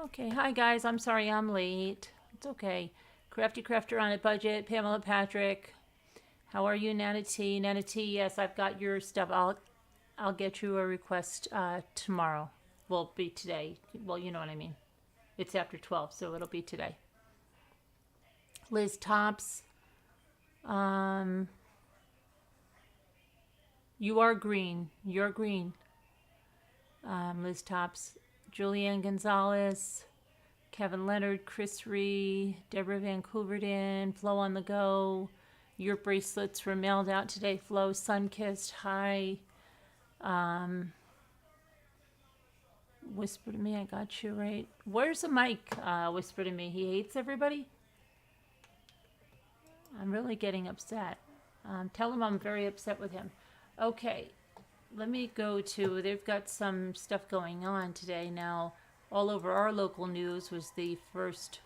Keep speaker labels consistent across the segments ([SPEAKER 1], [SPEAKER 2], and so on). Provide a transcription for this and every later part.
[SPEAKER 1] Okay, hi guys. I'm sorry I'm late. It's okay. Crafty Crafter on a budget. Pamela Patrick. How are you, Nana T? Nana T, yes, I've got your stuff. I'll get you a request tomorrow. Will be today. Well, you know what I mean. It's after 12, so it'll be today. Liz Tops. Um, you are green. You're green. Liz Tops. Julianne Gonzalez. Kevin Leonard, Chris Ree, Deborah Van Couverden, Flo on the Go. Your bracelets were mailed out today, Flo. Sunkissed, hi. Whisper to me, I got you right. Where's the mic? Whisper to me, he hates everybody? I'm really getting upset. Tell him I'm very upset with him. Okay, let me go to, they've got some stuff going on today now. All over our local news was the first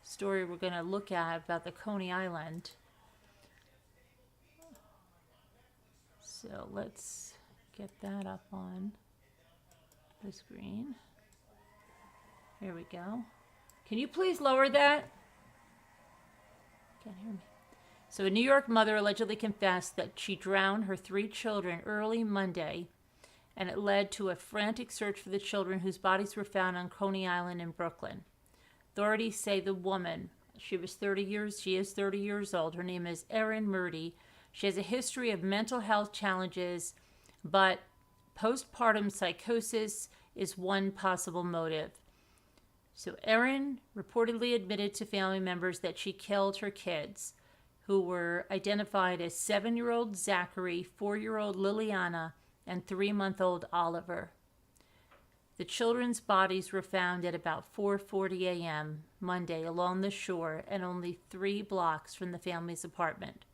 [SPEAKER 1] story we're going to look at about the Coney Island. So let's get that up on the screen. Here we go. Can you please lower that? Can't hear me. So a New York mother allegedly confessed that she drowned her 3 children early Monday, and it led to a frantic search for the children whose bodies were found on Coney Island in Brooklyn. Authorities say the woman, she is 30 years old. Her name is Erin Murdy. She has a history of mental health challenges, but postpartum psychosis is one possible motive. So Erin reportedly admitted to family members that she killed her kids, who were identified as 7-year-old Zachary, 4-year-old Liliana, and 3-month-old Oliver. The children's bodies were found at about 4:40 a.m. Monday along the shore and only 3 blocks from the family's apartment.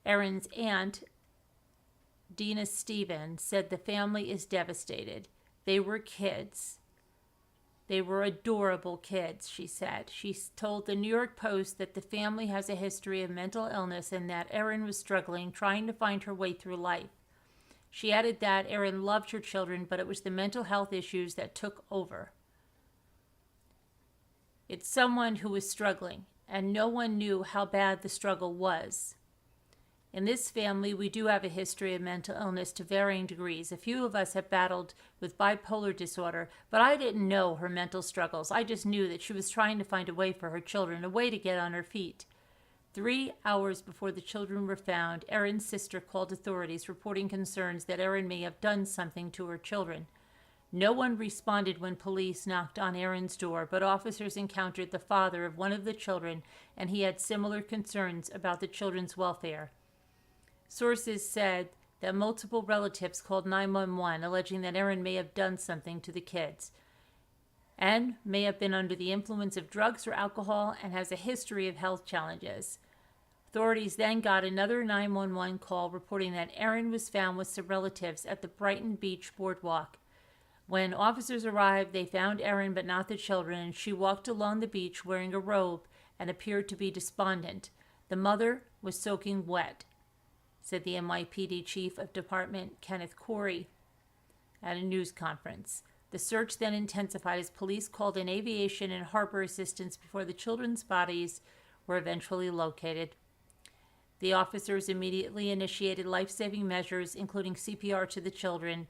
[SPEAKER 1] Erin's aunt, Dina Stevens, said the family is devastated. They were kids. They were adorable kids, she said. She told the New York Post that the family has a history of mental illness and that Erin was struggling, trying to find her way through life. She added that Erin loved her children, but it was the mental health issues that took over. It's someone who was struggling, and no one knew how bad the struggle was. In this family, we do have a history of mental illness to varying degrees. A few of us have battled with bipolar disorder, but I didn't know her mental struggles. I just knew that she was trying to find a way for her children, a way to get on her feet. 3 hours before the children were found, Erin's sister called authorities, reporting concerns that Erin may have done something to her children. No one responded when police knocked on Erin's door, but officers encountered the father of one of the children, and he had similar concerns about the children's welfare. Sources said that multiple relatives called 911, alleging that Erin may have done something to the kids and may have been under the influence of drugs or alcohol and has a history of health challenges. Authorities then got another 911 call reporting that Erin was found with some relatives at the Brighton Beach boardwalk. When officers arrived, they found Erin but not the children, and she walked along the beach wearing a robe and appeared to be despondent. The mother was soaking wet, said the NYPD Chief of Department Kenneth Corey at a news conference. The search then intensified as police called in aviation and harbor assistance before the children's bodies were eventually located. The officers immediately initiated life-saving measures, including CPR to the children,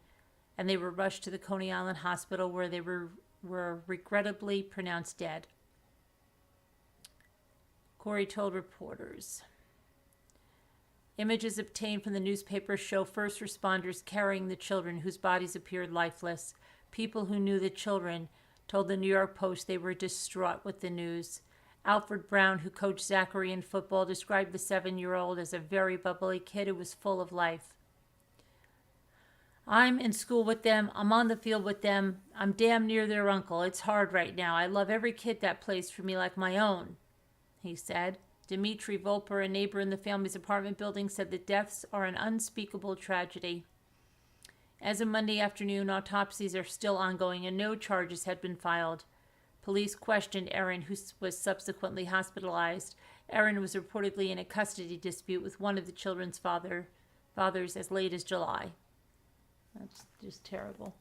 [SPEAKER 1] and they were rushed to the Coney Island Hospital where they were regrettably pronounced dead. Corey told reporters. Images obtained from the newspaper show first responders carrying the children whose bodies appeared lifeless. People who knew the children told the New York Post they were distraught with the news. Alfred Brown, who coached Zachary in football, described the 7-year-old as a very bubbly kid who was full of life. I'm in school with them. I'm on the field with them. I'm damn near their uncle. It's hard right now. I love every kid that plays for me like my own, he said. Dimitri Volper, a neighbor in the family's apartment building, said the deaths are an unspeakable tragedy. As of Monday afternoon, autopsies are still ongoing and no charges had been filed. Police questioned Erin, who was subsequently hospitalized. Erin was reportedly in a custody dispute with one of the children's fathers as late as July. That's just terrible.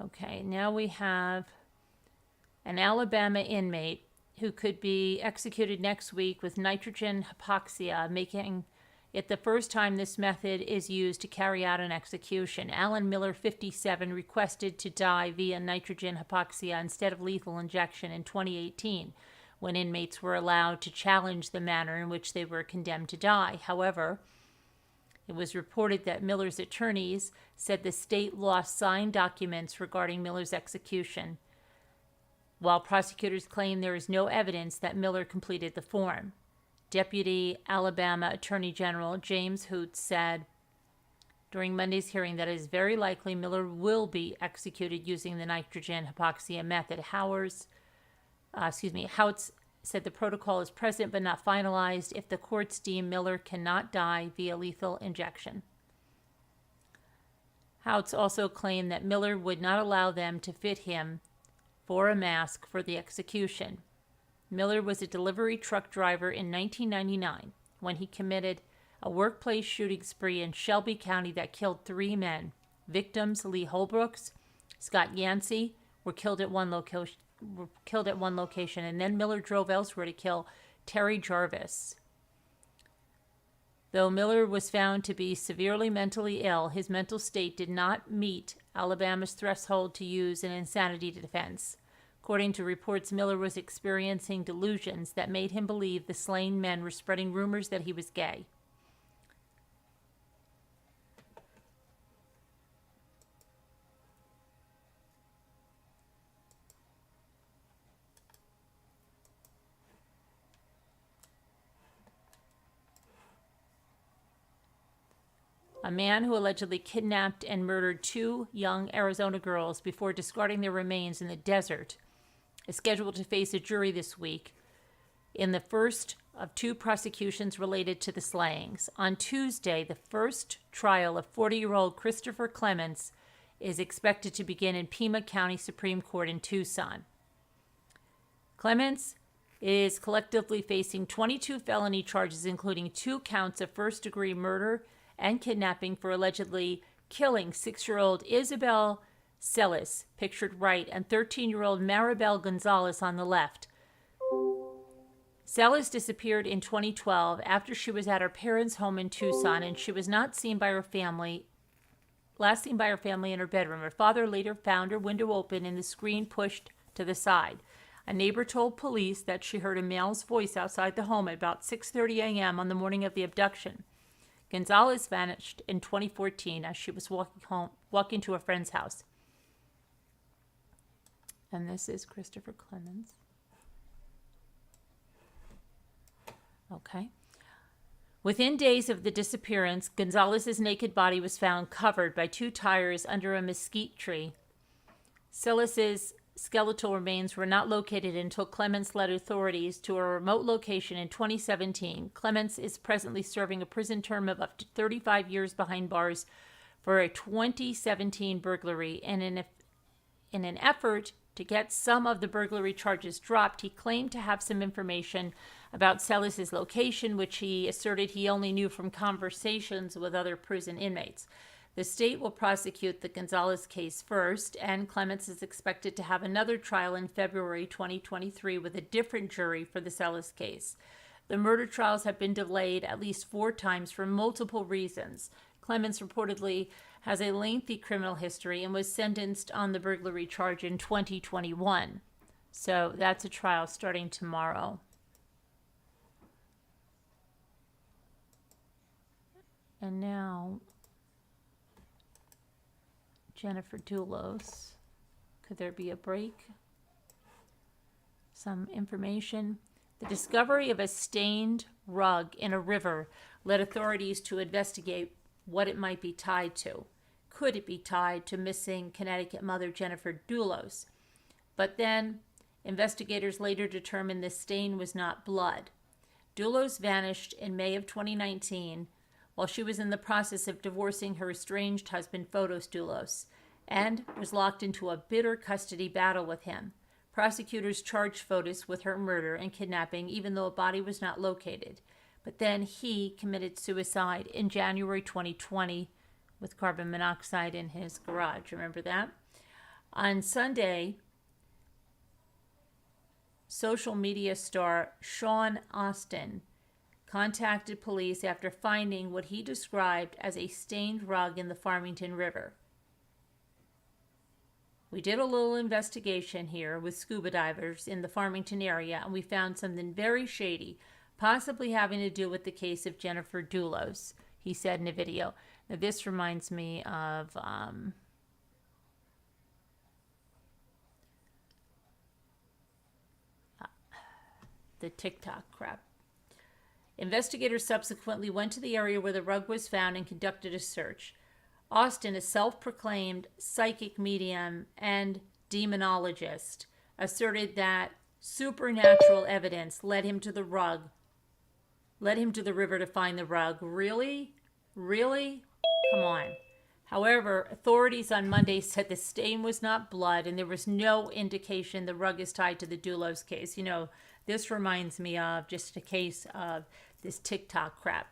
[SPEAKER 1] Okay, now we have an Alabama inmate who could be executed next week with nitrogen hypoxia, making it the first time this method is used to carry out an execution. Alan Miller, 57, requested to die via nitrogen hypoxia instead of lethal injection in 2018, when inmates were allowed to challenge the manner in which they were condemned to die. However, it was reported that Miller's attorneys said the state lost signed documents regarding Miller's execution, while prosecutors claim there is no evidence that Miller completed the form. Deputy Alabama Attorney General James Hoot said during Monday's hearing that it is very likely Miller will be executed using the nitrogen hypoxia method. Houts said the protocol is present but not finalized if the courts deem Miller cannot die via lethal injection. Houts also claimed that Miller would not allow them to fit him for a mask for the execution. Miller was a delivery truck driver in 1999 when he committed a workplace shooting spree in Shelby County that killed 3 men. Victims Lee Holbrooks, Scott Yancey were killed at one location, and then Miller drove elsewhere to kill Terry Jarvis. Though Miller was found to be severely mentally ill, his mental state did not meet Alabama's threshold to use an insanity defense. According to reports, Miller was experiencing delusions that made him believe the slain men were spreading rumors that he was gay. A man who allegedly kidnapped and murdered 2 young Arizona girls before discarding their remains in the desert is scheduled to face a jury this week in the first of 2 prosecutions related to the slayings. On Tuesday, the first trial of 40-year-old Christopher Clements is expected to begin in Pima County Supreme Court in Tucson. Clements is collectively facing 22 felony charges, including 2 counts of first-degree murder and kidnapping for allegedly killing 6-year-old Isabel Celis, pictured right, and 13-year-old Maribel Gonzalez on the left. Celis disappeared in 2012 after she was at her parents' home in Tucson, and she was not seen by her family, last seen by her family in her bedroom. Her father later found her window open and the screen pushed to the side. A neighbor told police that she heard a male's voice outside the home at about 6:30 a.m. on the morning of the abduction. Gonzalez vanished in 2014 as she was walking to a friend's house. And this is Christopher Clements. Okay. Within days of the disappearance, Gonzalez's naked body was found covered by 2 tires under a mesquite tree. Celis's skeletal remains were not located until Clements led authorities to a remote location in 2017. Clements is presently serving a prison term of up to 35 years behind bars for a 2017 burglary. In an effort to get some of the burglary charges dropped, he claimed to have some information about Celis's location, which he asserted he only knew from conversations with other prison inmates. The state will prosecute the Gonzalez case first, and Clements is expected to have another trial in February 2023 with a different jury for the Celis case. The murder trials have been delayed at least 4 times for multiple reasons. Clements reportedly has a lengthy criminal history and was sentenced on the burglary charge in 2021. So that's a trial starting tomorrow. And now Jennifer Dulos. Could there be a break? Some information. The discovery of a stained rug in a river led authorities to investigate what it might be tied to. Could it be tied to missing Connecticut mother Jennifer Dulos? But then investigators later determined the stain was not blood. Dulos vanished in May of 2019 while she was in the process of divorcing her estranged husband, Fotis Dulos, and was locked into a bitter custody battle with him. Prosecutors charged Fotis with her murder and kidnapping, even though a body was not located. But then he committed suicide in January 2020 with carbon monoxide in his garage. Remember that? On Sunday, social media star Sean Austin contacted police after finding what he described as a stained rug in the Farmington River. We did a little investigation here with scuba divers in the Farmington area, and we found something very shady, possibly having to do with the case of Jennifer Dulos, he said in a video. Now, this reminds me of the TikTok crap. Investigators subsequently went to the area where the rug was found and conducted a search. Austin, a self-proclaimed psychic medium and demonologist, asserted that supernatural evidence led him to the river to find the rug. Really? Really? Come on. However, authorities on Monday said the stain was not blood and there was no indication the rug is tied to the Dulos case. You know, this reminds me of just a case of this TikTok crap.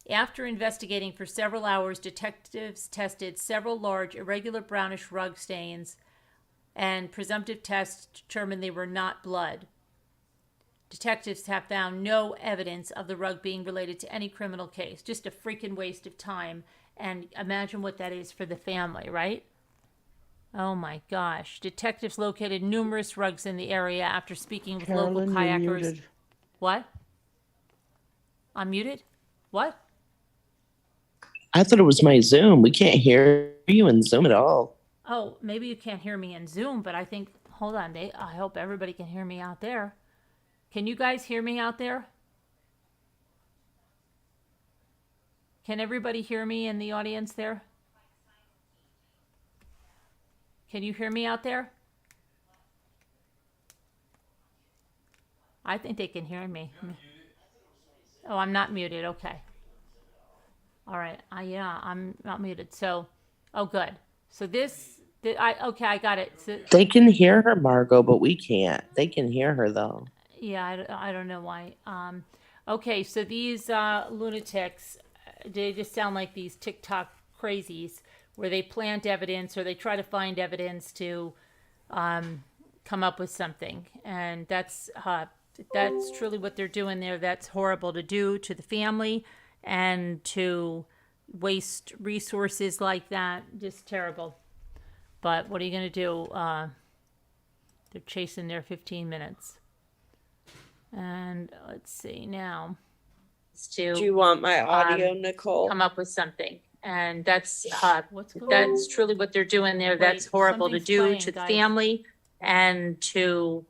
[SPEAKER 1] After investigating for several hours, detectives tested several large, irregular brownish rug stains, and presumptive tests determined they were not blood. Detectives have found no evidence of the rug being related to any criminal case. Just a freaking waste of time. And imagine what that is for the family, right? Oh my gosh. Detectives located numerous rugs in the area after speaking with local kayakers. You're muted. What? I'm muted? What?
[SPEAKER 2] I thought it was my Zoom. We can't hear you in Zoom at all.
[SPEAKER 1] Oh, maybe you can't hear me in Zoom, but I think, hold on, I hope everybody can hear me out there. Can you guys hear me out there? Can everybody hear me in the audience there? Can you hear me out there? I think they can hear me. Oh, I'm not muted. Okay. All right. Yeah, I'm not muted. So, oh, good. So okay, I got it. So,
[SPEAKER 2] they can hear her, Margot, but we can't. They can hear her, though.
[SPEAKER 1] Yeah, I don't know why. Okay, so these lunatics, they just sound like these TikTok crazies where they plant evidence or they try to find evidence to come up with something. And that's truly what they're doing there. That's horrible to do to the family and to waste resources like that. Just terrible. But what are you going to do? They're chasing their 15 minutes. And let's see now.
[SPEAKER 3] Do you want my audio, Nicole?
[SPEAKER 1] Come up with something. And that's truly what they're doing there. That's horrible to do to the family and to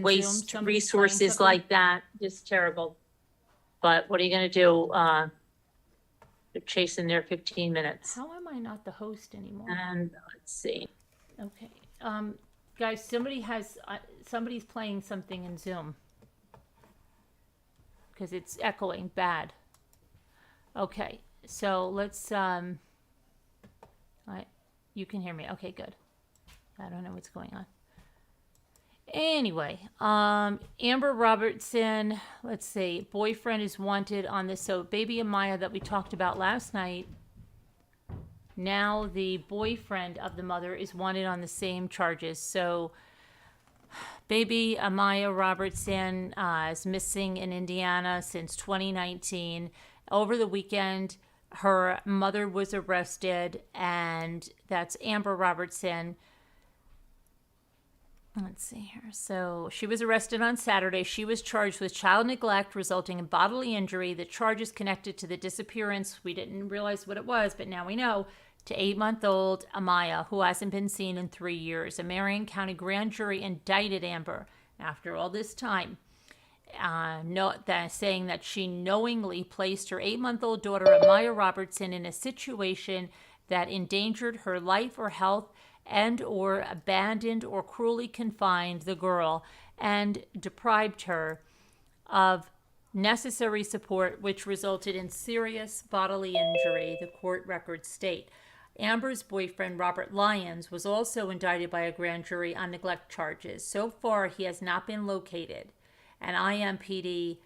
[SPEAKER 1] waste resources like that. Just terrible. But what are you going to do? They're chasing their 15 minutes. How am I not the host anymore? And let's see. Okay. Guys, somebody's playing something in Zoom. Because it's echoing bad. Okay, so let's you can hear me. Okay, good. I don't know what's going on. Anyway, Amber Robertson, let's see, boyfriend is wanted on this. So baby Amaya that we talked about last night, now the boyfriend of the mother is wanted on the same charges. So baby Amaya Robertson is missing in Indiana since 2019. Over the weekend, her mother was arrested, and that's Amber Robertson. Let's see here. So she was arrested on Saturday. She was charged with child neglect resulting in bodily injury. The charge is connected to the disappearance. We didn't realize what it was, but now we know. To 8-month-old Amaya, who hasn't been seen in 3 years. A Marion County grand jury indicted Amber after all this time, saying that she knowingly placed her 8-month-old daughter, Amaya Robertson, in a situation that endangered her life or health and or abandoned or cruelly confined the girl and deprived her of necessary support, which resulted in serious bodily injury, the court records state. Amber's boyfriend, Robert Lyons, was also indicted by a grand jury on neglect charges. So far, he has not been located, and IMPD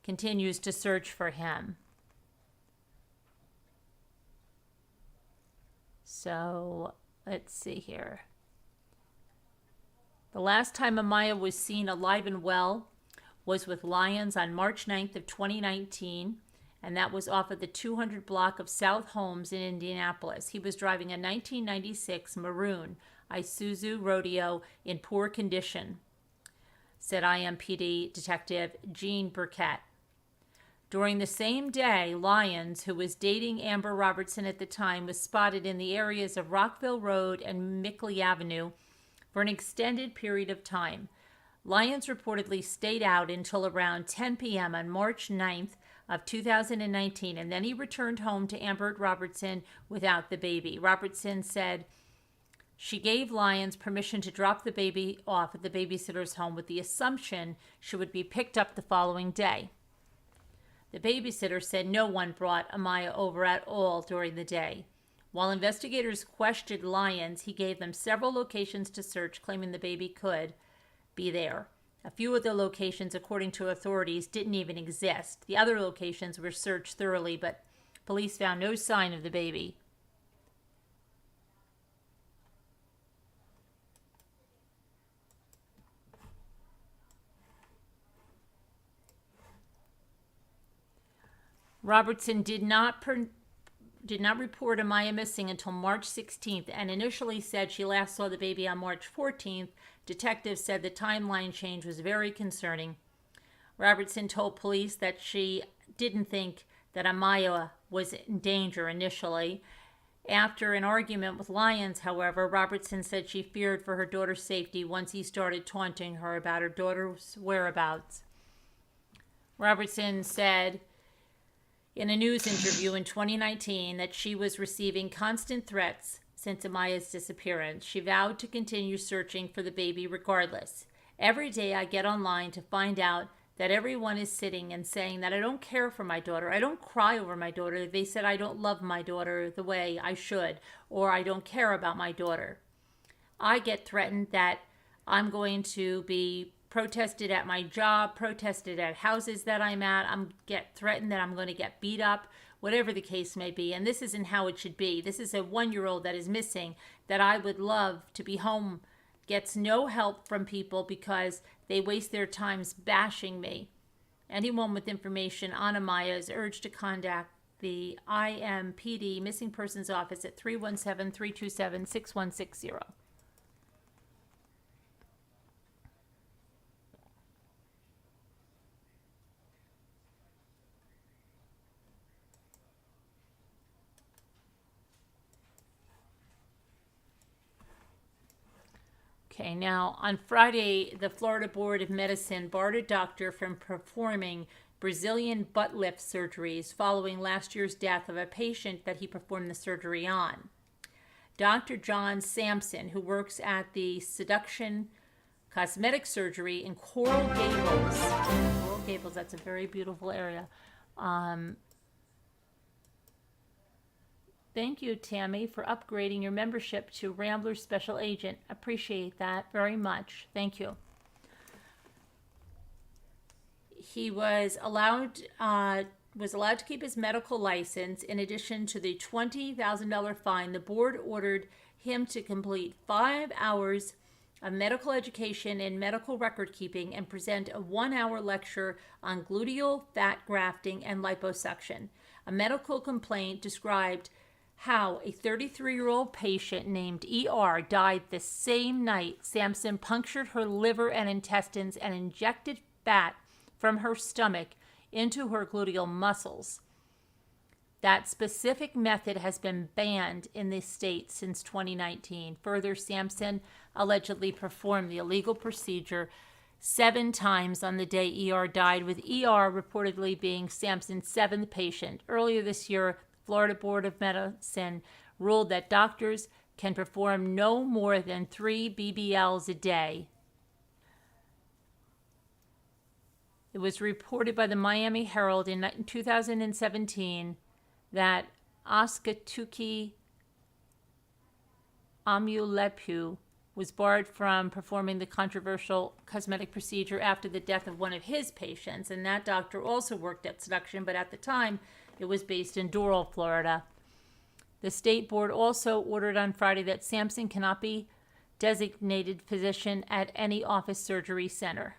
[SPEAKER 1] continues to search for him. So, let's see here. The last time Amaya was seen alive and well was with Lyons on March 9th of 2019, and that was off of the 200 block of South Holmes in Indianapolis. He was driving a 1996 maroon Isuzu Rodeo in poor condition, said IMPD Detective Jean Burkett. During the same day, Lyons, who was dating Amber Robertson at the time, was spotted in the areas of Rockville Road and Mickley Avenue for an extended period of time. Lyons reportedly stayed out until around 10 p.m. on March 9th of 2019, and then he returned home to Amber Robertson without the baby. Robertson said she gave Lyons permission to drop the baby off at the babysitter's home with the assumption she would be picked up the following day. The babysitter said no one brought Amaya over at all during the day. While investigators questioned Lyons, he gave them several locations to search, claiming the baby could be there. A few of the locations, according to authorities, didn't even exist. The other locations were searched thoroughly, but police found no sign of the baby. Robertson did not report Amaya missing until March 16th and initially said she last saw the baby on March 14th. Detectives said the timeline change was very concerning. Robertson told police that she didn't think that Amaya was in danger initially. After an argument with Lyons, however, Robertson said she feared for her daughter's safety once he started taunting her about her daughter's whereabouts. Robertson said in a news interview in 2019 that she was receiving constant threats since Amaya's disappearance. She vowed to continue searching for the baby regardless. Every day I get online to find out that everyone is sitting and saying that I don't care for my daughter. I don't cry over my daughter. They said I don't love my daughter the way I should, or I don't care about my daughter. I get threatened that I'm going to be protested at my job, protested at houses that I'm at. I'm get threatened that I'm going to get beat up, whatever the case may be. And this isn't how it should be. This is a 1-year-old that is missing that I would love to be home, gets no help from people because they waste their times bashing me. Anyone with information on Amaya is urged to contact the IMPD Missing Persons Office at 317-327-6160. Okay, now on Friday, the Florida Board of Medicine barred a doctor from performing Brazilian butt lift surgeries following last year's death of a patient that he performed the surgery on. Dr. John Sampson, who works at the Seduction Cosmetic Surgery in Coral Gables, that's a very beautiful area. Thank you, Tammy, for upgrading your membership to Rambler Special Agent. Appreciate that very much. Thank you. He was allowed to keep his medical license. In addition to the $20,000 fine, the board ordered him to complete 5 hours of medical education and medical record keeping and present a 1-hour lecture on gluteal fat grafting and liposuction. A medical complaint described how a 33-year-old patient named ER died the same night Sampson punctured her liver and intestines and injected fat from her stomach into her gluteal muscles. That specific method has been banned in the state since 2019. Further, Sampson allegedly performed the illegal procedure 7 times on the day ER died, with ER reportedly being Sampson's 7th patient. Earlier this year, Florida Board of Medicine ruled that doctors can perform no more than 3 BBLs a day. It was reported by the Miami Herald in 2017 that Oskatuki Amulepu was barred from performing the controversial cosmetic procedure after the death of one of his patients. And that doctor also worked at Seduction, but at the time it was based in Doral, Florida. The state board also ordered on Friday that Sampson cannot be designated physician at any office surgery center.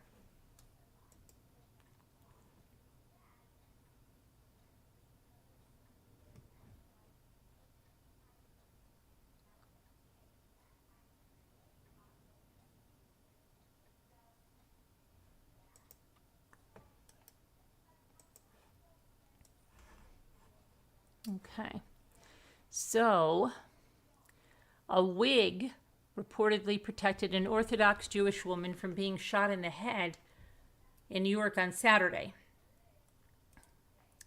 [SPEAKER 1] Okay. So, a wig reportedly protected an Orthodox Jewish woman from being shot in the head in New York on Saturday.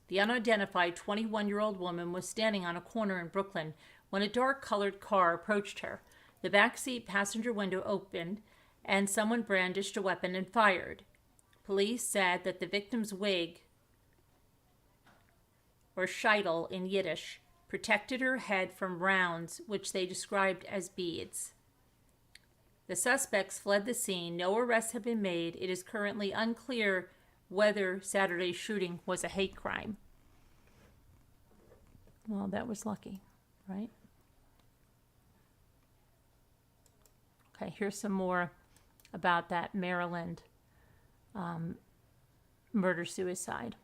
[SPEAKER 1] The unidentified 21-year-old woman was standing on a corner in Brooklyn when a dark-colored car approached her. The backseat passenger window opened, and someone brandished a weapon and fired. Police said that the victim's wig, or sheitel in Yiddish, protected her head from rounds, which they described as beads. The suspects fled the scene. No arrests have been made. It is currently unclear whether Saturday's shooting was a hate crime. Well, that was lucky, right? Okay, here's some more about that Maryland murder-suicide.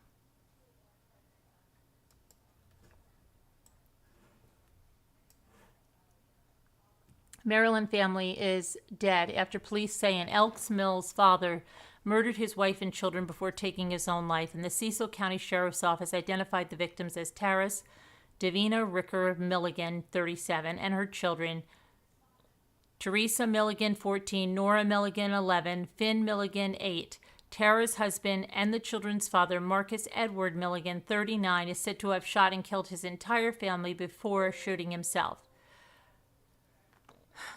[SPEAKER 1] Maryland family is dead after police say an Elks Mills father murdered his wife and children before taking his own life, and the Cecil County Sheriff's Office identified the victims as Taris Davina Ricker Milligan, 37, and her children, Teresa Milligan, 14, Nora Milligan, 11, Finn Milligan, 8. Tara's husband and the children's father, Marcus Edward Milligan, 39, is said to have shot and killed his entire family before shooting himself.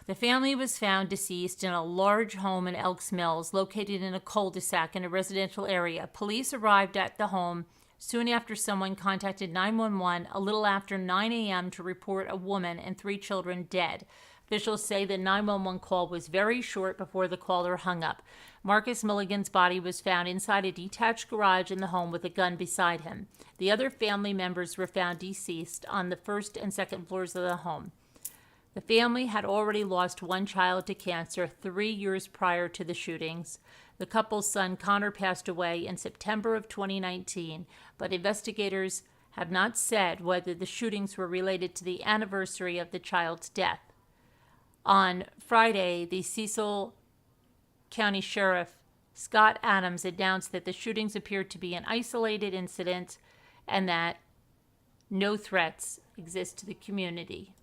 [SPEAKER 1] The family was found deceased in a large home in Elks Mills, located in a cul-de-sac in a residential area. Police arrived at the home soon after someone contacted 911 a little after 9 a.m. to report a woman and 3 children dead. Officials say the 911 call was very short before the caller hung up. Marcus Milligan's body was found inside a detached garage in the home with a gun beside him. The other family members were found deceased on the first and second floors of the home. The family had already lost one child to cancer 3 years prior to the shootings. The couple's son, Connor, passed away in September of 2019, but investigators have not said whether the shootings were related to the anniversary of the child's death. On Friday, the Cecil County Sheriff, Scott Adams, announced that the shootings appeared to be an isolated incident and that no threats exist to the community.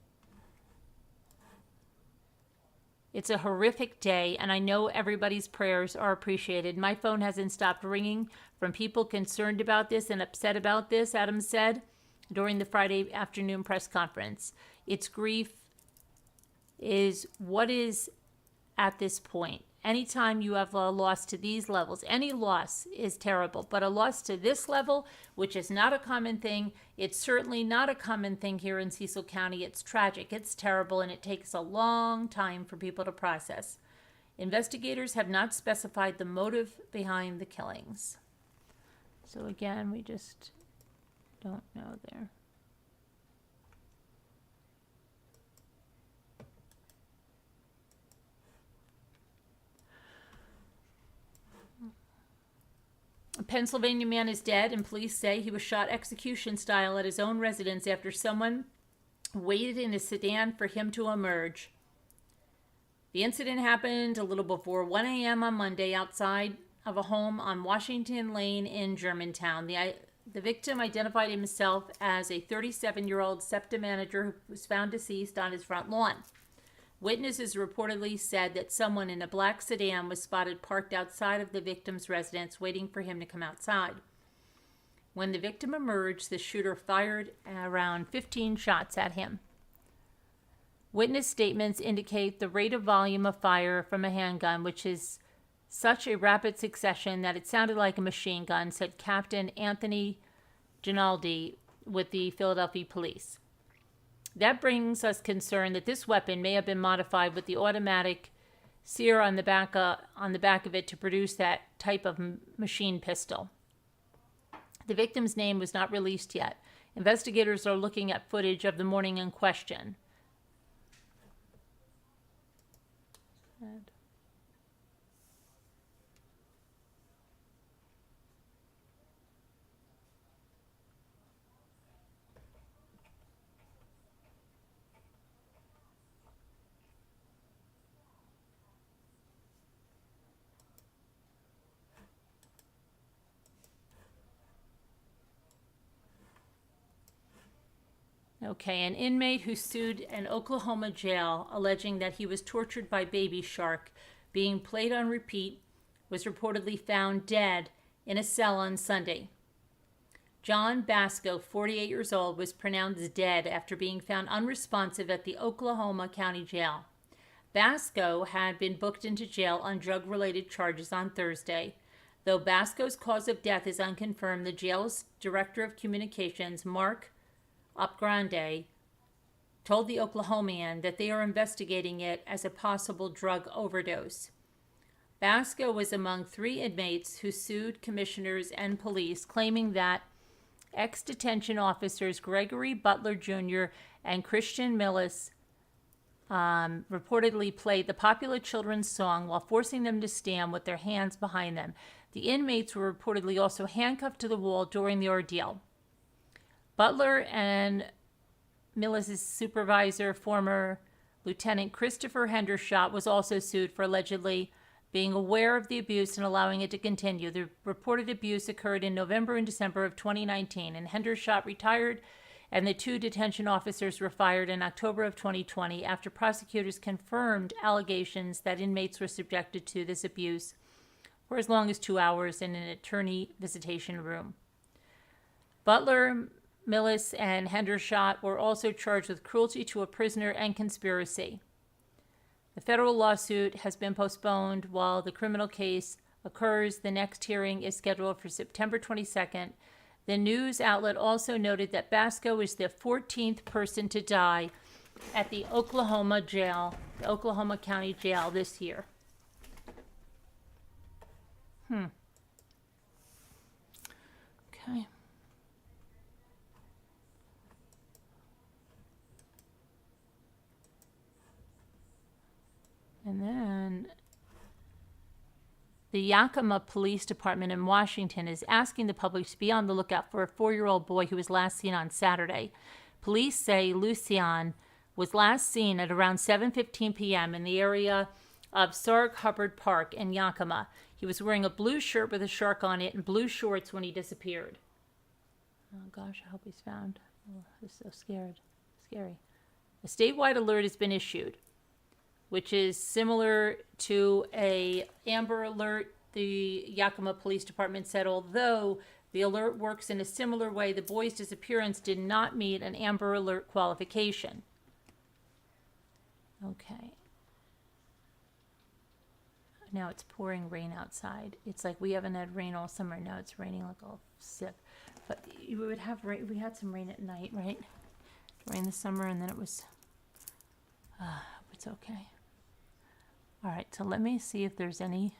[SPEAKER 1] It's a horrific day, and I know everybody's prayers are appreciated. My phone hasn't stopped ringing from people concerned about this and upset about this, Adams said during the Friday afternoon press conference. Its grief is what is at this point. Anytime you have a loss to these levels, any loss is terrible, but a loss to this level, which is not a common thing, it's certainly not a common thing here in Cecil County. It's tragic, it's terrible, and it takes a long time for people to process. Investigators have not specified the motive behind the killings. So again, we just don't know there. A Pennsylvania man is dead, and police say he was shot execution style at his own residence after someone waited in a sedan for him to emerge. The incident happened a little before 1 a.m. on Monday outside of a home on Washington Lane in Germantown. The victim identified himself as a 37-year-old SEPTA manager who was found deceased on his front lawn. Witnesses reportedly said that someone in a black sedan was spotted parked outside of the victim's residence waiting for him to come outside. When the victim emerged, the shooter fired around 15 shots at him. Witness statements indicate the rate of volume of fire from a handgun, which is such a rapid succession that it sounded like a machine gun, said Captain Anthony Ginaldi with the Philadelphia Police. That brings us concern that this weapon may have been modified with the automatic sear on the back of it to produce that type of machine pistol. The victim's name was not released yet. Investigators are looking at footage of the morning in question. Okay, an inmate who sued an Oklahoma jail alleging that he was tortured by Baby Shark being played on repeat was reportedly found dead in a cell on Sunday. John Basco, 48 years old, was pronounced dead after being found unresponsive at the Oklahoma County Jail. Basco had been booked into jail on drug-related charges on Thursday. Though Basco's cause of death is unconfirmed, the jail's director of communications, Mark Upgrande, told the Oklahomian that they are investigating it as a possible drug overdose. Basco was among 3 inmates who sued commissioners and police, claiming that ex-detention officers Gregory Butler Jr. and Christian Millis reportedly played the popular children's song while forcing them to stand with their hands behind them. The inmates were reportedly also handcuffed to the wall during the ordeal. Butler and Millis' supervisor, former Lieutenant Christopher Hendershot, was also sued for allegedly being aware of the abuse and allowing it to continue. The reported abuse occurred in November and December of 2019, and Hendershot retired, and the 2 detention officers were fired in October of 2020 after prosecutors confirmed allegations that inmates were subjected to this abuse for as long as 2 hours in an attorney visitation room. Butler, Millis, and Hendershot were also charged with cruelty to a prisoner and conspiracy. The federal lawsuit has been postponed while the criminal case occurs. The next hearing is scheduled for September 22nd. The news outlet also noted that Basco is the 14th person to die at the Oklahoma County Jail this year. Okay. And then the Yakima Police Department in Washington is asking the public to be on the lookout for a 4-year-old boy who was last seen on Saturday. Police say Lucian was last seen at around 7:15 p.m. in the area of Sarg Hubbard Park in Yakima. He was wearing a blue shirt with a shark on it and blue shorts when he disappeared. Oh gosh, I hope he's found. Oh, I'm so scary. A statewide alert has been issued, which is similar to a Amber Alert. The Yakima Police Department said, although the alert works in a similar way, the boy's disappearance did not meet an Amber Alert qualification. Okay. Now it's pouring rain outside. It's like we haven't had rain all summer. Now it's raining like all sick. But we would have rain. We had some rain at night, right? Rain this summer, and then it was. It's okay. All right, so let me see if there's any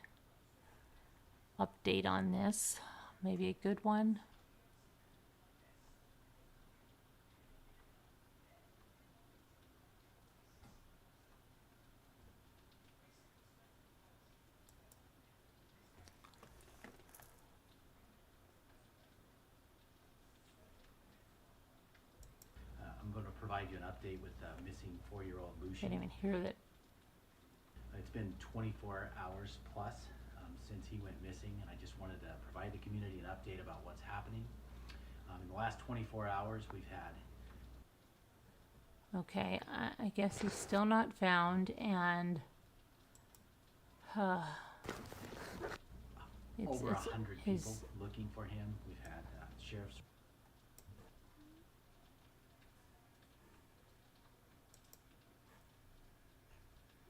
[SPEAKER 1] update on this. Maybe a good one.
[SPEAKER 4] I'm going to provide you an update with the missing 4-year-old
[SPEAKER 1] I
[SPEAKER 4] Lucian.
[SPEAKER 1] didn't even hear that.
[SPEAKER 4] It's been 24 hours plus since he went missing, and I just wanted to provide the community an update about what's happening. In the last 24 hours, we've had.
[SPEAKER 1] Okay, I guess he's still not found, and
[SPEAKER 4] Over 100 people looking for him. We've had sheriff's.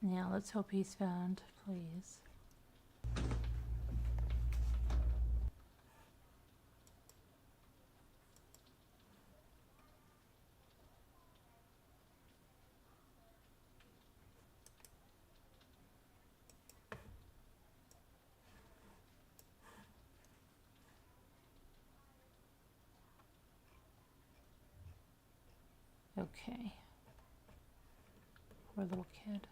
[SPEAKER 1] Yeah, let's hope he's found, please. Okay. Poor little kid.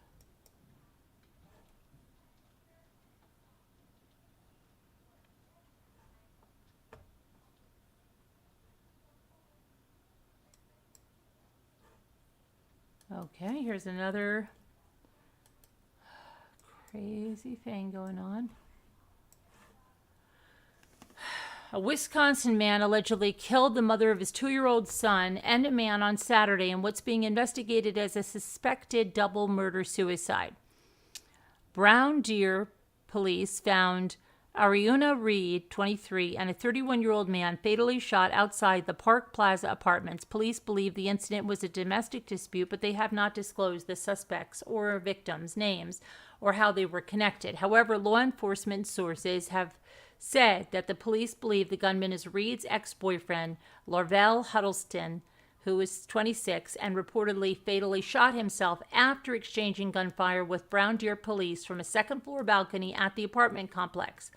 [SPEAKER 1] Okay, here's another crazy thing going on. A Wisconsin man allegedly killed the mother of his 2-year-old son and a man on Saturday in what's being investigated as a suspected double murder-suicide. Brown Deer police found Ariuna Reed, 23, and a 31-year-old man fatally shot outside the Park Plaza apartments. Police believe the incident was a domestic dispute, but they have not disclosed the suspects' or victims' names or how they were connected. However, law enforcement sources have said that the police believe the gunman is Reed's ex-boyfriend, Larvell Huddleston, who is 26 and reportedly fatally shot himself after exchanging gunfire with Brown Deer police from a second-floor balcony at the apartment complex.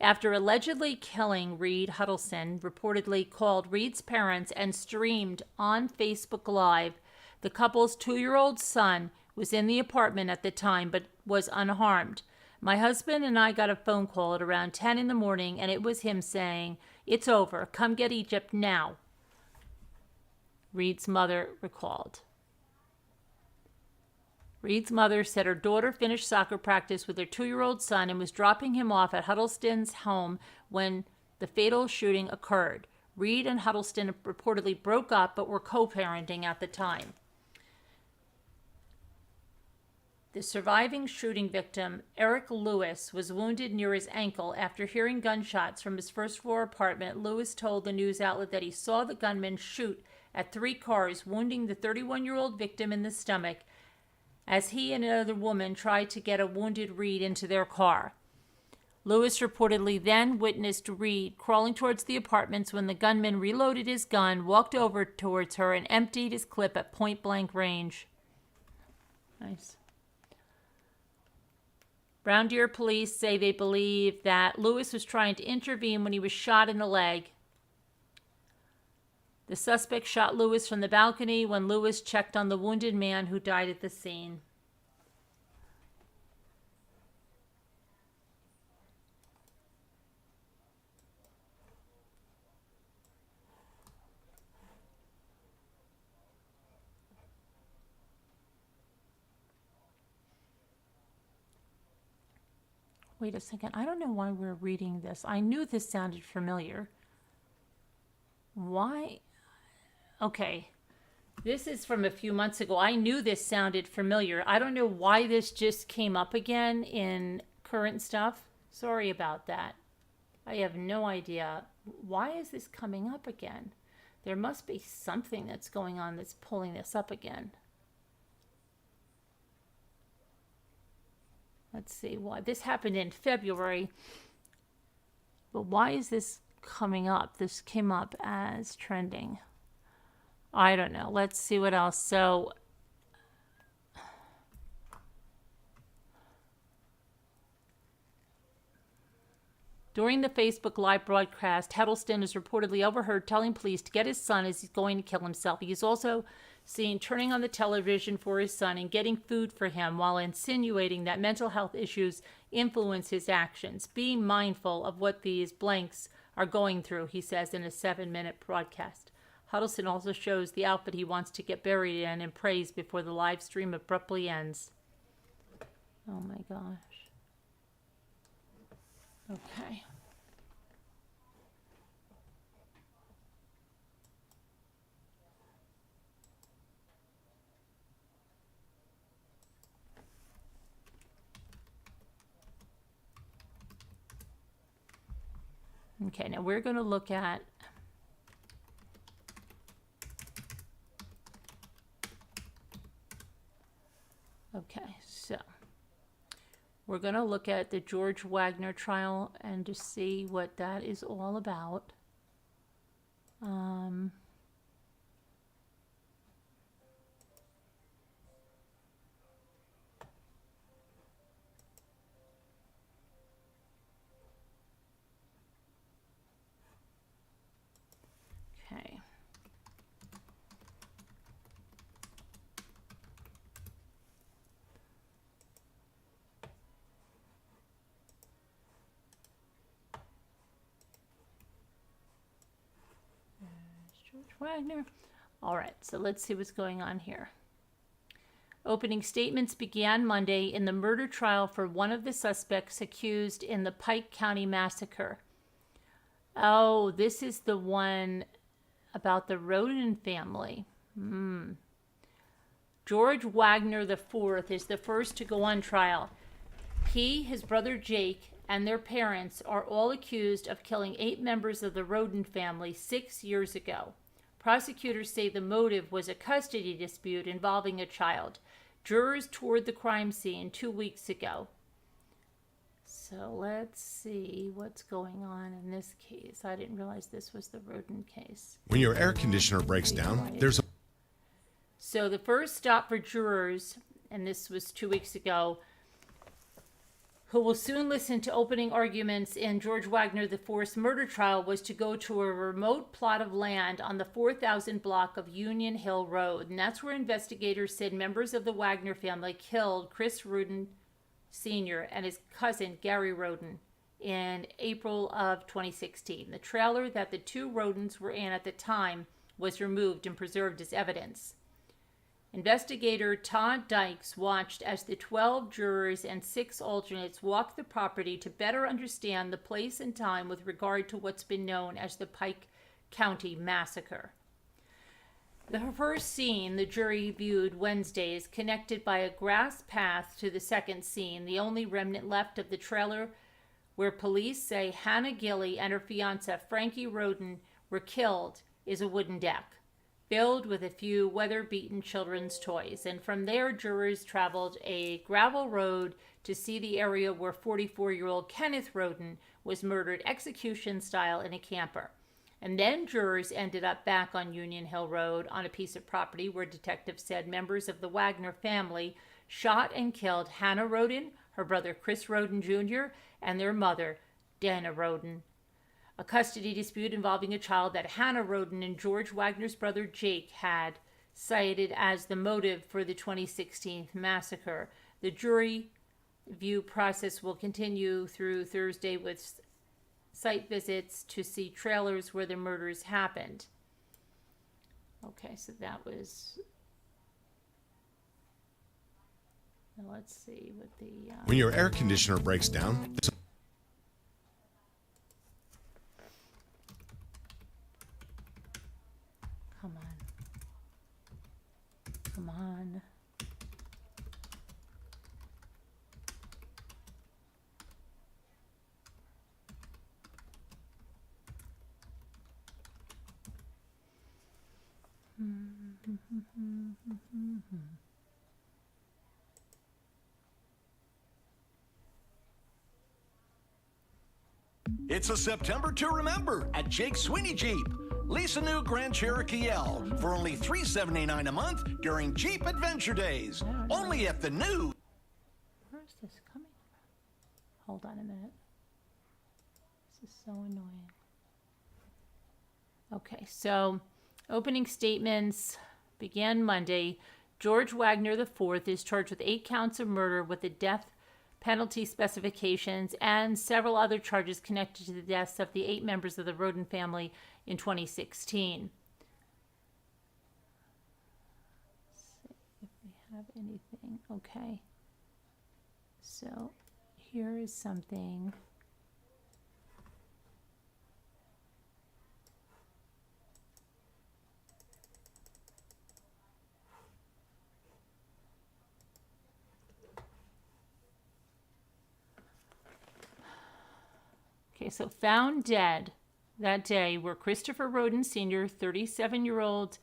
[SPEAKER 1] After allegedly killing Reed, Huddleston reportedly called Reed's parents and streamed on Facebook Live. The couple's 2-year-old son was in the apartment at the time but was unharmed. My husband and I got a phone call at around 10 in the morning, and it was him saying, "It's over. Come get Egypt now," Reed's mother recalled. Reed's mother said her daughter finished soccer practice with her 2-year-old son and was dropping him off at Huddleston's home when the fatal shooting occurred. Reed and Huddleston reportedly broke up but were co-parenting at the time. The surviving shooting victim, Eric Lewis, was wounded near his ankle after hearing gunshots from his first-floor apartment. Lewis told the news outlet that he saw the gunman shoot at 3 cars, wounding the 31-year-old victim in the stomach as he and another woman tried to get a wounded Reed into their car. Lewis reportedly then witnessed Reed crawling towards the apartments when the gunman reloaded his gun, walked over towards her, and emptied his clip at point-blank range. Nice. Brown Deer police say they believe that Lewis was trying to intervene when he was shot in the leg. The suspect shot Lewis from the balcony when Lewis checked on the wounded man who died at the scene. Wait a second. I don't know why we're reading this. I knew this sounded familiar. Why? Okay. This is from a few months ago. I knew this sounded familiar. I don't know why this just came up again in current stuff. Sorry about that. I have no idea. Why is this coming up again? There must be something that's going on that's pulling this up again. Let's see why. This happened in February. But why is this coming up? This came up as trending. I don't know. Let's see what else. So, during the Facebook Live broadcast, Huddleston is reportedly overheard telling police to get his son as he's going to kill himself. He is also seen turning on the television for his son and getting food for him while insinuating that mental health issues influence his actions. Being mindful of what these blanks are going through, he says in a 7-minute broadcast. Huddleston also shows the outfit he wants to get buried in and prays before the live stream abruptly ends. Oh my gosh. Okay. Okay, now we're going to look at okay, so We're going to look at the George Wagner trial and just see what that is all about. Okay. George Wagner. All right, so let's see what's going on here. Opening statements began Monday in the murder trial for one of the suspects accused in the Pike County massacre. Oh, this is the one about the Roden family. George Wagner IV is the first to go on trial. He, his brother Jake, and their parents are all accused of killing 8 members of the Roden family 6 years ago. Prosecutors say the motive was a custody dispute involving a child. Jurors toured the crime scene 2 weeks ago. So let's see what's going on in this case. I didn't realize this was the Roden case.
[SPEAKER 5] When your air conditioner breaks down, there's a...
[SPEAKER 1] So the first stop for jurors, and this was 2 weeks ago, who will soon listen to opening arguments in George Wagner IV's murder trial, was to go to a remote plot of land on the 4,000 block of Union Hill Road. And that's where investigators said members of the Wagner family killed Chris Roden Sr. and his cousin Gary Roden in April of 2016. The trailer that the 2 Rodens were in at the time was removed and preserved as evidence. Investigator Todd Dykes watched as the 12 jurors and 6 alternates walked the property to better understand the place and time with regard to what's been known as the Pike County Massacre. The first scene the jury viewed Wednesday is connected by a grass path to the second scene, the only remnant left of the trailer where police say Hannah Gilley and her fiancé Frankie Roden were killed is a wooden deck filled with a few weather-beaten children's toys. And from there, jurors traveled a gravel road to see the area where 44-year-old Kenneth Roden was murdered execution style in a camper. And then jurors ended up back on Union Hill Road on a piece of property where detectives said members of the Wagner family shot and killed Hannah Roden, her brother Chris Roden Jr., and their mother, Dana Roden. A custody dispute involving a child that Hannah Roden and George Wagner's brother Jake had cited as the motive for the 2016 massacre. The jury view process will continue through Thursday with site visits to see trailers where the murders happened. Okay, so that was... Now let's see what the...
[SPEAKER 5] When your air conditioner breaks down...
[SPEAKER 1] Come on.
[SPEAKER 6] It's a September to remember at Jake Sweeney Jeep. Lease a new Grand Cherokee L for only $379 a month during Jeep Adventure Days. Only at the new...
[SPEAKER 1] Where's this coming from? Hold on a minute. This is so annoying. Okay, so opening statements began Monday. George Wagner IV is charged with 8 counts of murder with the death penalty specifications and several other charges connected to the deaths of the 8 members of the Roden family in 2016. Let's see if we have anything. Okay. So here is something. Okay, so found dead that day were Christopher Roden Sr., 37-year-old,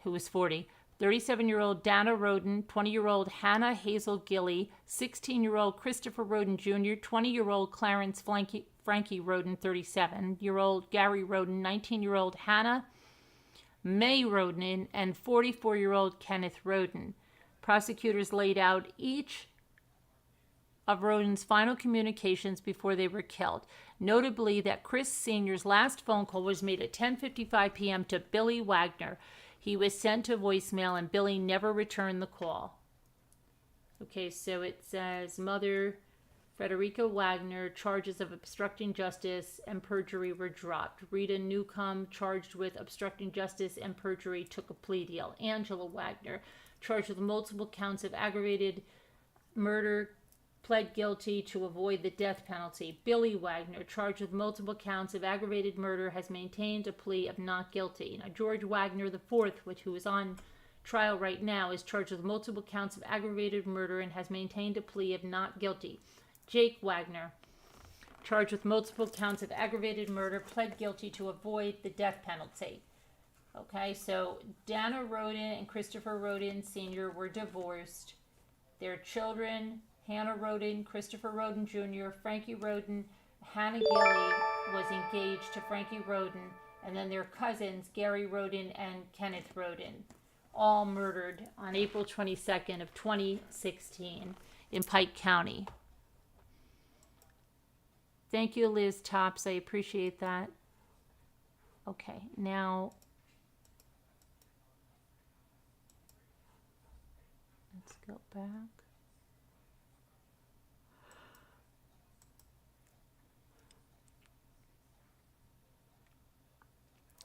[SPEAKER 1] who was 40, 37-year-old Dana Roden, 20-year-old Hannah Hazel Gilly, 16-year-old Christopher Roden Jr., 20-year-old Clarence Frankie Roden, 37-year-old Gary Roden, 19-year-old Hannah May Roden, and 44-year-old Kenneth Roden. Prosecutors laid out each of Roden's final communications before they were killed. Notably that Chris Sr.'s last phone call was made at 10:55 p.m. to Billy Wagner. He was sent to voicemail and Billy never returned the call. Okay, so it says Mother Frederica Wagner, charges of obstructing justice and perjury were dropped. Rita Newcomb, charged with obstructing justice and perjury, took a plea deal. Angela Wagner, charged with multiple counts of aggravated murder, pled guilty to avoid the death penalty. Billy Wagner, charged with multiple counts of aggravated murder, has maintained a plea of not guilty. Now, George Wagner IV, who is on trial right now, is charged with multiple counts of aggravated murder and has maintained a plea of not guilty. Jake Wagner, charged with multiple counts of aggravated murder, pled guilty to avoid the death penalty. Okay, so Dana Roden and Christopher Roden Sr. were divorced. Their children, Hannah Roden, Christopher Roden Jr., Frankie Roden, Hannah Gilly was engaged to Frankie Roden, and then their cousins, Gary Roden and Kenneth Roden, all murdered on April 22nd of 2016 in Pike County. Thank you, Liz Tops. I appreciate that. Okay, now let's go back.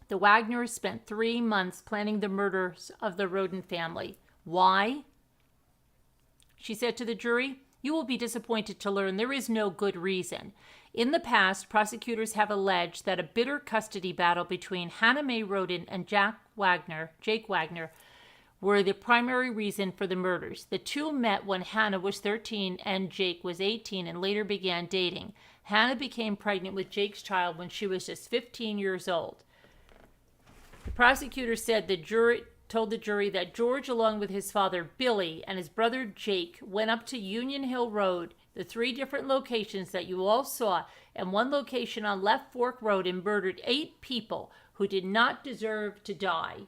[SPEAKER 1] The Wagners spent 3 months planning the murders of the Roden family. Why? She said to the jury, "You will be disappointed to learn there is no good reason. In the past, prosecutors have alleged that a bitter custody battle between Hannah May Roden and Jake Wagner, were the primary reason for the murders. The two met when Hannah was 13 and Jake was 18 and later began dating. Hannah became pregnant with Jake's child when she was just 15 years old. The prosecutor said told the jury that George, along with his father Billy and his brother Jake, went up to Union Hill Road, the 3 different locations that you all saw, and one location on Left Fork Road, and murdered 8 people who did not deserve to die."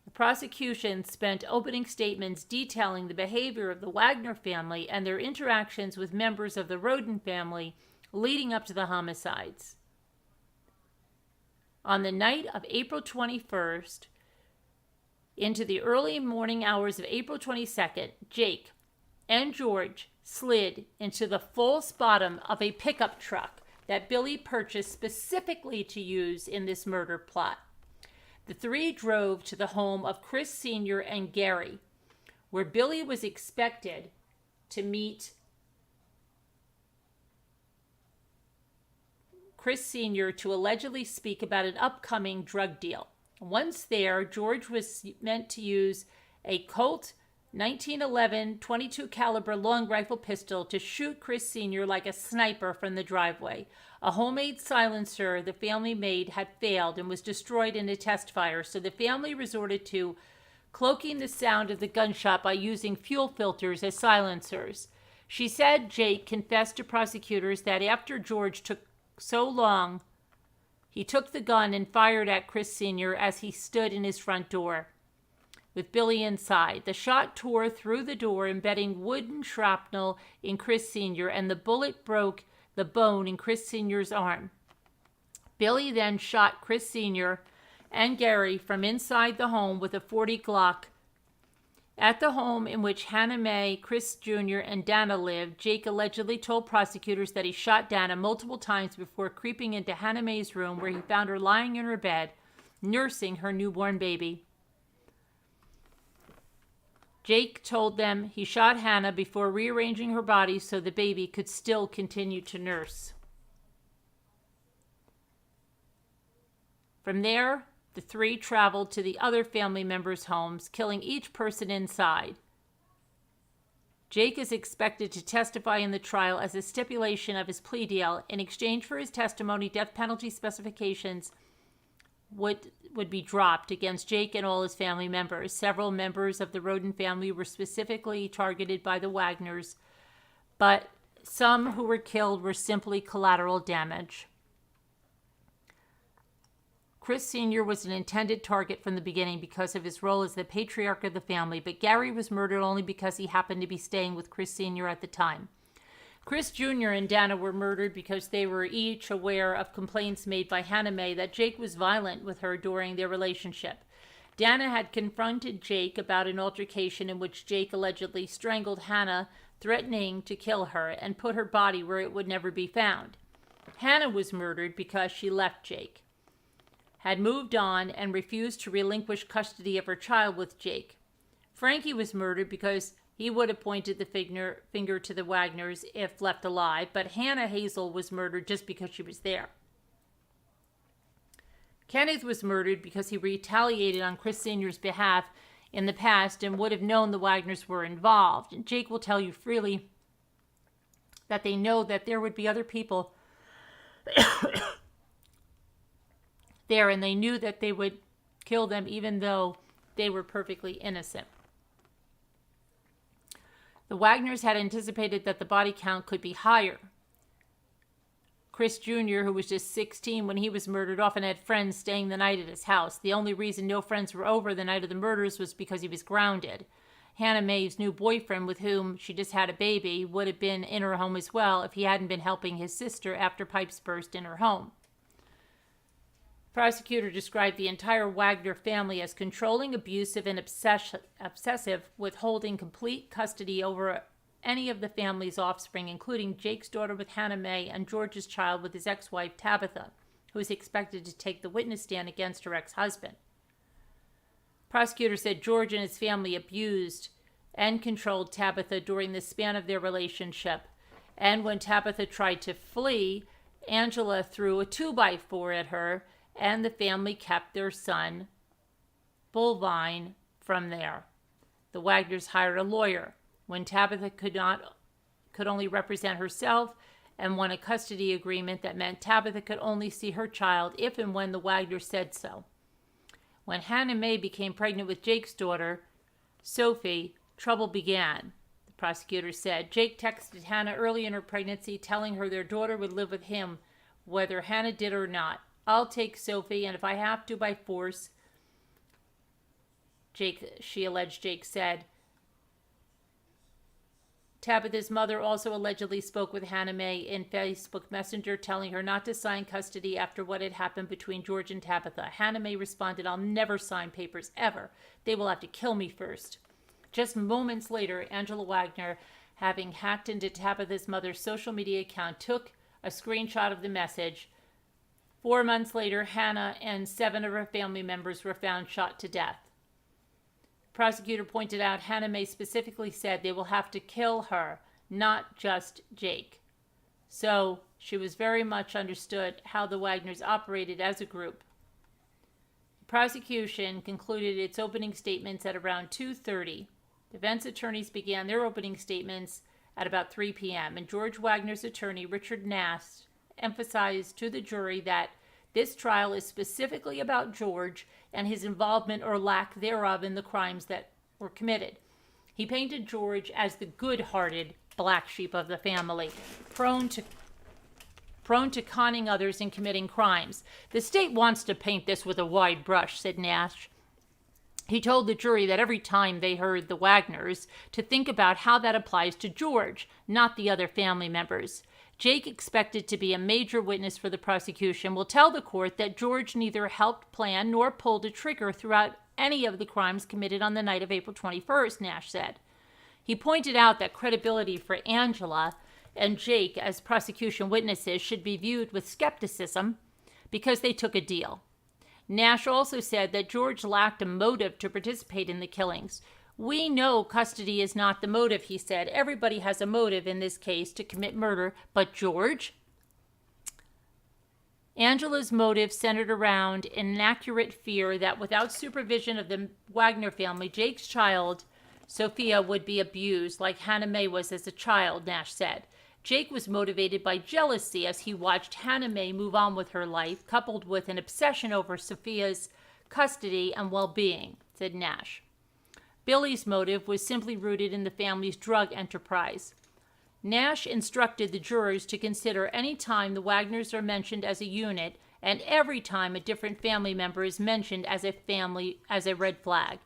[SPEAKER 1] The prosecution spent opening statements detailing the behavior of the Wagner family and their interactions with members of the Roden family leading up to the homicides. On the night of April 21st, into the early morning hours of April 22nd, Jake and George slid into the false bottom of a pickup truck that Billy purchased specifically to use in this murder plot. The 3 drove to the home of Chris Sr. and Gary, where Billy was expected to meet Chris Sr. to allegedly speak about an upcoming drug deal. Once there, George was meant to use a Colt 1911 .22 caliber long rifle pistol to shoot Chris Sr. like a sniper from the driveway. A homemade silencer the family made had failed and was destroyed in a test fire, so the family resorted to cloaking the sound of the gunshot by using fuel filters as silencers. She said Jake confessed to prosecutors that after George took so long, he took the gun and fired at Chris Sr. as he stood in his front door, with Billy inside. The shot tore through the door, embedding wooden shrapnel in Chris Sr., and the bullet broke the bone in Chris Sr.'s arm. Billy then shot Chris Sr. and Gary from inside the home with a .40 Glock. At the home in which Hannah May, Chris Jr., and Dana lived, Jake allegedly told prosecutors that he shot Dana multiple times before creeping into Hannah May's room, where he found her lying in her bed, nursing her newborn baby. Jake told them he shot Hannah before rearranging her body so the baby could still continue to nurse. From there, the 3 traveled to the other family members' homes, killing each person inside. Jake is expected to testify in the trial as a stipulation of his plea deal. In exchange for his testimony, death penalty specifications would be dropped against Jake and all his family members. Several members of the Roden family were specifically targeted by the Wagners, but some who were killed were simply collateral damage. Chris Sr. was an intended target from the beginning because of his role as the patriarch of the family, but Gary was murdered only because he happened to be staying with Chris Sr. at the time. Chris Jr. and Dana were murdered because they were each aware of complaints made by Hannah Mae that Jake was violent with her during their relationship. Dana had confronted Jake about an altercation in which Jake allegedly strangled Hannah, threatening to kill her and put her body where it would never be found. Hannah was murdered because she left Jake, had moved on, and refused to relinquish custody of her child with Jake. Frankie was murdered because he would have pointed the finger to the Wagners if left alive, but Hannah Hazel was murdered just because she was there. Kenneth was murdered because he retaliated on Chris Sr.'s behalf in the past and would have known the Wagners were involved. And Jake will tell you freely that they know that there would be other people there, and they knew that they would kill them even though they were perfectly innocent. The Wagners had anticipated that the body count could be higher. Chris Jr., who was just 16 when he was murdered, often had friends staying the night at his house. The only reason no friends were over the night of the murders was because he was grounded. Hannah Mae's new boyfriend, with whom she just had a baby, would have been in her home as well if he hadn't been helping his sister after pipes burst in her home. Prosecutor described the entire Wagner family as controlling, abusive, and obsessive, withholding complete custody over any of the family's offspring, including Jake's daughter with Hannah Mae and George's child with his ex-wife Tabitha, who was expected to take the witness stand against her ex-husband. Prosecutor said George and his family abused and controlled Tabitha during the span of their relationship, and when Tabitha tried to flee, Angela threw a 2x4 at her, and the family kept their son, Bullvine, from there. The Wagners hired a lawyer when Tabitha could only represent herself, and won a custody agreement that meant Tabitha could only see her child if and when the Wagners said so. When Hannah Mae became pregnant with Jake's daughter, Sophie, trouble began. The prosecutor said Jake texted Hannah early in her pregnancy telling her their daughter would live with him, whether Hannah did or not. I'll take Sophie, and if I have to by force, she alleged Jake said. Tabitha's mother also allegedly spoke with Hannah Mae in Facebook Messenger, telling her not to sign custody after what had happened between George and Tabitha. Hannah Mae responded, I'll never sign papers, ever. They will have to kill me first. Just moments later, Angela Wagner, having hacked into Tabitha's mother's social media account, took a screenshot of the message. 4 months later, Hannah and 7 of her family members were found shot to death. The prosecutor pointed out Hannah Mae specifically said they will have to kill her, not just Jake. So she was very much understood how the Wagners operated as a group. The prosecution concluded its opening statements at around 2:30. Defense attorneys began their opening statements at about 3 p.m., and George Wagner's attorney, Richard Nass, emphasized to the jury that this trial is specifically about George and his involvement or lack thereof in the crimes that were committed. He painted George as the good-hearted black sheep of the family, prone to conning others and committing crimes. The state wants to paint this with a wide brush, said Nash. He told the jury that every time they heard the Wagners, to think about how that applies to George, not the other family members. Jake, expected to be a major witness for the prosecution, will tell the court that George neither helped plan nor pulled a trigger throughout any of the crimes committed on the night of April 21st, Nash said. He pointed out that credibility for Angela and Jake as prosecution witnesses should be viewed with skepticism because they took a deal. Nash also said that George lacked a motive to participate in the killings. We know custody is not the motive, he said. Everybody has a motive in this case to commit murder, but George? Angela's motive centered around an inaccurate fear that without supervision of the Wagner family, Jake's child, Sophia, would be abused like Hannah Mae was as a child, Nash said. Jake was motivated by jealousy as he watched Hannah Mae move on with her life, coupled with an obsession over Sophia's custody and well-being, said Nash. Billy's motive was simply rooted in the family's drug enterprise. Nash instructed the jurors to consider any time the Wagners are mentioned as a unit and every time a different family member is mentioned as a red flag,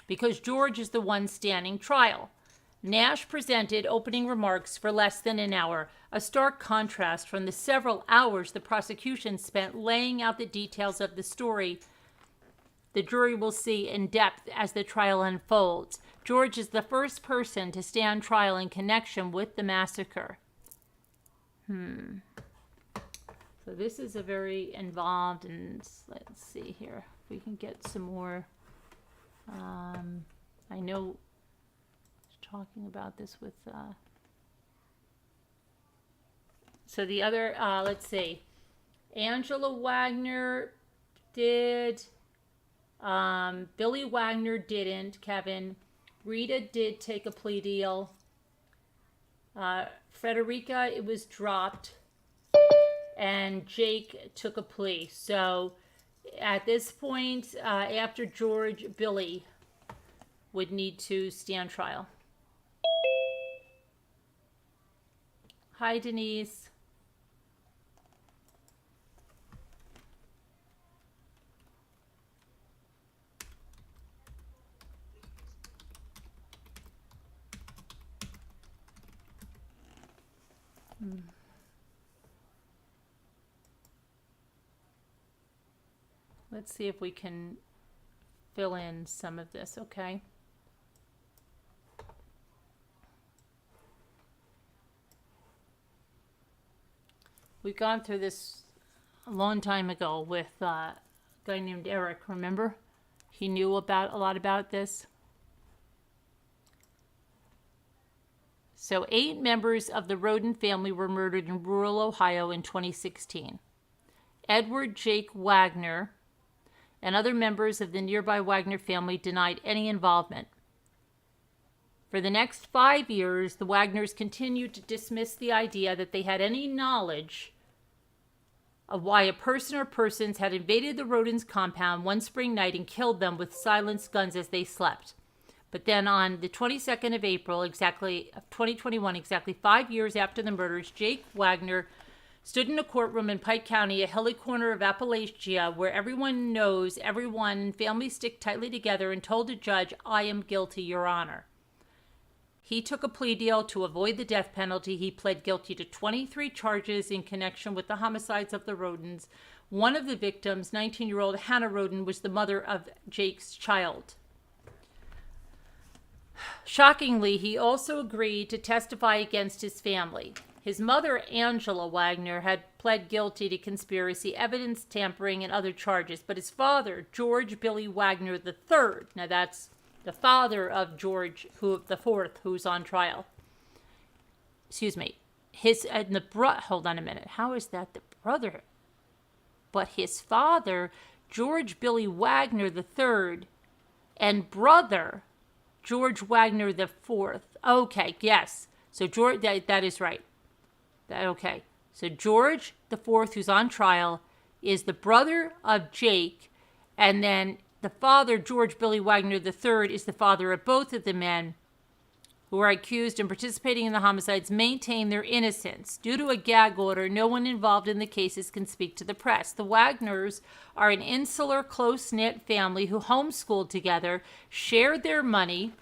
[SPEAKER 1] because George is the one standing trial. Nash presented opening remarks for less than an hour, a stark contrast from the several hours the prosecution spent laying out the details of the story the jury will see in depth as the trial unfolds. George is the first person to stand trial in connection with the massacre. So this is a very involved, and let's see here if we can get some more. I know talking about this with so the other let's see, Angela Wagner did, Billy Wagner didn't, Kevin. Rita did take a plea deal. Frederica, it was dropped, and Jake took a plea. So at this point, after George, Billy would need to stand trial. Hi, Denise. Let's see if we can fill in some of this, okay? We've gone through this a long time ago with a guy named Eric, remember? He knew about a lot about this. So 8 members of the Roden family were murdered in rural Ohio in 2016. Edward Jake Wagner and other members of the nearby Wagner family denied any involvement. For the next 5 years, the Wagners continued to dismiss the idea that they had any knowledge of why a person or persons had invaded the Rodens' compound one spring night and killed them with silenced guns as they slept. But then on the 22nd of April, of 2021, exactly 5 years after the murders, Jake Wagner stood in a courtroom in Pike County, a hilly corner of Appalachia, where everyone knows everyone, families stick tightly together, and told the judge, "I am guilty, Your Honor." He took a plea deal to avoid the death penalty. He pled guilty to 23 charges in connection with the homicides of the Rodens. One of the victims, 19-year-old Hannah Roden, was the mother of Jake's child. Shockingly, he also agreed to testify against his family. His mother, Angela Wagner, had pled guilty to conspiracy, evidence tampering, and other charges. But his father, George Billy Wagner III, now that's the father of George, the fourth, who's on trial. Excuse me. Hold on a minute. How is that the brother? But his father, George Billy Wagner III, and brother, George Wagner IV. Okay, yes. So George, that is right. Okay. So George IV, who's on trial, is the brother of Jake, and then the father, George Billy Wagner III, is the father of both of the men who are accused and participating in the homicides, maintain their innocence. Due to a gag order, no one involved in the cases can speak to the press. The Wagners are an insular, close-knit family who homeschooled together, shared their money.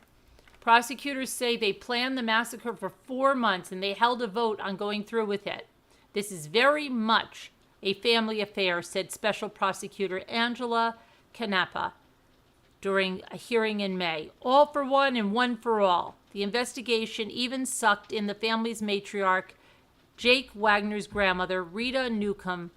[SPEAKER 1] Prosecutors say they planned the massacre for 4 months, and they held a vote on going through with it. This is very much a family affair, said Special Prosecutor Angela Canepa during a hearing in May. All for one and one for all. The investigation even sucked in the family's matriarch, Jake Wagner's grandmother, Rita Newcomb.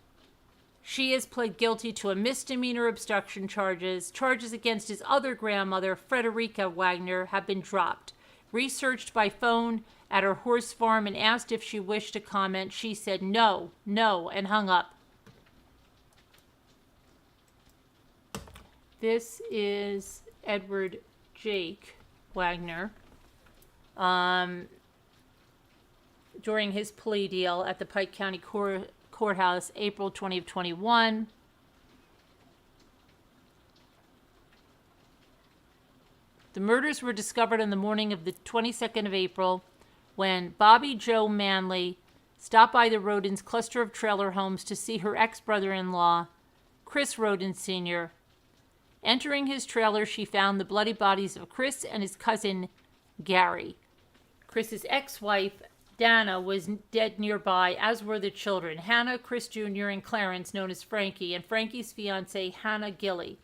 [SPEAKER 1] She has pled guilty to a misdemeanor obstruction charges. Charges against his other grandmother, Frederica Wagner, have been dropped. Researched by phone at her horse farm and asked if she wished to comment, she said no, and hung up. This is Edward Jake Wagner. during his plea deal at the Pike County Courthouse, April 2021. The murders were discovered on the morning of the 22nd of April when Bobby Joe Manley stopped by the Rodins' cluster of trailer homes to see her ex-brother-in-law, Chris Rodin Sr. Entering his trailer, she found the bloody bodies of Chris and his cousin, Gary. Chris's ex-wife, Dana, was dead nearby, as were the children, Hannah, Chris Jr., and Clarence, known as Frankie, and Frankie's fiancée, Hannah Gilly.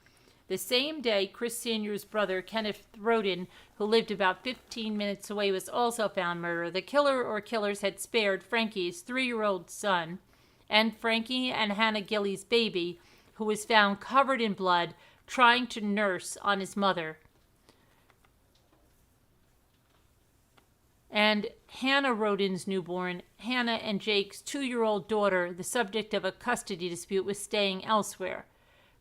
[SPEAKER 1] The same day, Chris Sr.'s brother, Kenneth Rodin, who lived about 15 minutes away, was also found murdered. The killer or killers had spared Frankie's 3-year-old son and Frankie and Hannah Gilly's baby, who was found covered in blood, trying to nurse on his mother. And Hannah Rodin's newborn, Hannah and Jake's 2-year-old daughter, the subject of a custody dispute, was staying elsewhere.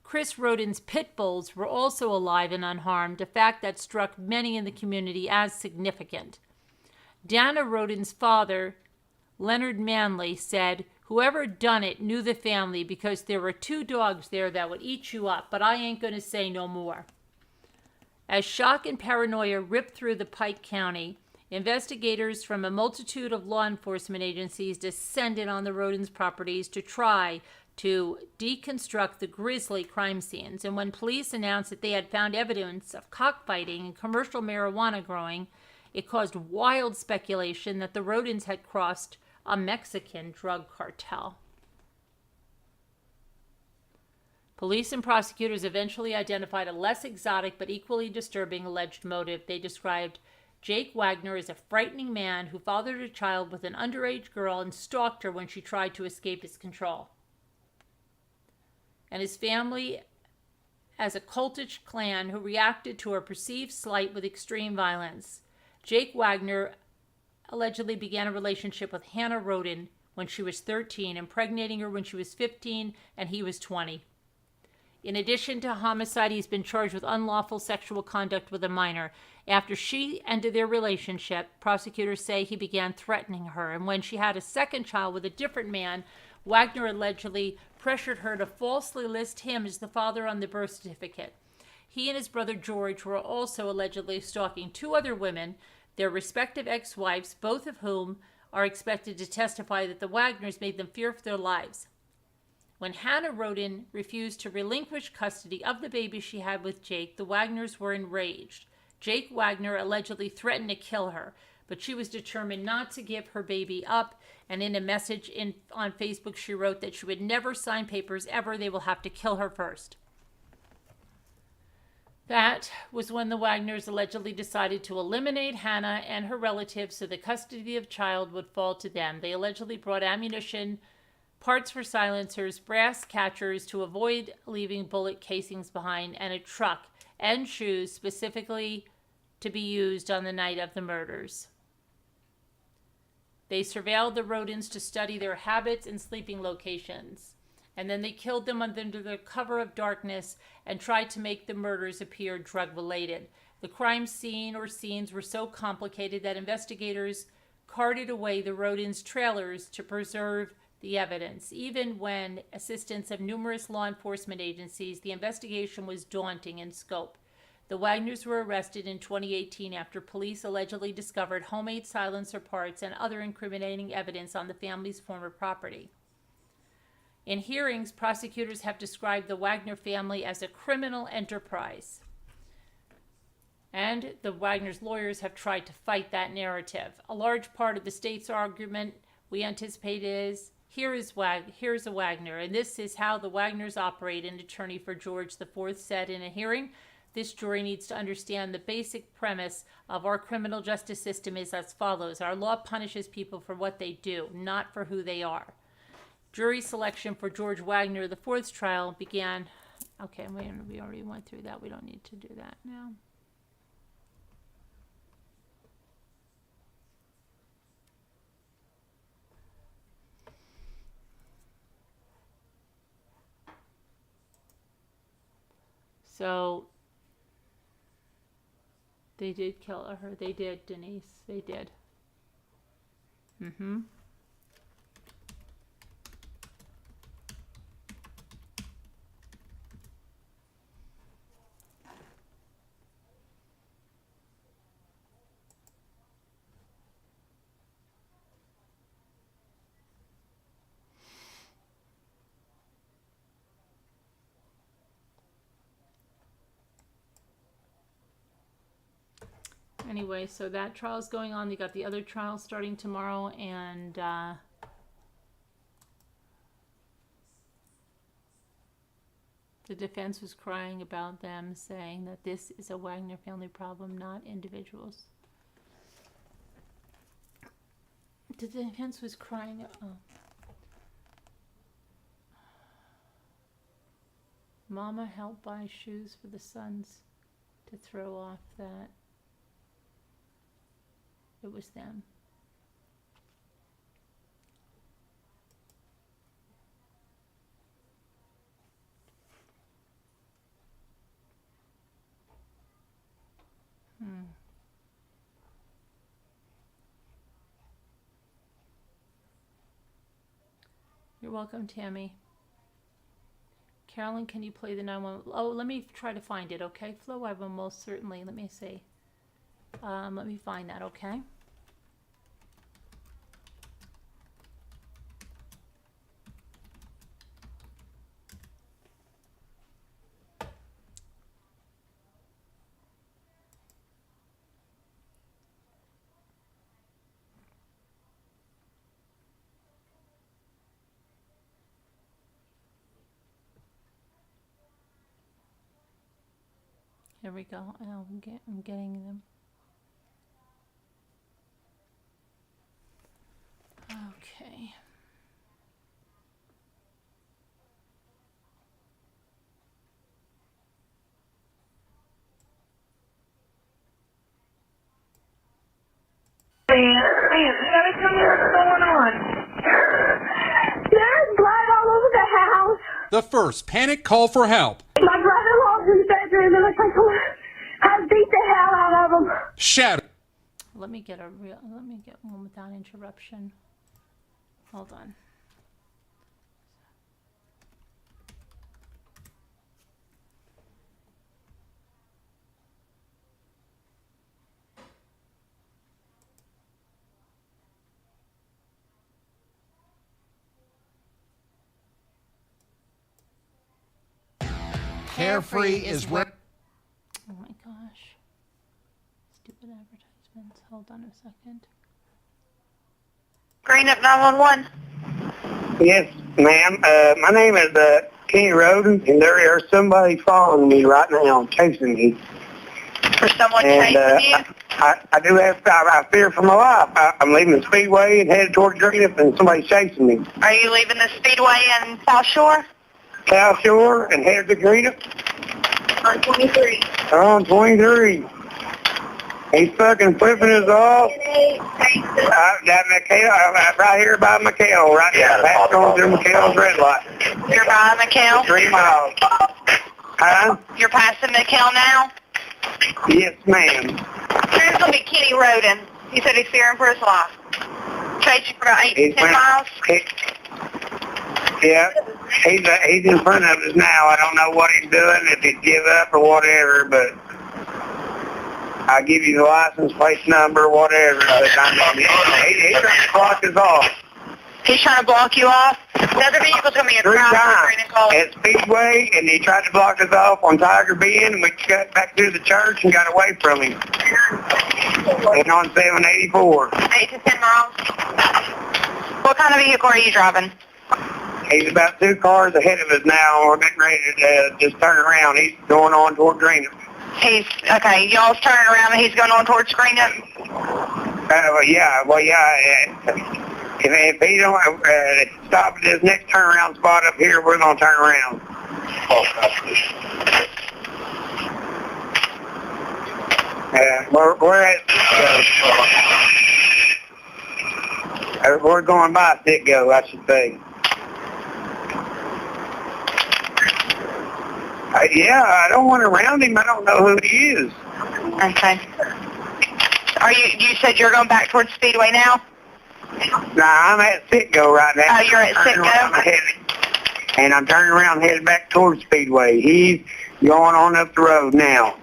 [SPEAKER 1] Chris Rodin's pit bulls were also alive and unharmed, a fact that struck many in the community as significant. Dana Rodin's father, Leonard Manley, said, "Whoever done it knew the family because there were 2 dogs there that would eat you up, but I ain't going to say no more." As shock and paranoia ripped through the Pike County, investigators from a multitude of law enforcement agencies descended on the Rodins' properties to try to deconstruct the grisly crime scenes. And when police announced that they had found evidence of cockfighting and commercial marijuana growing, it caused wild speculation that the Rodins had crossed a Mexican drug cartel. Police and prosecutors eventually identified a less exotic but equally disturbing alleged motive. They described Jake Wagner as a frightening man who fathered a child with an underage girl and stalked her when she tried to escape his control, and his family as a cultish clan who reacted to a perceived slight with extreme violence. Jake Wagner allegedly began a relationship with Hannah Rodin when she was 13, impregnating her when she was 15 and he was 20. In addition to homicide, he's been charged with unlawful sexual conduct with a minor. After she ended their relationship, prosecutors say he began threatening her, and when she had a second child with a different man, Wagner allegedly pressured her to falsely list him as the father on the birth certificate. He and his brother George were also allegedly stalking 2 other women, their respective ex-wives, both of whom are expected to testify that the Wagners made them fear for their lives. When Hannah Rodin refused to relinquish custody of the baby she had with Jake, the Wagners were enraged. Jake Wagner allegedly threatened to kill her, but she was determined not to give her baby up, and in a message on Facebook she wrote that she would never sign papers ever. They will have to kill her first. That was when the Wagners allegedly decided to eliminate Hannah and her relatives so the custody of the child would fall to them. They allegedly brought ammunition, parts for silencers, brass catchers to avoid leaving bullet casings behind, and a truck and shoes specifically to be used on the night of the murders. They surveilled the Rodins to study their habits and sleeping locations, and then they killed them under the cover of darkness and tried to make the murders appear drug-related. The crime scene or scenes were so complicated that investigators carted away the Rodins' trailers to preserve the evidence. Even when assistance of numerous law enforcement agencies, the investigation was daunting in scope. The Wagners were arrested in 2018 after police allegedly discovered homemade silencer parts and other incriminating evidence on the family's former property. In hearings, prosecutors have described the Wagner family as a criminal enterprise, and the Wagners' lawyers have tried to fight that narrative. A large part of the state's argument, we anticipate, is here's a Wagner, and this is how the Wagners operate, an attorney for George IV said in a hearing. This jury needs to understand the basic premise of our criminal justice system is as follows. Our law punishes people for what they do, not for who they are. Jury selection for George Wagner IV's trial began. Okay, we already went through that. We don't need to do that now. So they did kill her. They did, Denise. They did. Mm-hmm. Anyway, so that trial's going on. You got the other trial starting tomorrow, and the defense was crying about them, saying that this is a Wagner family problem, not individuals. The defense was crying. Oh. Mama helped buy shoes for the sons to throw off that it was them. You're welcome, Tammy. Carolyn, can you play the 911? Oh, let me try to find it, okay? Flo, I will most certainly. Let me see. Let me find that, okay? Here we go. I'm getting them. Okay.
[SPEAKER 7] Man, gotta tell me what's going on. There's blood all over the house.
[SPEAKER 8] The first panic call for help.
[SPEAKER 7] My brother-in-law's in the bedroom and I beat the hell out of him.
[SPEAKER 8] Shadow.
[SPEAKER 1] Let me get one without interruption. Hold on.
[SPEAKER 8] Carefree is where.
[SPEAKER 1] Oh my gosh. Stupid advertisements. Hold on a second.
[SPEAKER 7] Green up 911.
[SPEAKER 9] Yes, ma'am. My name is Kenny Roden, and there is somebody following me right now, chasing me.
[SPEAKER 7] For someone
[SPEAKER 9] And
[SPEAKER 7] chasing you?
[SPEAKER 9] I do have, I fear for my life. I'm leaving the Speedway and headed toward Greenup, and somebody's chasing me.
[SPEAKER 7] Are you leaving the Speedway in South Shore?
[SPEAKER 9] South Shore and headed to Greenup.
[SPEAKER 7] On 23.
[SPEAKER 9] On 23. He's fucking flipping us off. That McHale, right here by McHale, right there. That's going through McHale's red light.
[SPEAKER 7] You're by McHale?
[SPEAKER 9] 3 miles. Huh?
[SPEAKER 7] You're passing McHale now?
[SPEAKER 9] Yes, ma'am.
[SPEAKER 7] Here's going to be Kenny Roden. He said he's fearing for his life. Chase you for about 8 to 10 miles?
[SPEAKER 9] Yeah, he's in front of us now. I don't know what he's doing, if he'd give up or whatever, but I'll give you the license plate number, whatever. But he's trying to block us off.
[SPEAKER 7] He's trying to block you off? The other vehicle's going to be a
[SPEAKER 9] 3
[SPEAKER 7] crowd.
[SPEAKER 9] times at Speedway, and he tried to block us off on Tiger Bend, and we got back to the church and got away from him. And on 784.
[SPEAKER 7] 8 to 10 miles. What kind of vehicle are you driving?
[SPEAKER 9] He's about 2 cars ahead of us now, and we're getting ready to just turn around. He's going on toward Greenup.
[SPEAKER 7] Okay, y'all's turning around and he's going on towards Greenup?
[SPEAKER 9] Yeah. If he don't stop at this next turnaround spot up here, we're going to turn around. We're going by Citgo, I should say. Yeah, I don't want to round him. I don't know who he is.
[SPEAKER 7] Okay. You said you're going back towards Speedway now?
[SPEAKER 9] Nah, I'm at Sitco right now.
[SPEAKER 7] Oh, you're at Sitco?
[SPEAKER 9] And I'm turning around headed back towards Speedway. He's going on up the road now.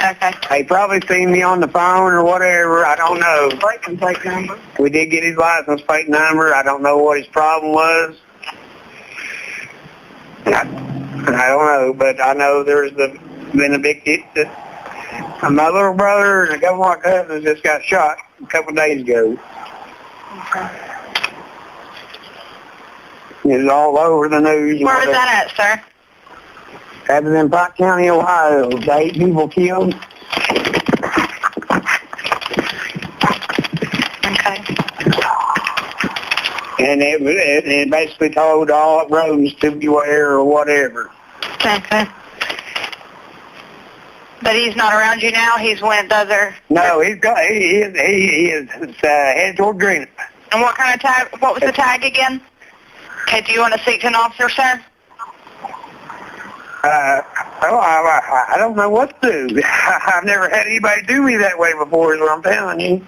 [SPEAKER 7] Okay.
[SPEAKER 9] They probably seen me on the phone or whatever. I don't know. License plate number? We did get his license plate number. I don't know what his problem was. I don't know, but I know there's been a big hit that my little brother and a couple of my cousins just got shot a couple of days ago.
[SPEAKER 7] Okay.
[SPEAKER 9] It's all over the news.
[SPEAKER 7] Where was that at, sir?
[SPEAKER 9] That was in Pike County, Ohio. 8 people killed.
[SPEAKER 7] Okay.
[SPEAKER 9] And it basically told all roads to beware or whatever.
[SPEAKER 7] Okay. But he's not around you now? He's with other...
[SPEAKER 9] No, he is headed toward Greenup.
[SPEAKER 7] And what kind of tag, what was the tag again? Okay, do you want to speak to an officer, sir?
[SPEAKER 9] I don't know what to do. I've never had anybody do me that way before is what I'm telling you.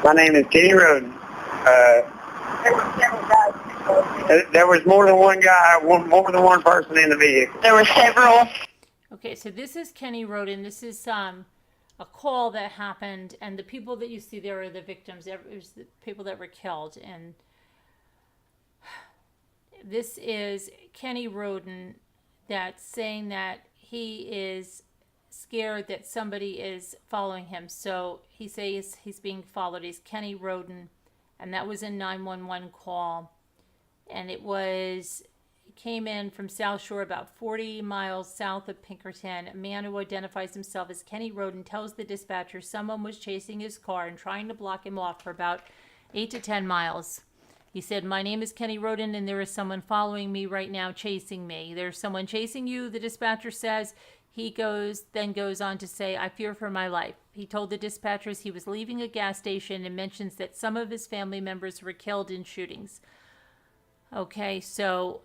[SPEAKER 9] My name is Kenny Roden. There was more than one guy, more than one person in the vehicle.
[SPEAKER 7] There were several.
[SPEAKER 1] Okay, so this is Kenny Roden. This is a call that happened, and the people that you see there are the victims. It was the people that were killed, and this is Kenny Roden that's saying that he is scared that somebody is following him. So he says he's being followed. He's Kenny Roden, and that was a 911 call, and it came in from South Shore, about 40 miles south of Pinkerton. A man who identifies himself as Kenny Roden tells the dispatcher someone was chasing his car and trying to block him off for about 8 to 10 miles. He said, "My name is Kenny Roden, and there is someone following me right now, chasing me." "There's someone chasing you," the dispatcher says. He then goes on to say, "I fear for my life." He told the dispatchers he was leaving a gas station and mentions that some of his family members were killed in shootings. Okay, so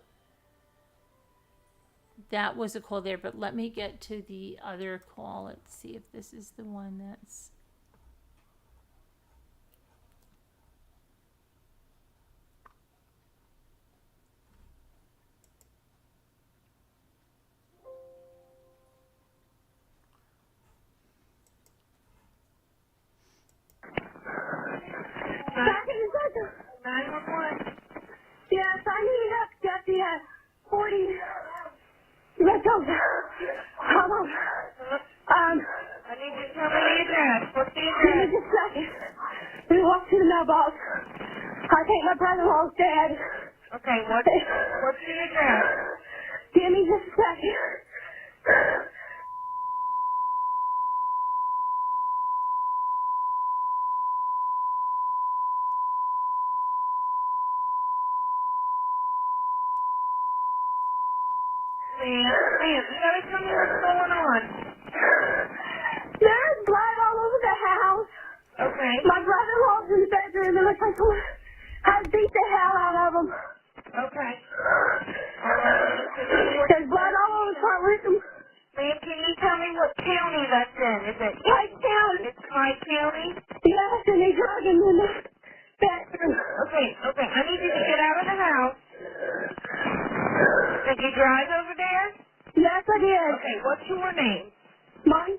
[SPEAKER 1] that was a call there, but let me get to the other call. Let's see if this is the one that's...
[SPEAKER 10] Yes, I need up to get the 40. Let's go. Hold on.
[SPEAKER 7] I need you to tell me the address. What's the
[SPEAKER 10] Give me just a second. We walk to the mailbox. I think my brother-in-law's dead.
[SPEAKER 7] Okay, what's the address?
[SPEAKER 10] Give me just a second.
[SPEAKER 7] Ma'am, you gotta tell me what's going on.
[SPEAKER 10] There's blood all over the house.
[SPEAKER 7] Okay.
[SPEAKER 10] My brother-in-law's in the bedroom. It looks like someone has beat the hell out of him.
[SPEAKER 7] Okay.
[SPEAKER 10] There's blood all over the front room.
[SPEAKER 7] Ma'am, can you tell me what county that's in? Is it
[SPEAKER 10] Pike County?
[SPEAKER 7] It's Pike County?
[SPEAKER 10] Yes, and they drug him in the bedroom.
[SPEAKER 7] Okay. I need you to get out of the house. Did you drive over there?
[SPEAKER 10] Yes, I did.
[SPEAKER 7] Okay, what's your name?
[SPEAKER 10] Mine?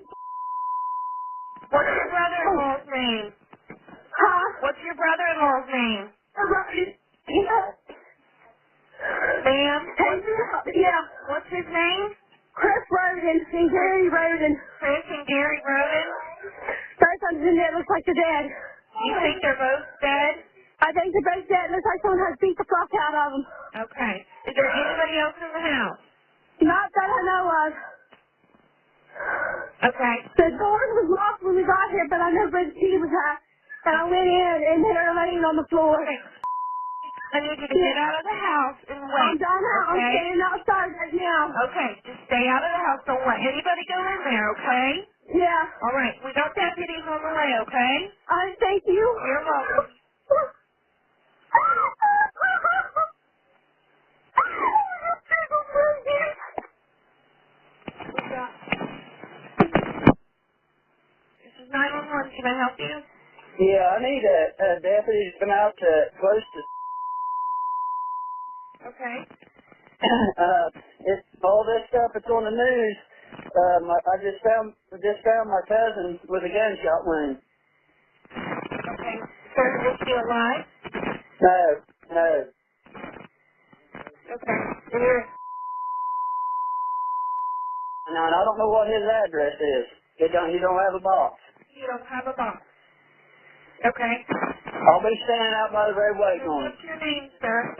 [SPEAKER 7] What's your brother-in-law's name?
[SPEAKER 10] Huh?
[SPEAKER 7] What's your brother-in-law's name?
[SPEAKER 10] Yeah.
[SPEAKER 7] Ma'am?
[SPEAKER 10] Yeah.
[SPEAKER 7] What's his name?
[SPEAKER 10] Chris Roden and Gary Roden.
[SPEAKER 7] Chris and Gary Roden?
[SPEAKER 10] Both of them that looks like they're dead.
[SPEAKER 7] You think they're both dead?
[SPEAKER 10] I think they're both dead. Looks like someone has beat the fuck out of them.
[SPEAKER 7] Okay. Is there anybody else in the house?
[SPEAKER 10] Not that I know of.
[SPEAKER 7] Okay.
[SPEAKER 10] The door was locked when we got here, but I know where the key was at. And I went in, and they were laying on the floor.
[SPEAKER 7] Okay. I need you to get out of the house and wait.
[SPEAKER 10] I'm done out.
[SPEAKER 7] Okay?
[SPEAKER 10] I'm standing outside right now.
[SPEAKER 7] Okay. Just stay out of the house. Don't let anybody go in there, okay?
[SPEAKER 10] Yeah.
[SPEAKER 7] All right. We got deputies on the way, okay?
[SPEAKER 10] Thank you.
[SPEAKER 7] You're welcome. This is 911 can I help you?
[SPEAKER 9] Yeah, I need a deputy to come out to close to.
[SPEAKER 7] Okay.
[SPEAKER 9] It's all this stuff that's on the news. I just found my cousin with a gunshot wound.
[SPEAKER 7] Okay. Sir, is he alive?
[SPEAKER 9] No.
[SPEAKER 7] Okay. And you're...
[SPEAKER 9] No, and I don't know what his address is. He don't have a box.
[SPEAKER 7] You don't have a box. Okay.
[SPEAKER 9] I'll be standing out by the road waiting on him.
[SPEAKER 7] What's your name, sir?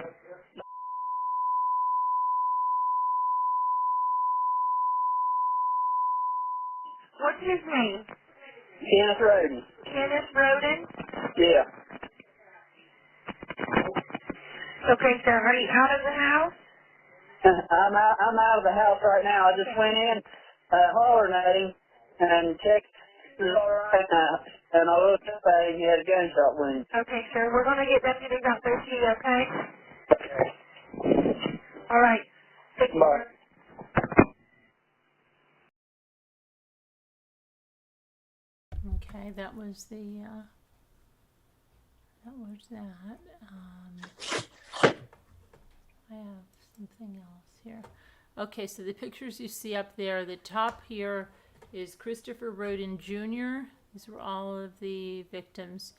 [SPEAKER 7] What's his name?
[SPEAKER 9] Kenneth Roden.
[SPEAKER 7] Kenneth Roden?
[SPEAKER 9] Yeah.
[SPEAKER 7] Okay, sir. Are you out of the house?
[SPEAKER 9] I'm out of the house right now. I just went in, hollering at him, and checked. And I looked up at him. He had a gunshot wound.
[SPEAKER 7] Okay, sir. We're going to get deputies out there to you, okay? All right. Thank you.
[SPEAKER 9] Bye.
[SPEAKER 1] Okay, that was the, I have something else here. Okay, so the pictures you see up there, the top here is Christopher Roden Jr. These were all of the victims.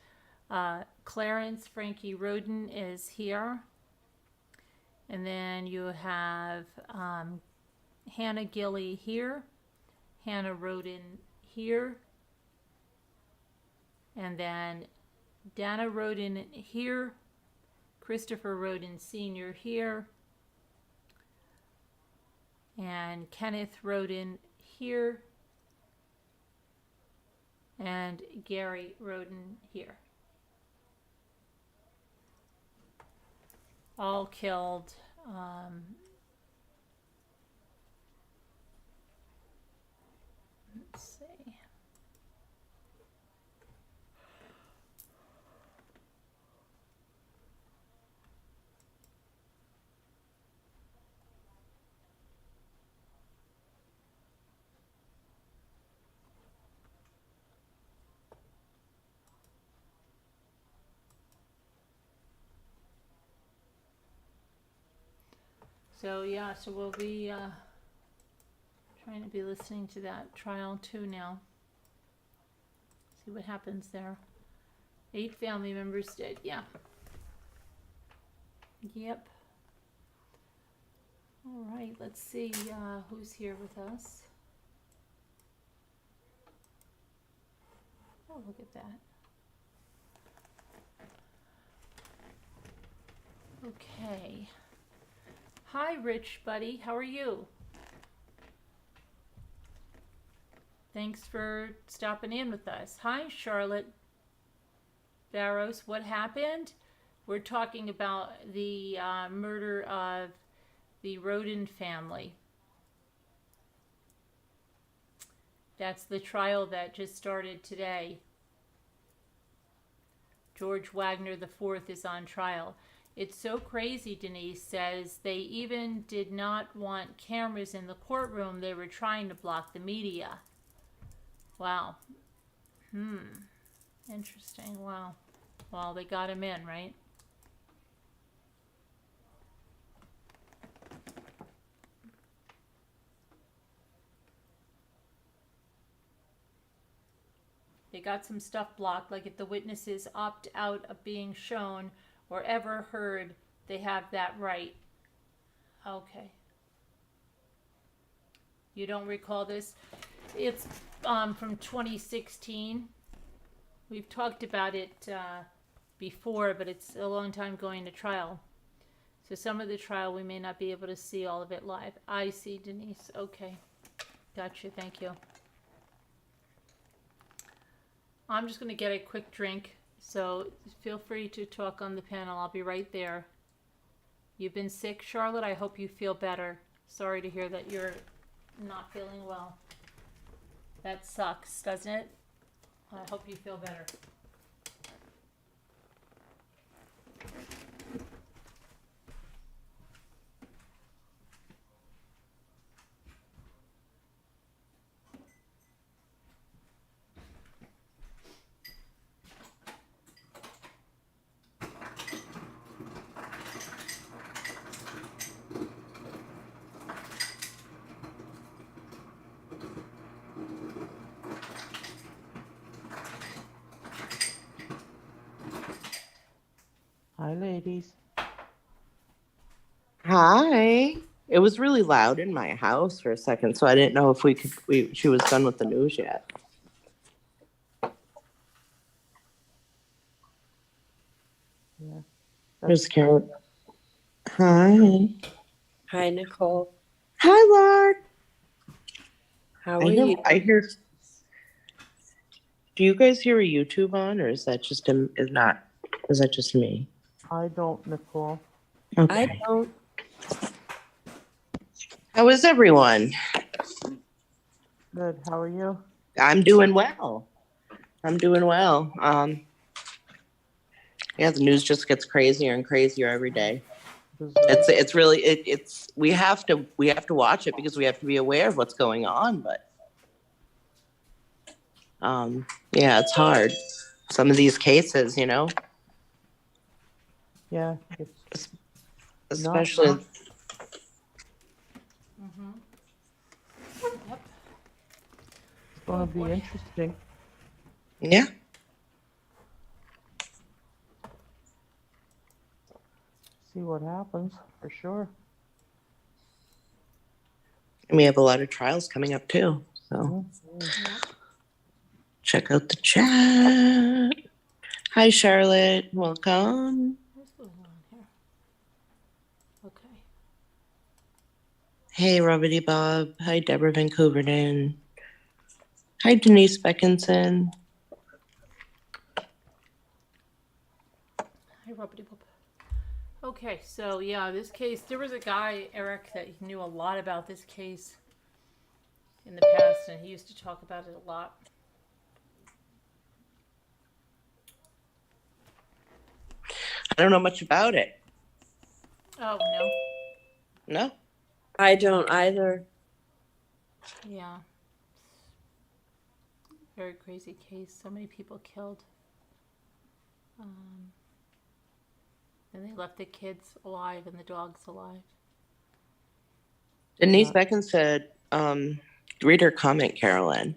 [SPEAKER 1] Clarence Frankie Roden is here. And then you have Hannah Gilly here, Hannah Roden here, and then Dana Roden here, Christopher Roden Sr. here, and Kenneth Roden here, and Gary Roden here. All killed. Let's see. So yeah, so we'll be trying to be listening to that trial too now. See what happens there. 8 family members dead. Yeah. Yep. All right. Let's see who's here with us. Oh, look at that. Okay. Hi, Rich, buddy. How are you? Thanks for stopping in with us. Hi, Charlotte Barros. What happened? We're talking about the murder of the Roden family. That's the trial that just started today. George Wagner IV is on trial. It's so crazy, Denise says. They even did not want cameras in the courtroom. They were trying to block the media. Wow. Interesting. Wow. Well, they got him in, right? They got some stuff blocked, like if the witnesses opt out of being shown or ever heard, they have that right. Okay. You don't recall this? It's from 2016. We've talked about it before, but it's a long time going to trial. So some of the trial we may not be able to see all of it live. I see, Denise. Okay. Gotcha. Thank you. I'm just going to get a quick drink. So feel free to talk on the panel. I'll be right there. You've been sick, Charlotte? I hope you feel better. Sorry to hear that you're not feeling well. That sucks, doesn't it? I hope you feel better.
[SPEAKER 11] Hi, ladies.
[SPEAKER 2] Hi. It was really loud in my house for a second, so I didn't know if she was done with the news yet.
[SPEAKER 11] Yeah.
[SPEAKER 2] There's Carol. Hi.
[SPEAKER 3] Hi, Nicole.
[SPEAKER 2] Hi, Lord.
[SPEAKER 3] How are you?
[SPEAKER 2] I hear. Do you guys hear a YouTube on, or is that just is that just me?
[SPEAKER 11] I don't, Nicole.
[SPEAKER 2] Okay.
[SPEAKER 3] I don't.
[SPEAKER 2] How is everyone?
[SPEAKER 11] Good. How are you?
[SPEAKER 2] I'm doing well. Yeah, the news just gets crazier and crazier every day. It's really we have to watch it because we have to be aware of what's going on, but yeah, it's hard. Some of these cases,
[SPEAKER 11] Yeah.
[SPEAKER 2] Especially.
[SPEAKER 11] It's going to be interesting.
[SPEAKER 2] Yeah.
[SPEAKER 11] See what happens, for sure.
[SPEAKER 2] And we have a lot of trials coming up too. So check out the chat. Hi, Charlotte. Welcome.
[SPEAKER 1] What's going on here? Okay.
[SPEAKER 2] Hey, Rubbity Bob. Hi, Deborah Vancouverton. Hi, Denise Beckinson.
[SPEAKER 1] Hi, Rubbity Bob. Okay, so yeah, this case, there was a guy, Eric, that knew a lot about this case in the past, and he used to talk about it a lot.
[SPEAKER 2] I don't know much about it.
[SPEAKER 1] Oh, no?
[SPEAKER 2] No?
[SPEAKER 3] I don't either.
[SPEAKER 1] Yeah. Very crazy case. So many people killed. And they left the kids alive and the dogs alive.
[SPEAKER 2] Denise Beckins said, read her comment, Carolyn.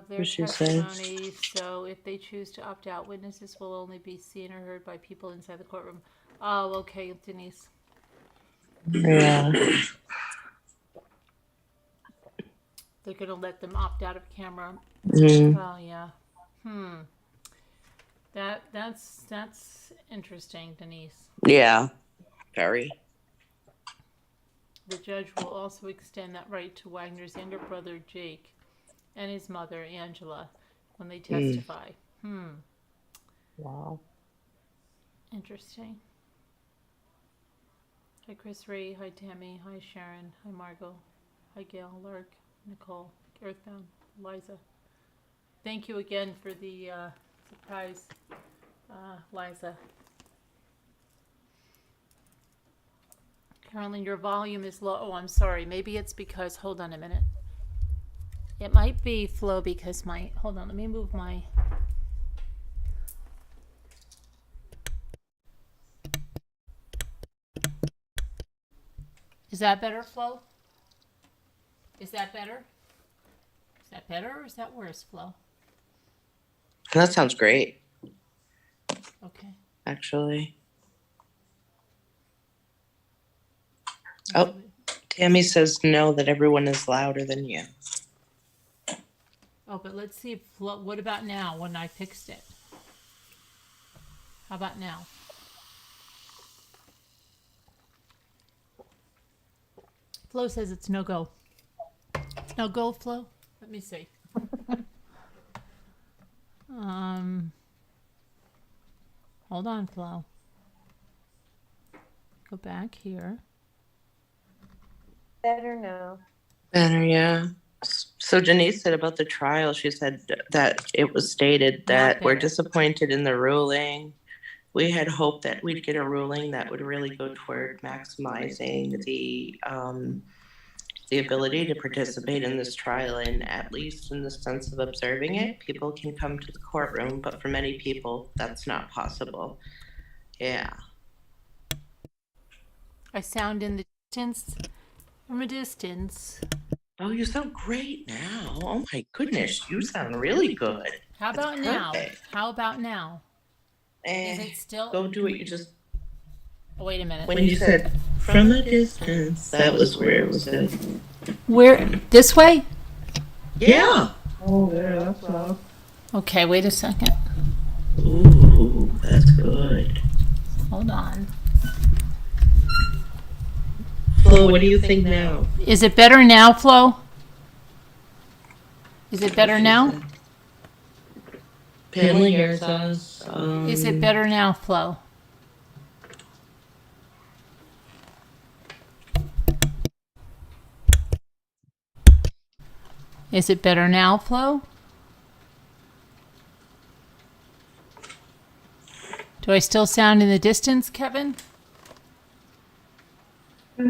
[SPEAKER 1] Their
[SPEAKER 2] What she
[SPEAKER 1] testimony, so if they choose to opt out, witnesses will only be seen or heard by people inside the courtroom. Oh, okay, Denise.
[SPEAKER 2] Yeah.
[SPEAKER 1] They're going to let them opt out of camera.
[SPEAKER 2] Mm.
[SPEAKER 1] Oh, yeah. That's interesting, Denise.
[SPEAKER 2] Yeah, very.
[SPEAKER 1] The judge will also extend that right to Wagner's younger brother, Jake, and his mother, Angela, when they testify.
[SPEAKER 11] Wow.
[SPEAKER 1] Interesting. Hi, Chris Ray. Hi, Tammy. Hi, Sharon. Hi, Margot. Hi, Gail, Lark, Nicole, Earthbound, Liza. Thank you again for the surprise, Liza. Carolyn, your volume is low. Oh, I'm sorry. Maybe it's because, hold on a minute. It might be Flo because hold on, let me move my. Is that better, Flo? Is that better? Is that better or is that worse, Flo?
[SPEAKER 2] That sounds great.
[SPEAKER 1] Okay.
[SPEAKER 2] Actually. Oh, Tammy says no, that everyone is louder than you.
[SPEAKER 1] Oh, but let's see, Flo, what about now when I fixed it? How about now? Flo says it's no go. It's no go, Flo? Let me see. Hold on, Flo. Go back here.
[SPEAKER 3] Better now.
[SPEAKER 2] Better, yeah. So Denise said about the trial, she said that it was stated that we're disappointed in the ruling. We had hoped that we'd get a ruling that would really go toward maximizing the ability to participate in this trial, and at least in the sense of observing it, people can come to the courtroom, but for many people, that's not possible. Yeah.
[SPEAKER 1] I sound in the distance. From a distance.
[SPEAKER 2] Oh, you sound great now. Oh my goodness, you sound really good.
[SPEAKER 1] How about now? How about now? Is it still?
[SPEAKER 2] Go do what you just.
[SPEAKER 1] Oh, wait a minute.
[SPEAKER 2] When you said from a distance, that was where it was good.
[SPEAKER 1] Where? This way?
[SPEAKER 2] Yeah.
[SPEAKER 11] Oh, there, that's loud.
[SPEAKER 1] Okay, wait a second.
[SPEAKER 2] Ooh, that's good.
[SPEAKER 1] Hold on.
[SPEAKER 2] Flo, what do you think now?
[SPEAKER 1] Is it better now, Flo? Is it better now?
[SPEAKER 2] Pamela hears us.
[SPEAKER 1] Is it better now, Flo? Is it better now, Flo? Do I still sound in the distance, Kevin? Oh,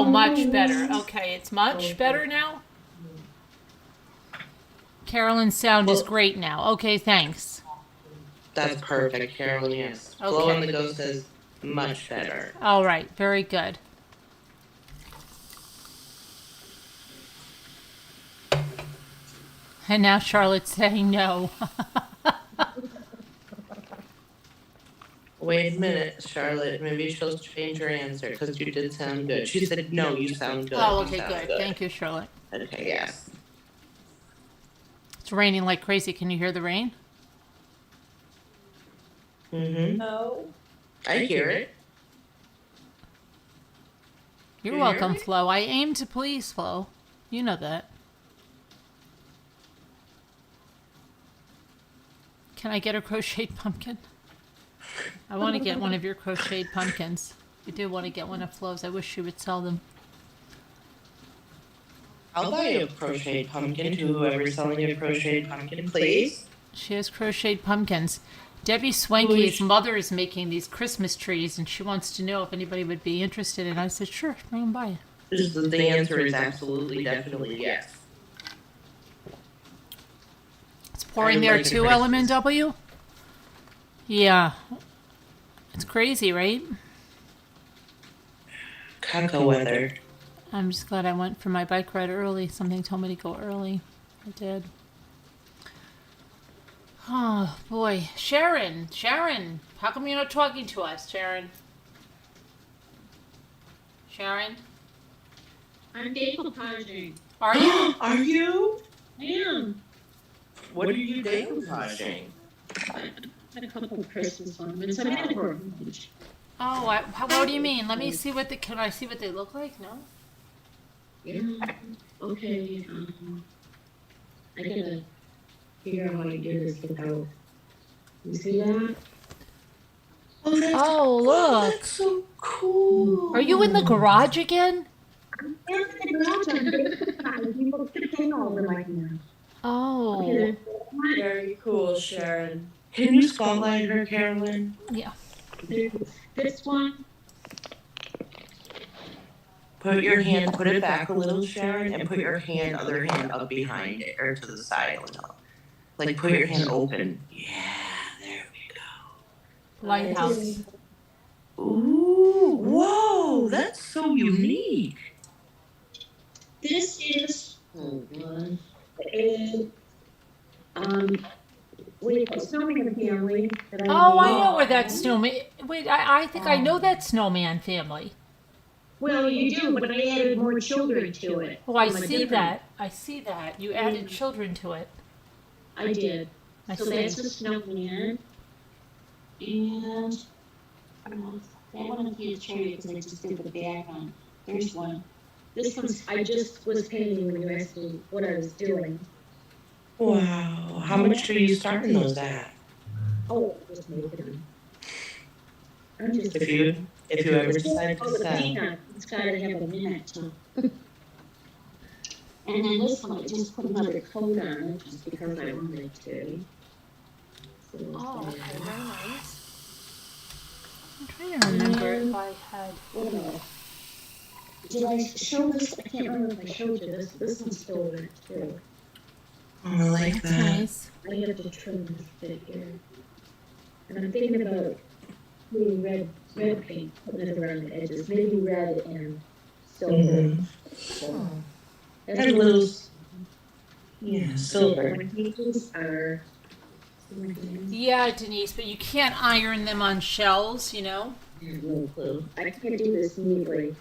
[SPEAKER 1] much better. Okay, it's much better now? Carolyn's sound is great now. Okay, thanks.
[SPEAKER 2] That's perfect, Carolyn, yes. Flo on the go says much better.
[SPEAKER 1] All right, very good. And now Charlotte's saying no.
[SPEAKER 2] Wait a minute, Charlotte. Maybe she'll change her answer because you did sound good. She said, no, you sound good.
[SPEAKER 1] Oh,
[SPEAKER 2] You
[SPEAKER 1] okay,
[SPEAKER 2] sound
[SPEAKER 1] good. Thank you, Charlotte.
[SPEAKER 2] Okay, yes.
[SPEAKER 1] It's raining like crazy. Can you hear the rain?
[SPEAKER 2] Mm-hmm.
[SPEAKER 3] No.
[SPEAKER 2] I hear it.
[SPEAKER 1] You're
[SPEAKER 2] You
[SPEAKER 1] welcome,
[SPEAKER 2] hear me?
[SPEAKER 1] Flo. I aim to please, Flo. You know that. Can I get a crocheted pumpkin? I want to get one of your crocheted pumpkins. I do want to get one of Flo's. I wish she would sell them.
[SPEAKER 2] I'll buy a crocheted pumpkin to whoever's selling a crocheted pumpkin, please.
[SPEAKER 1] She has crocheted pumpkins. Debbie Swanky's mother is making these Christmas trees, and she wants to know if anybody would be interested. And I said, sure, bring them by.
[SPEAKER 2] The answer is absolutely, definitely yes.
[SPEAKER 1] It's pouring there too, LMNW? Yeah. It's crazy, right?
[SPEAKER 2] Calico weather.
[SPEAKER 1] I'm just glad I went for my bike ride early. Something told me to go early. I did. Oh, boy. Sharon, how come you're not talking to us, Sharon? Sharon?
[SPEAKER 12] I'm decoupaging.
[SPEAKER 1] Are you?
[SPEAKER 2] Are you?
[SPEAKER 12] I am.
[SPEAKER 2] What are you decoupaging?
[SPEAKER 12] I had a couple of Christmas ornaments. I'm in a orphanage.
[SPEAKER 1] Oh, what do you mean? Let me see what can I see what they look like? No?
[SPEAKER 12] Yeah. Okay. I gotta figure out how to do this without. You see that?
[SPEAKER 1] Oh, look.
[SPEAKER 2] That's so cool.
[SPEAKER 1] Are you in the garage again?
[SPEAKER 12] I'm in the garage. I'm decoupaging. People came over like now.
[SPEAKER 1] Oh.
[SPEAKER 12] Okay.
[SPEAKER 3] Very cool, Sharon.
[SPEAKER 2] Can you spotlight her, Carolyn?
[SPEAKER 1] Yeah.
[SPEAKER 12] This one.
[SPEAKER 2] Put your hand, put it back a little, Sharon, and put your other hand up behind it, or to the side a little. Like, put your hand open. Yeah, there we go.
[SPEAKER 1] Lighthouse.
[SPEAKER 2] Ooh, whoa, that's so unique.
[SPEAKER 12] This is a snowman family.
[SPEAKER 1] Oh, I know where that snowman. Wait, I think I know that snowman family.
[SPEAKER 12] Well, you do, but I added more children to it.
[SPEAKER 1] Oh, I see that. I see that. You added children to it.
[SPEAKER 12] I did.
[SPEAKER 1] I
[SPEAKER 12] So
[SPEAKER 1] see.
[SPEAKER 12] that's the snowman. And that one I can't show you because I just did the back on. There's one. This one's, I just was painting when you asked me what I was doing.
[SPEAKER 2] Wow, how much are you starting those at?
[SPEAKER 12] Oh, just make them. I'm just.
[SPEAKER 2] If you ever decide to
[SPEAKER 12] Oh, the
[SPEAKER 2] sell.
[SPEAKER 12] peanut, it's gotta have a minute, so. And then this one, I just put another coat on it, just because I wanted to. So,
[SPEAKER 1] Oh, okay, very nice. I'm trying to remember if I had.
[SPEAKER 12] what else? Did I show this? I can't remember if I showed you this. This one's still in it too.
[SPEAKER 2] Oh, I like
[SPEAKER 1] That's
[SPEAKER 2] that.
[SPEAKER 1] nice.
[SPEAKER 12] I have to trim this bit here. And I'm thinking about doing red paint, putting it around the edges, maybe red and silver.
[SPEAKER 2] Mhm.
[SPEAKER 12] So,
[SPEAKER 2] And little, yeah, silver.
[SPEAKER 12] My pages are
[SPEAKER 1] Yeah, Denise, but you can't iron them on shells, you know?
[SPEAKER 12] I have no clue. I can't do this neatly.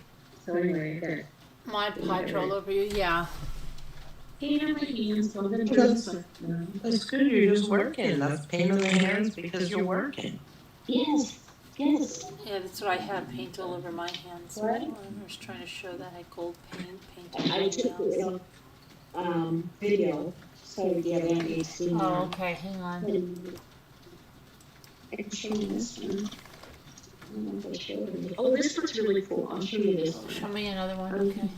[SPEAKER 12] So anyway, I got
[SPEAKER 1] Mod Podge all over you, yeah.
[SPEAKER 12] pain on my hands, so I'm gonna turn this off now.
[SPEAKER 2] That's good. You're just working. That's pain in the hands because you're working.
[SPEAKER 12] Yes, yes.
[SPEAKER 1] Yeah, that's what I have, paint all over my hands.
[SPEAKER 12] What?
[SPEAKER 1] I was trying to show that I had gold paint
[SPEAKER 12] I took it video, so we get Andy to see
[SPEAKER 1] Oh,
[SPEAKER 12] now.
[SPEAKER 1] okay, hang on.
[SPEAKER 12] I can show you this one. Oh, this one's really cool. I'll show you this one.
[SPEAKER 1] Show me another one, okay.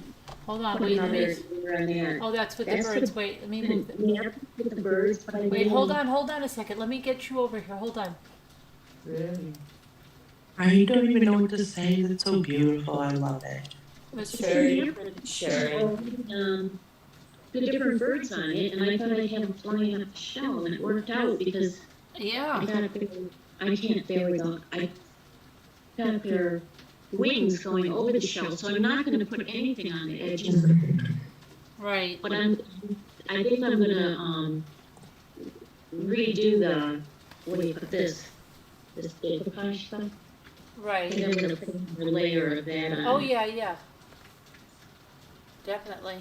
[SPEAKER 1] Hold on,
[SPEAKER 12] Put
[SPEAKER 1] wait, let
[SPEAKER 12] another
[SPEAKER 1] me.
[SPEAKER 12] finger on that.
[SPEAKER 1] Oh, that's with the
[SPEAKER 12] That's
[SPEAKER 1] birds. Wait, let me move it.
[SPEAKER 12] Yeah, with the birds, but I
[SPEAKER 1] Wait,
[SPEAKER 12] didn't-
[SPEAKER 1] hold on a second. Let me get you over here. Hold on.
[SPEAKER 11] Really?
[SPEAKER 2] I don't even know what to say. It's so beautiful. I love it.
[SPEAKER 1] Let's
[SPEAKER 12] It's
[SPEAKER 1] see.
[SPEAKER 12] very different. The different birds on it, and I thought I'd have them flying off the shell, and it worked out because
[SPEAKER 1] Yeah.
[SPEAKER 12] I can't there we go. I got their wings going over the shell, so I'm not gonna put anything on the edges.
[SPEAKER 1] Right.
[SPEAKER 12] But I think I'm gonna redo the what do you put this decoupage stuff. I
[SPEAKER 1] Right.
[SPEAKER 12] think I'm gonna put a layer of that on.
[SPEAKER 1] Oh, yeah, yeah. Definitely.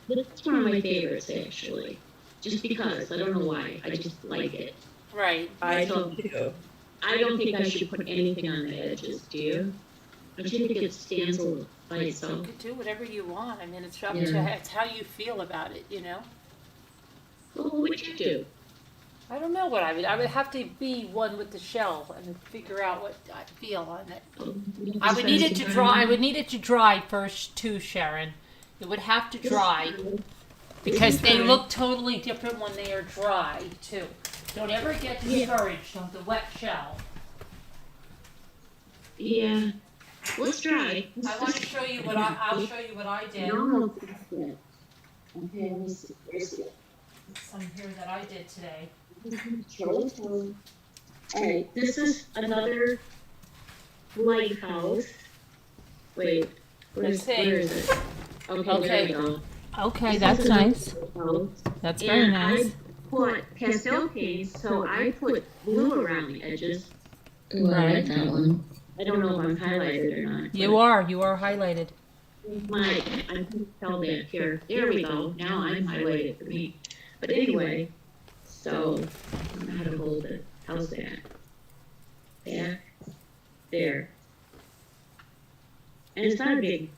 [SPEAKER 12] It's one of my favorites actually, just because I don't know why. I just like it.
[SPEAKER 1] Right.
[SPEAKER 12] I don't think I should put anything on the edges. Do you? I just think it stands by
[SPEAKER 1] You
[SPEAKER 12] itself.
[SPEAKER 1] can do whatever you want. I mean, it's up to,
[SPEAKER 12] Yeah.
[SPEAKER 1] it's how you feel about it, you know?
[SPEAKER 12] Well, what would you do?
[SPEAKER 1] I don't know what I would have to be one with the shell and figure out what I feel on it. I would need it to dry. I would need it to dry first too, Sharon. It would have to dry because they look totally different when they are dry too. Don't ever get discouraged on the wet shell.
[SPEAKER 12] Yeah. Let's try.
[SPEAKER 1] I want to show you what I'll show you what I did.
[SPEAKER 12] No. Okay, let me see. Where's it?
[SPEAKER 1] Some here that I did today.
[SPEAKER 12] Alright, this is another lighthouse. Wait, where is it? Okay, there we go.
[SPEAKER 1] Okay, that's nice. That's very
[SPEAKER 12] And
[SPEAKER 1] nice.
[SPEAKER 12] I put pastel paints, so I put blue around the edges.
[SPEAKER 1] Ooh, I like
[SPEAKER 12] that one. I don't know if I'm highlighted or not.
[SPEAKER 1] You are highlighted.
[SPEAKER 12] I can tell that here. There we go. Now I'm highlighted for me. But anyway, so I don't know how to hold it. How's that? Back. There. And it's not a big,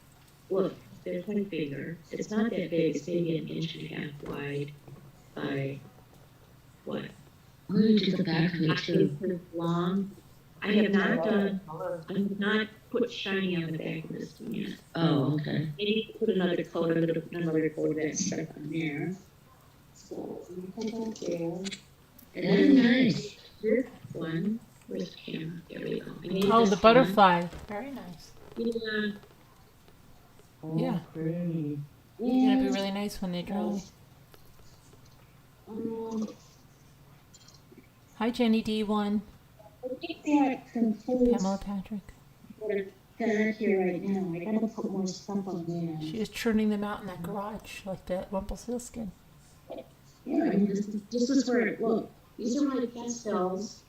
[SPEAKER 12] look, there's my finger. It's not that big. It's maybe an inch and a half wide by what?
[SPEAKER 13] I'm going to do the back of it too.
[SPEAKER 12] Long. I have not put shiny on the back of this one yet.
[SPEAKER 13] Oh, okay.
[SPEAKER 12] Maybe put another coat of that stuff on there. So, I'm gonna put that there. And then
[SPEAKER 13] nice.
[SPEAKER 12] This one, where's the camera? There we go. I made
[SPEAKER 1] Oh,
[SPEAKER 12] this
[SPEAKER 1] the
[SPEAKER 12] one.
[SPEAKER 1] butterfly. Very nice.
[SPEAKER 12] Yeah.
[SPEAKER 1] Yeah.
[SPEAKER 11] Pretty.
[SPEAKER 1] It's gonna be really nice when they dry. Hi, Jenny D1.
[SPEAKER 12] I think that concludes
[SPEAKER 1] Pamela Patrick.
[SPEAKER 12] what I've got here right now. I gotta put more stuff on there.
[SPEAKER 1] She is churning them out in that garage like that Rumpelstiltskin.
[SPEAKER 12] Yeah, I mean, this is where, look, these are my pastels.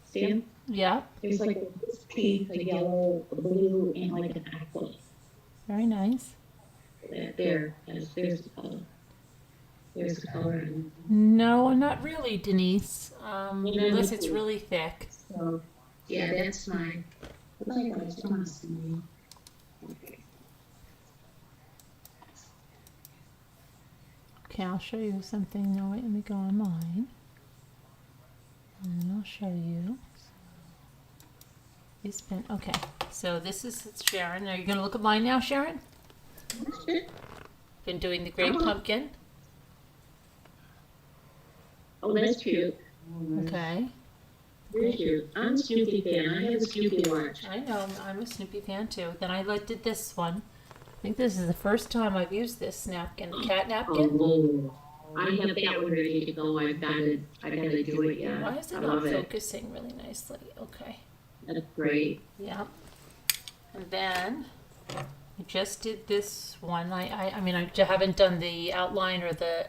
[SPEAKER 12] See 'em?
[SPEAKER 1] Yeah.
[SPEAKER 12] There's like this pink, a yellow, a blue, and like an aqua.
[SPEAKER 1] Very nice.
[SPEAKER 12] There's the color. There's the color.
[SPEAKER 1] No, not really, Denise. Unless it's really thick.
[SPEAKER 12] So, yeah, that's mine. Okay.
[SPEAKER 1] Okay, I'll show you something. Now wait, let me go on mine. And I'll show you. It's been okay. So this is Sharon. Are you gonna look at mine now, Sharon? Been doing the great pumpkin.
[SPEAKER 12] Oh, that's cute.
[SPEAKER 1] Okay.
[SPEAKER 12] Very cute. I'm a Snoopy fan. I have a Snoopy watch.
[SPEAKER 1] I know. I'm a Snoopy fan too. Then I did this one. I think this is the first time I've used this napkin, the cat napkin.
[SPEAKER 12] Oh, I have that one ready to go. I gotta do it. Yeah.
[SPEAKER 1] Why is it
[SPEAKER 12] I
[SPEAKER 1] not
[SPEAKER 12] love it.
[SPEAKER 1] focusing really nicely? Okay.
[SPEAKER 12] That's great.
[SPEAKER 1] Yeah. And then I just did this one. I mean, I haven't done the outline or the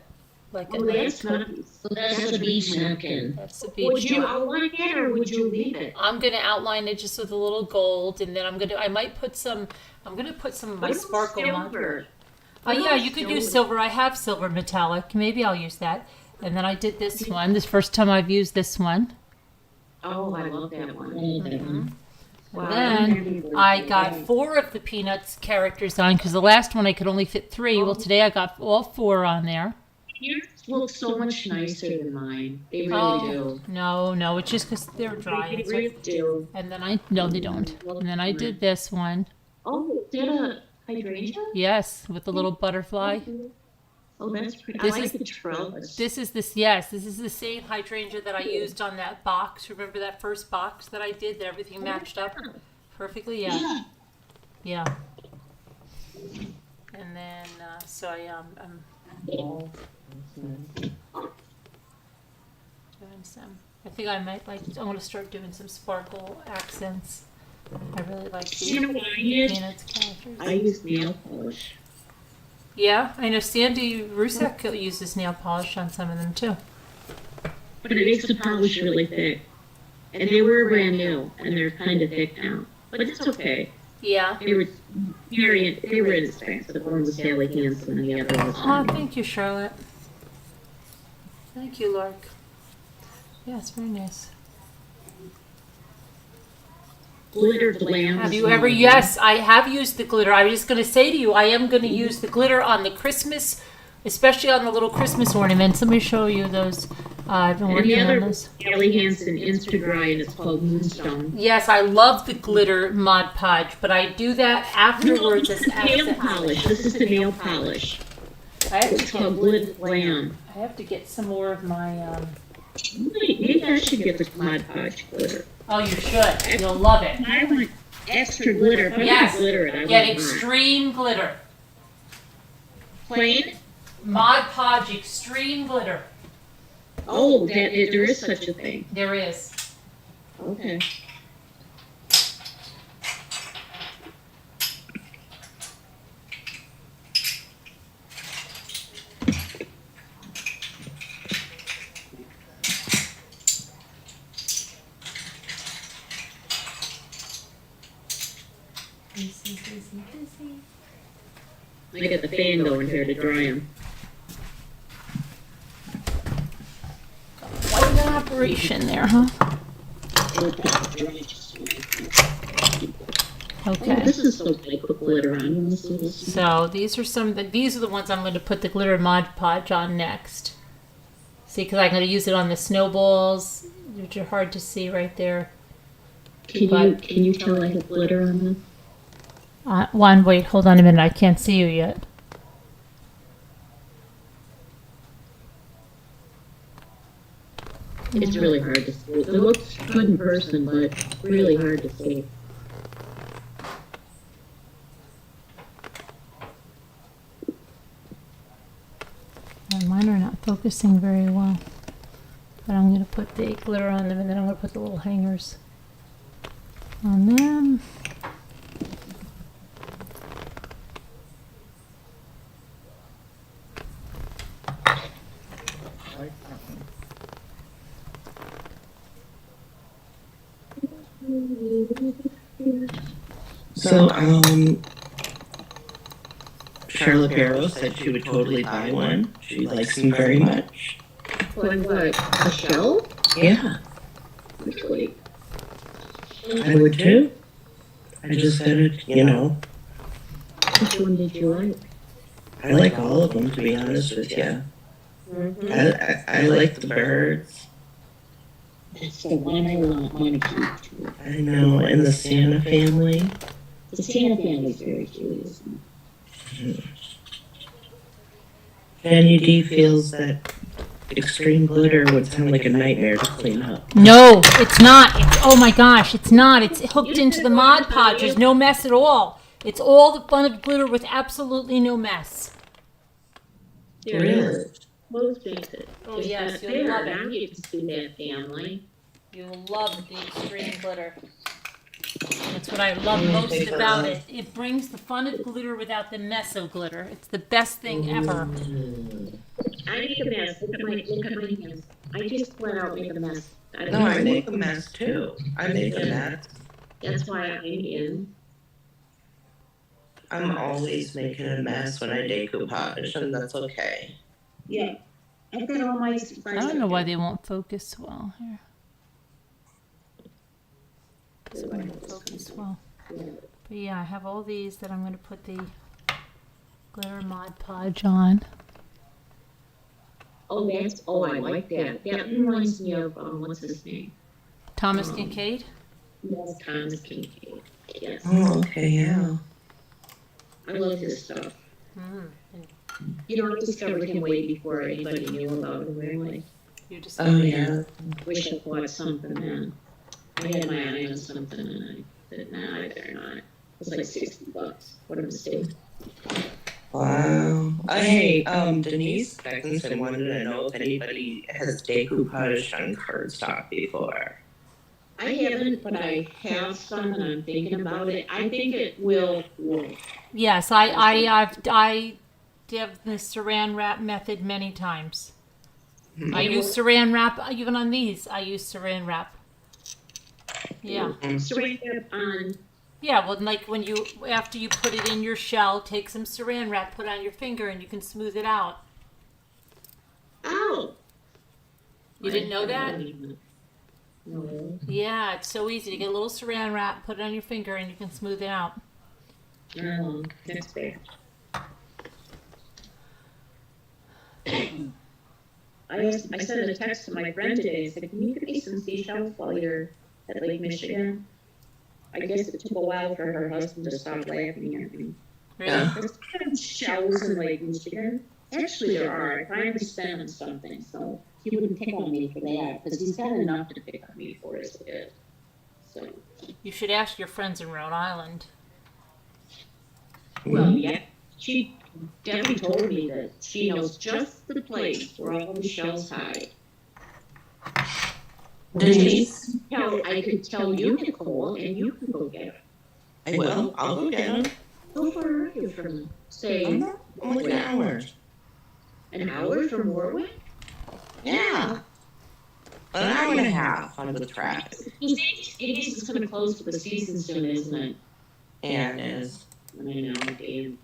[SPEAKER 1] Like
[SPEAKER 12] Oh, that's nice.
[SPEAKER 13] That's a beach napkin.
[SPEAKER 1] That's a
[SPEAKER 12] Would
[SPEAKER 1] beach.
[SPEAKER 12] you outline it or would you leave it?
[SPEAKER 1] I'm gonna outline it just with a little gold, and then I'm gonna put some of my
[SPEAKER 12] What about
[SPEAKER 1] sparkle on.
[SPEAKER 12] silver?
[SPEAKER 1] Oh yeah, you could use silver. I have silver metallic. Maybe I'll use that. And then I did this one. This first time I've used this one.
[SPEAKER 12] Oh, I love that one.
[SPEAKER 1] Mm-hmm.
[SPEAKER 12] Wow,
[SPEAKER 1] And then I got 4 of the Peanuts characters on because the last one I could only fit 3. Well, today I got all 4 on there.
[SPEAKER 12] Yours look so much nicer than mine. They really do.
[SPEAKER 1] No, it's just because they're dry.
[SPEAKER 12] They really do.
[SPEAKER 1] And then no, they don't. And then I did this one.
[SPEAKER 12] Oh, is that a hydrangea?
[SPEAKER 1] Yes, with the little butterfly.
[SPEAKER 12] Oh, that's pretty.
[SPEAKER 1] This
[SPEAKER 12] I like
[SPEAKER 1] is-
[SPEAKER 12] the trellis.
[SPEAKER 1] This is the same hydrangea that I used on that box. Remember that first box that I did that everything matched up perfectly? Yeah. Yeah. And then so I'm doing some. I think I might I want to start doing some sparkle accents. I really like the
[SPEAKER 12] You know what I use?
[SPEAKER 1] Peanuts characters.
[SPEAKER 12] I use nail polish.
[SPEAKER 1] Yeah, I know Sandy Rusek uses nail polish on some of them too.
[SPEAKER 12] But it makes the polish really thick. And they were brand new, and they're kind of thick now. But it's okay.
[SPEAKER 1] Yeah.
[SPEAKER 12] They were inexpensive. One was Sally Hansen, and the other was.
[SPEAKER 1] Oh, thank you, Charlotte. Thank you, Lark. Yeah, it's very nice.
[SPEAKER 12] Glitter glam.
[SPEAKER 1] Have you ever? Yes, I have used the glitter. I was just going to say to you, I am going to use the glitter on the Christmas, especially on the little Christmas ornaments. Let me show you those. I've been
[SPEAKER 12] And the
[SPEAKER 1] working on
[SPEAKER 12] other
[SPEAKER 1] those.
[SPEAKER 12] was Sally Hansen Insta-Dry, and it's called Moonstone.
[SPEAKER 1] Yes, I love the glitter Mod Podge, but I do that afterwards
[SPEAKER 12] This
[SPEAKER 1] as
[SPEAKER 12] is the nail
[SPEAKER 1] accent.
[SPEAKER 12] polish. This is the nail polish.
[SPEAKER 1] I have
[SPEAKER 12] It's called Glitter Glam.
[SPEAKER 1] I have to get some more of my.
[SPEAKER 12] Maybe I should get the Mod Podge glitter.
[SPEAKER 1] Oh, you should. You'll love it.
[SPEAKER 12] I want extra glitter. If I
[SPEAKER 1] Yes.
[SPEAKER 12] want glitter, I
[SPEAKER 1] Get
[SPEAKER 12] want
[SPEAKER 1] extreme glitter.
[SPEAKER 12] plain.
[SPEAKER 1] Mod Podge Extreme Glitter.
[SPEAKER 12] Oh, there is such a thing.
[SPEAKER 1] There is.
[SPEAKER 12] Okay.
[SPEAKER 1] Busy.
[SPEAKER 12] I got the fan going here to dry them.
[SPEAKER 1] Quite an operation there, huh? Okay.
[SPEAKER 12] Oh, this is so good. I put glitter on. This is
[SPEAKER 1] So these are the ones I'm going to put the glitter Mod Podge on next. See, because I'm going to use it on the snowballs, which are hard to see right there.
[SPEAKER 12] Can you tell I have glitter on them?
[SPEAKER 1] Wait, hold on a minute. I can't see you yet.
[SPEAKER 12] It's really hard to see. It looks good in person, but really hard to see.
[SPEAKER 1] Mine are not focusing very well. But I'm going to put the glitter on them, and then I'm going to put the little hangers on them.
[SPEAKER 2] So, Charlotte Barrow said she would totally buy one. She likes them very much.
[SPEAKER 12] Like what? A shell?
[SPEAKER 2] Yeah,
[SPEAKER 12] Really?
[SPEAKER 2] I would too. I just said it,
[SPEAKER 12] Which one did you like?
[SPEAKER 2] I like all of them, to be honest with you. I like the birds.
[SPEAKER 12] That's the one I want to keep too.
[SPEAKER 2] I know, and the Santa family.
[SPEAKER 12] The Santa family's very cute, isn't it?
[SPEAKER 2] Fanny D feels that extreme glitter would sound like a nightmare to clean up.
[SPEAKER 1] No, it's not. Oh my gosh, it's not. It's hooked into the Mod Podge. There's no mess at all. It's all the fun of glitter with absolutely no mess.
[SPEAKER 12] There is. Most face it.
[SPEAKER 1] Oh,
[SPEAKER 12] It's
[SPEAKER 1] yes,
[SPEAKER 12] not
[SPEAKER 1] you'll
[SPEAKER 12] fair.
[SPEAKER 1] love it.
[SPEAKER 12] I don't get to see that family.
[SPEAKER 1] You'll love the extreme glitter. That's what I love most about it. It brings the fun of glitter without the mess of glitter. It's the best thing ever.
[SPEAKER 12] I make a mess. Look at my hands. I just flat out make a mess.
[SPEAKER 2] No, I make a mess too. I make a mess.
[SPEAKER 12] That's why I'm in.
[SPEAKER 2] I'm always making a mess when I decoupage, and that's okay.
[SPEAKER 12] Yeah. I've got all my
[SPEAKER 1] I don't know why they won't focus well here. Because it won't focus well. But yeah, I have all these that I'm going to put the glitter Mod Podge on.
[SPEAKER 12] Oh, I like that. That reminds me of, what's his name?
[SPEAKER 1] Thomas Kincaid?
[SPEAKER 12] Yes, Thomas Kincaid. Yes.
[SPEAKER 2] Oh, okay, yeah.
[SPEAKER 12] I love his stuff. You know, I discovered him way before anybody knew about him, really.
[SPEAKER 1] You just
[SPEAKER 2] yeah.
[SPEAKER 12] Wish I bought something then. I had my eye on something and I said, nah, I better not. It was like $60. What a mistake.
[SPEAKER 2] Wow. Hey, Denise Beckinson wanted to know if anybody has decoupaged on cardstock before.
[SPEAKER 12] I haven't, but I have some and I'm thinking about it. I think it will work.
[SPEAKER 1] Yes, I did the saran wrap method many times. I use saran wrap, even on these, I use saran wrap. Yeah.
[SPEAKER 12] Saran wrap on...
[SPEAKER 1] Yeah, well, like when you, after you put it in your shell, take some saran wrap, put it on your finger, and you can smooth it out.
[SPEAKER 12] Oh!
[SPEAKER 1] You didn't know that?
[SPEAKER 12] No.
[SPEAKER 1] Yeah, it's so easy to get a little saran wrap, put it on your finger, and you can smooth it out.
[SPEAKER 12] Oh, that's fair. I sent a text to my friend today and said, can you give me some seashells while you're at Lake Michigan? I guess it took a while for her husband to stop laughing at me.
[SPEAKER 1] Really?
[SPEAKER 12] There's kind of shells in Lake Michigan. Actually, there are. I finally sent him something, so he wouldn't pick on me for that, because he's got enough to pick on me for as it is. So.
[SPEAKER 1] You should ask your friends in Rhode Island.
[SPEAKER 12] Well, yeah. Debbie told me that she knows just the place where all the shells hide.
[SPEAKER 2] Denise?
[SPEAKER 12] I could tell you, Nicole, and you can go get them.
[SPEAKER 2] I will. I'll go get them.
[SPEAKER 12] How far are you from, say,
[SPEAKER 2] Only an hour.
[SPEAKER 12] An hour from Warwick?
[SPEAKER 2] Yeah. An hour and a half on the track.
[SPEAKER 12] It's going to close for the season soon, isn't it?
[SPEAKER 2] Yeah, it is.
[SPEAKER 12] I know, damn.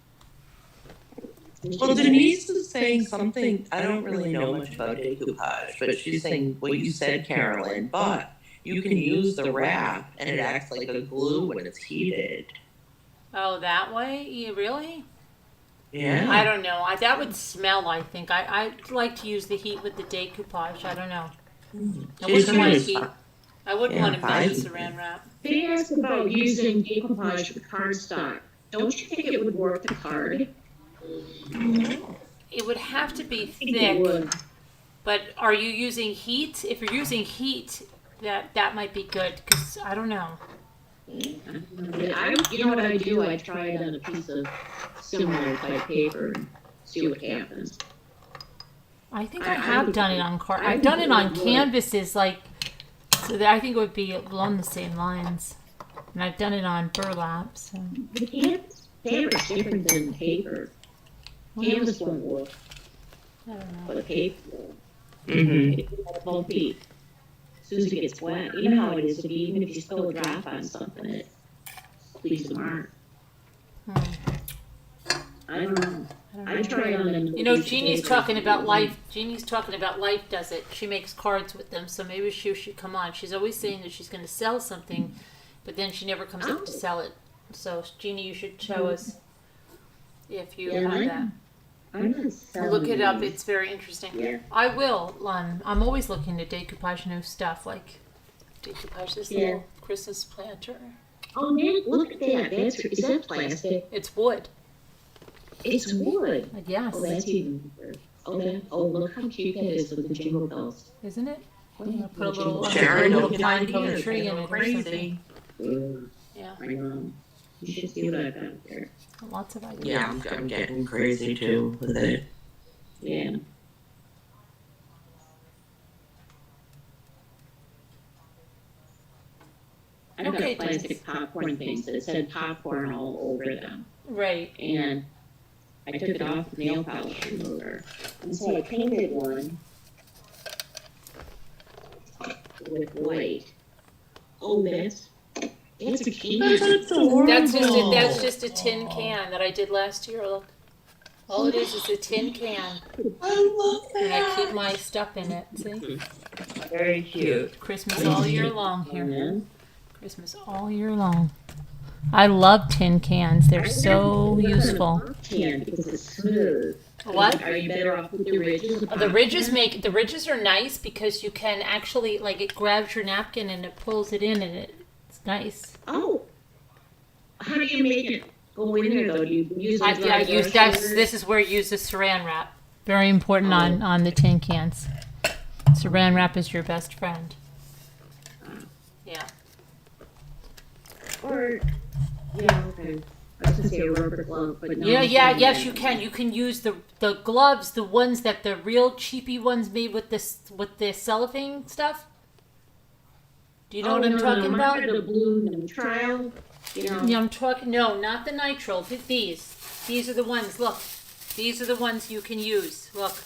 [SPEAKER 2] Well, Denise was saying something, I don't really know much about decoupage, but she's saying what you said, Carolyn, but you can use the wrap and it acts like a glue when it's heated.
[SPEAKER 1] Oh, that way? Yeah, really?
[SPEAKER 2] Yeah.
[SPEAKER 1] I don't know. That would smell, I think. I like to use the heat with the decoupage. I don't know. I wouldn't want to melt saran wrap.
[SPEAKER 12] They asked about using decoupage with cardstock. Don't you think it would work the card?
[SPEAKER 1] It would have to be thick. But are you using heat? If you're using heat, that might be good, because I don't know.
[SPEAKER 12] You know what I do? I try it on a piece of similar type paper and see what happens.
[SPEAKER 1] I think I have done it on card. I've done it on canvases, like, so that I think it would be along the same lines. And I've done it on burlap. So.
[SPEAKER 12] The canvas fabric's different than paper. Canvas won't work.
[SPEAKER 1] I don't know.
[SPEAKER 12] But paper will.
[SPEAKER 2] Mm-hmm.
[SPEAKER 12] It won't be. As soon as it gets wet, you know how it is. Even if you spill a drop on something, it leaves a mark. I don't know. I try on them.
[SPEAKER 1] You know, Jeannie's talking about Life. Jeannie's talking about Life does it. She makes cards with them, so maybe she should come on. She's always saying that she's going to sell something, but then she never comes up to sell it. So, Jeannie, you should show us if you have that. Look it up. It's very interesting.
[SPEAKER 12] Yeah.
[SPEAKER 1] I will. I'm always looking to decoupage new stuff, like decoupage this little Christmas planter.
[SPEAKER 12] Oh man, look at that. Is that plastic?
[SPEAKER 1] It's wood.
[SPEAKER 12] It's wood.
[SPEAKER 1] Yes.
[SPEAKER 12] Oh, that's even better. Oh, look how cute that is with the jingle bells.
[SPEAKER 1] Isn't it? Put a little pine cone tree in it.
[SPEAKER 2] Crazy.
[SPEAKER 1] Yeah.
[SPEAKER 12] I know. You should see what I've got there.
[SPEAKER 1] Lots of ideas.
[SPEAKER 2] Yeah, I'm getting crazy too with it.
[SPEAKER 12] Yeah. I've got plastic popcorn things that said popcorn all over them.
[SPEAKER 1] Right.
[SPEAKER 12] And I took it off the nail polish remover. And so I painted one with white. Oh, that's a candy.
[SPEAKER 1] That's just a tin can that I did last year. Look, all it is a tin can.
[SPEAKER 2] I love that.
[SPEAKER 1] And I keep my stuff in it. See,
[SPEAKER 12] Very cute.
[SPEAKER 1] Christmas all year long here. Christmas all year long. I love tin cans. They're so useful.
[SPEAKER 12] Can because it's smooth.
[SPEAKER 1] What?
[SPEAKER 12] Are you better off with the ridges?
[SPEAKER 1] The ridges are nice because you can actually, like, it grabs your napkin and it pulls it in, and it's nice.
[SPEAKER 12] Oh. How do you make it go in there though? Do you use
[SPEAKER 1] I use that. This is where you use the saran wrap. Very important on the tin cans. Saran wrap is your best friend. Yeah.
[SPEAKER 12] Or yeah, okay. I was gonna say a rubber glove, but no.
[SPEAKER 1] Yes, you can. You can use the gloves, the ones that the real cheapy ones made with the cellophane stuff. Do you know what I'm talking about?
[SPEAKER 12] The blue trial. You know.
[SPEAKER 1] Yeah, I'm talking. No, not the nitrile. These are the ones. Look, these are the ones you can use. Look.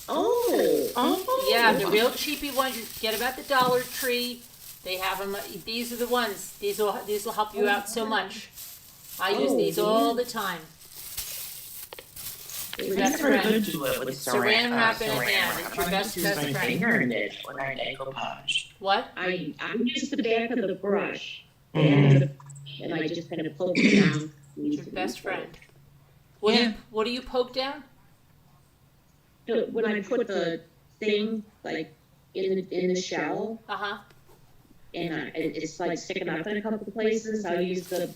[SPEAKER 12] Oh.
[SPEAKER 1] Yeah, the real cheapy ones you get them at the Dollar Tree. They have them. These are the ones. These will help you out so much. I use these all the time. Best friend. Saran wrap in a hand. It's your best friend. What?
[SPEAKER 12] I use the back of the brush, and I just kind of poke it down.
[SPEAKER 1] It's your best friend. What do you poke down?
[SPEAKER 12] When I put the thing like in the shell. And it's like sticking up in a couple of places. I'll use the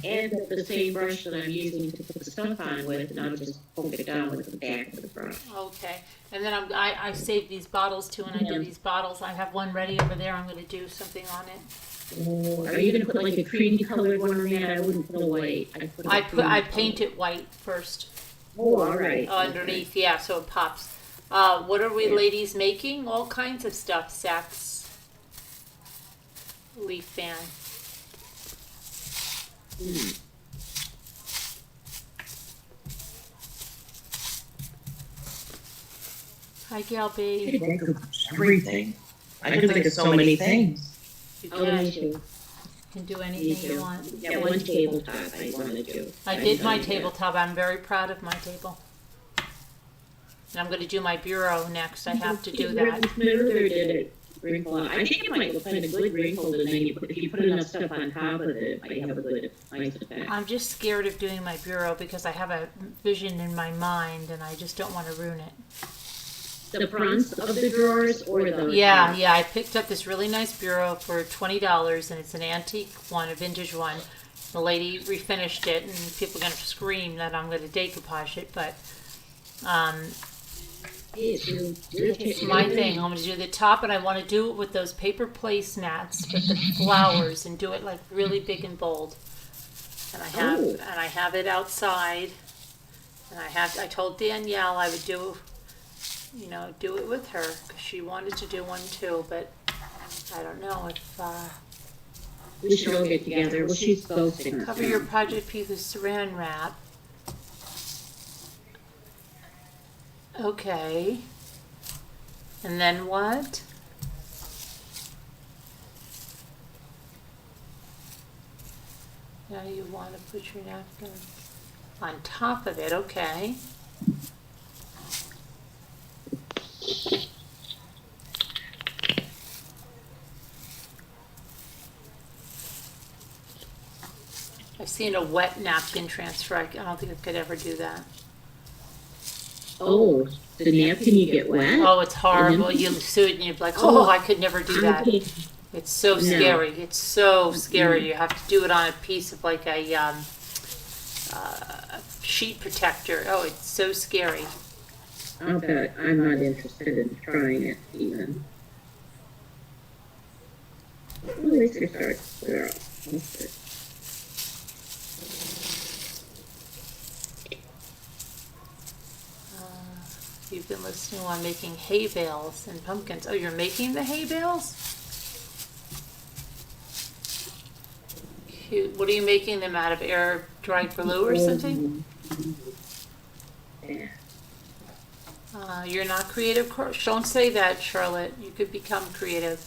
[SPEAKER 12] end of the same brush that I'm using to put the stuff on with, and I'll just poke it down with the back of the brush.
[SPEAKER 1] Okay. And then I save these bottles too, and I do these bottles. I have one ready over there. I'm going to do something on it.
[SPEAKER 12] Oh, are you going to put like a creamy colored one on that? I wouldn't put a white.
[SPEAKER 1] I paint it white first.
[SPEAKER 12] Oh, all right.
[SPEAKER 1] Underneath, yeah, so it pops. What are we ladies making? All kinds of stuff. Sacks. Leaf fan. Hi, Gal B.
[SPEAKER 2] Everything. I can think of so many things.
[SPEAKER 1] You can do anything you want.
[SPEAKER 12] Yeah, one tabletop I want to do.
[SPEAKER 1] I did my tabletop. I'm very proud of my table. And I'm going to do my bureau next. I have to do that.
[SPEAKER 12] Smooth or did it wrinkle out? I think it might look kind of good wrinkled, and then if you put enough stuff on top of it, it might have a good, nice effect.
[SPEAKER 1] I'm just scared of doing my bureau because I have a vision in my mind, and I just don't want to ruin it.
[SPEAKER 12] The fronts of the drawers or the...
[SPEAKER 1] Yeah, I picked up this really nice bureau for $20, and it's an antique one, a vintage one. The lady refinished it, and people are going to scream that I'm going to decoupage it, but it's my thing. I'm going to do the top, and I want to do it with those paper placemats with the flowers and do it like really big and bold. And I have it outside, and I told Danielle I would do it with her because she wanted to do one too, but I don't know if
[SPEAKER 12] we should all get together. Well, she's ghosting us.
[SPEAKER 1] Cover your project piece with saran wrap. Okay. And then what? Now you want to put your napkin on top of it, okay. I've seen a wet napkin transfer. I don't think I could ever do that.
[SPEAKER 12] Oh, the napkin you get wet?
[SPEAKER 1] Oh, it's horrible. You sew it and you're like, oh, I could never do that. It's so scary. It's so scary. You have to do it on a piece of like a sheet protector. Oh, it's so scary.
[SPEAKER 12] I'll bet I'm not interested in trying it even. At least it starts to clear up.
[SPEAKER 1] You've been listening while I'm making hay bales and pumpkins. Oh, you're making the hay bales? What are you making them out of? Air dried glue or something? You're not creative. Don't say that, Charlotte. You could become creative.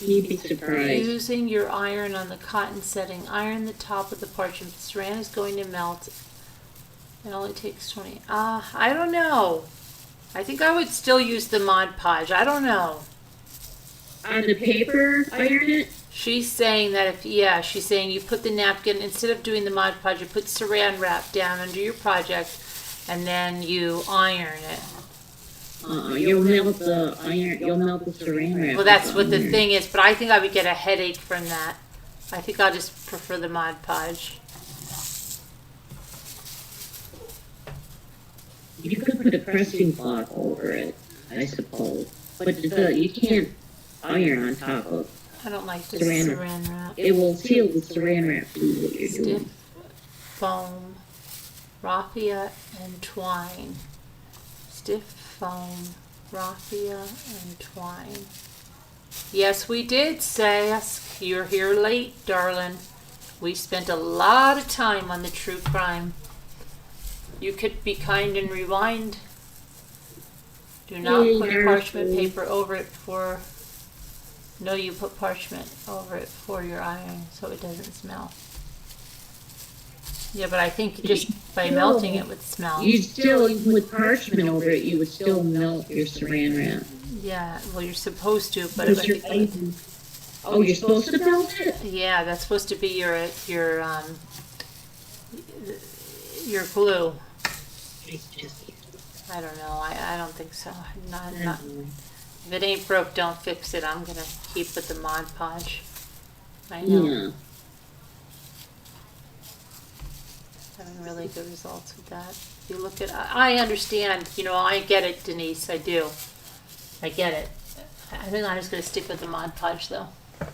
[SPEAKER 13] You'd be surprised.
[SPEAKER 1] Using your iron on the cotton setting, iron the top of the parchment. The saran is going to melt. It only takes 20. I don't know. I think I would still use the Mod Podge. I don't know.
[SPEAKER 13] On the paper, iron it?
[SPEAKER 1] She's saying that she's saying you put the napkin, instead of doing the Mod Podge, you put saran wrap down under your project, and then you iron it.
[SPEAKER 13] You'll melt the iron, you'll melt the saran wrap.
[SPEAKER 1] Well, that's what the thing is, but I think I would get a headache from that. I think I'll just prefer the Mod Podge.
[SPEAKER 13] You could put a pressing block over it, I suppose. But you can't iron on top of
[SPEAKER 1] I don't like this
[SPEAKER 13] saran
[SPEAKER 1] wrap.
[SPEAKER 13] It will seal the saran wrap, do what you're
[SPEAKER 1] Stiff
[SPEAKER 13] doing.
[SPEAKER 1] foam, raffia, and twine. Stiff foam, raffia, and twine. Yes, we did, Sask. You're here late, darling. We spent a lot of time on the true crime. You could be kind and rewind. Do not put parchment paper over it for... No, you put parchment over it for your iron so it doesn't smell. Yeah, but I think just by melting it would smell.
[SPEAKER 13] You still, even with parchment over it, you would still melt your saran wrap.
[SPEAKER 1] Yeah, well, you're supposed to, but
[SPEAKER 13] Because oh, you're supposed to melt it?
[SPEAKER 1] Yeah, that's supposed to be your glue. I don't know. I don't think so. Not. If it ain't broke, don't fix it. I'm gonna keep with the Mod Podge. I know.
[SPEAKER 13] Yeah.
[SPEAKER 1] Having really good results with that. If you look at, I understand. You know, I get it, Denise. I do. I get it. I think I'm just gonna stick with the Mod Podge though. I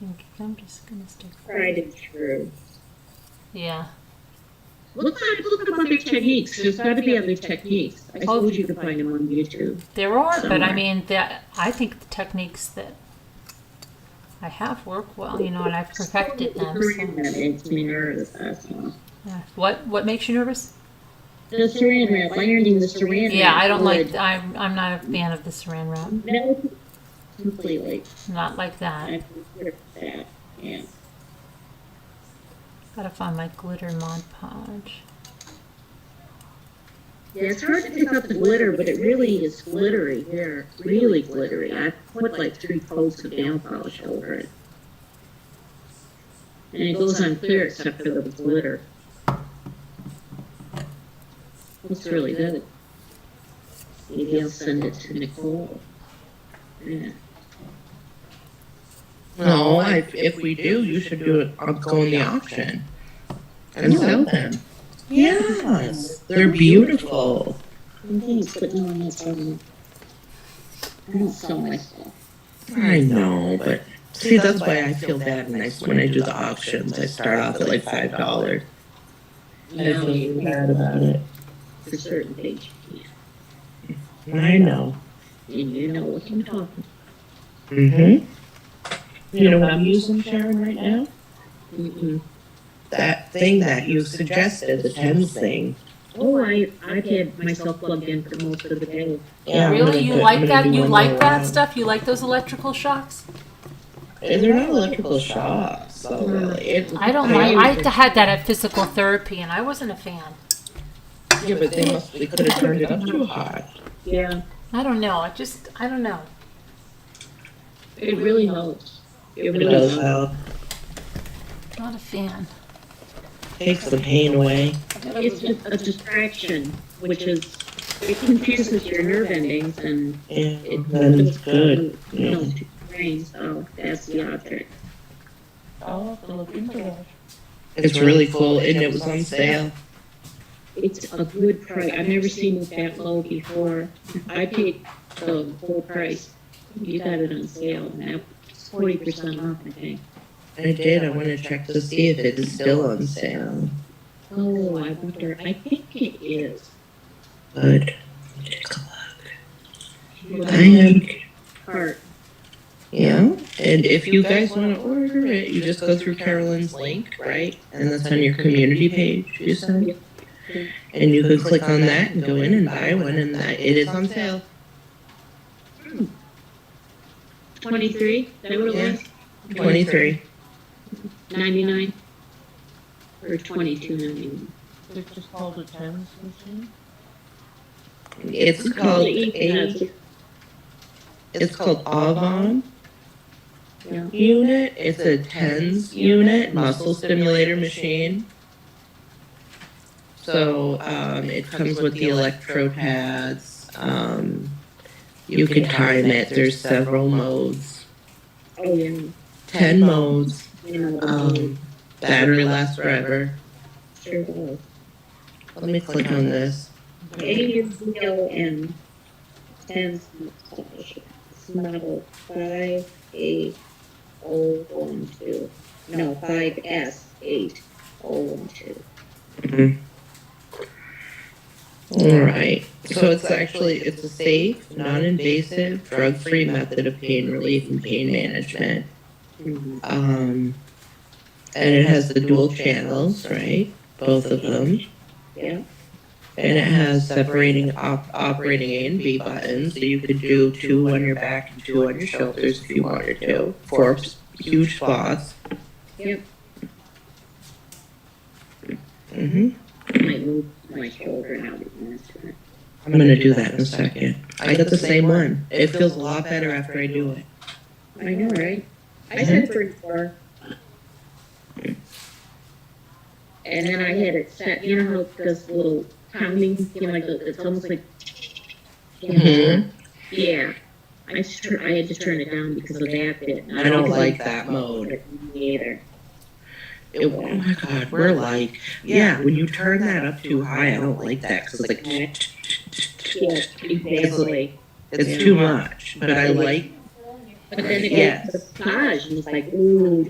[SPEAKER 1] think I'm just gonna stick.
[SPEAKER 13] Tried and true.
[SPEAKER 1] Yeah.
[SPEAKER 13] Look up other techniques. There's got to be other techniques. I suppose you can find them on YouTube.
[SPEAKER 1] There are,
[SPEAKER 13] somewhere.
[SPEAKER 1] but I mean, I think the techniques that I have work well, you know, and I've perfected them. So.
[SPEAKER 13] It makes me nervous.
[SPEAKER 1] Yeah. What makes you nervous?
[SPEAKER 13] The saran wrap, ironing the saran wrap.
[SPEAKER 1] Yeah, I don't like. I'm not a fan of the saran wrap.
[SPEAKER 13] No, completely.
[SPEAKER 1] Not like that.
[SPEAKER 13] I prefer that. Yeah.
[SPEAKER 1] Gotta find my glitter Mod Podge.
[SPEAKER 13] Yeah, it's hard to pick up the glitter, but it really is glittery here. Really glittery. I put like 3 coats of nail polish over it. And it goes on clear except for the glitter. Looks really good. Maybe I'll send it to Nicole. Yeah.
[SPEAKER 2] No, if we do, you should do it. I'll go in the auction and sell them. Yes, they're beautiful.
[SPEAKER 13] Thanks, but no one else on I don't sell my stuff.
[SPEAKER 2] I know, but see, that's why I feel bad when I do the auctions. I start off at like $5. I feel bad about it.
[SPEAKER 13] For certain things you can't.
[SPEAKER 2] I know.
[SPEAKER 13] And you know what I'm talking about.
[SPEAKER 2] Mm-hmm. You know what I'm using, Sharon, right now?
[SPEAKER 13] Mm-mm.
[SPEAKER 2] That thing that you suggested, the TENS thing.
[SPEAKER 13] Oh, I've had myself plugged in for most of the day.
[SPEAKER 2] Yeah,
[SPEAKER 1] Really? You like that? You like that stuff? You like those electrical shocks?
[SPEAKER 2] They're not electrical shocks, so really.
[SPEAKER 1] I don't like. I had that at physical therapy, and I wasn't a fan.
[SPEAKER 2] Yeah, but they could have turned it up too hot.
[SPEAKER 13] Yeah.
[SPEAKER 1] I don't know. I don't know.
[SPEAKER 13] It really helps. It
[SPEAKER 2] It
[SPEAKER 13] really
[SPEAKER 2] does help.
[SPEAKER 1] Not a fan.
[SPEAKER 2] Takes the pain away.
[SPEAKER 13] It's just a distraction, which is, it confuses your nerve endings and
[SPEAKER 2] Yeah, then it's good.
[SPEAKER 13] You
[SPEAKER 2] Yeah.
[SPEAKER 13] know, brain, so that's the object.
[SPEAKER 11] I'll have to look into that.
[SPEAKER 2] It's really cool, and it was on sale.
[SPEAKER 13] It's a good price. I've never seen it that low before. I paid the full price. You got it on sale, and that's 40% off, I think.
[SPEAKER 2] I did. I want to check to see if it is still on sale.
[SPEAKER 13] Oh, I wonder. I think it is.
[SPEAKER 2] Good. Take a look. I am.
[SPEAKER 13] Part.
[SPEAKER 2] Yeah, and if you guys want to order it, you just go through Carolyn's link, right? And that's on your community page, you said? And you could click on that and go in and buy one, and that it is on sale.
[SPEAKER 13] 23? Is that what it
[SPEAKER 2] Yeah.
[SPEAKER 13] was?
[SPEAKER 2] 23.
[SPEAKER 13] 99? Or 22.99?
[SPEAKER 11] It's just called a tens machine?
[SPEAKER 2] It's called it's called Avon unit. It's a TENS unit, muscle stimulator machine. So it comes with the electrode pads. You can time it. There's several modes.
[SPEAKER 13] Oh, yeah.
[SPEAKER 2] 10 modes. Battery lasts forever.
[SPEAKER 13] Sure does.
[SPEAKER 2] Let me click on this.
[SPEAKER 13] AUZON 10 model 58012. No, 5S8012.
[SPEAKER 2] Mm-hmm. All right. So it's a safe, non-invasive, drug-free method of pain relief and pain management. And it has the dual channels, right? Both of them.
[SPEAKER 13] Yeah.
[SPEAKER 2] And it has separating operating A and B buttons, so you could do 2 on your back and 2 on your shoulders if you wanted to. 4 huge spots.
[SPEAKER 13] Yep.
[SPEAKER 2] Mm-hmm.
[SPEAKER 13] I might move my shoulder now.
[SPEAKER 2] I'm gonna do that in a second. I got the same one. It feels a lot better after I do it.
[SPEAKER 13] I know, right? I said pretty far. And then I had it set, you know how it does little counting, you know, like it's almost like,
[SPEAKER 2] Mm-hmm.
[SPEAKER 13] yeah. I had to turn it down because of that bit.
[SPEAKER 2] I don't like that mode.
[SPEAKER 13] Either.
[SPEAKER 2] Oh my God, we're like, yeah, when you turn that up too high, I don't like that because it's like,
[SPEAKER 13] Yeah, exactly.
[SPEAKER 2] it's too much. But I like,
[SPEAKER 13] But then it
[SPEAKER 2] yes.
[SPEAKER 13] gets massage and it's like, ooh.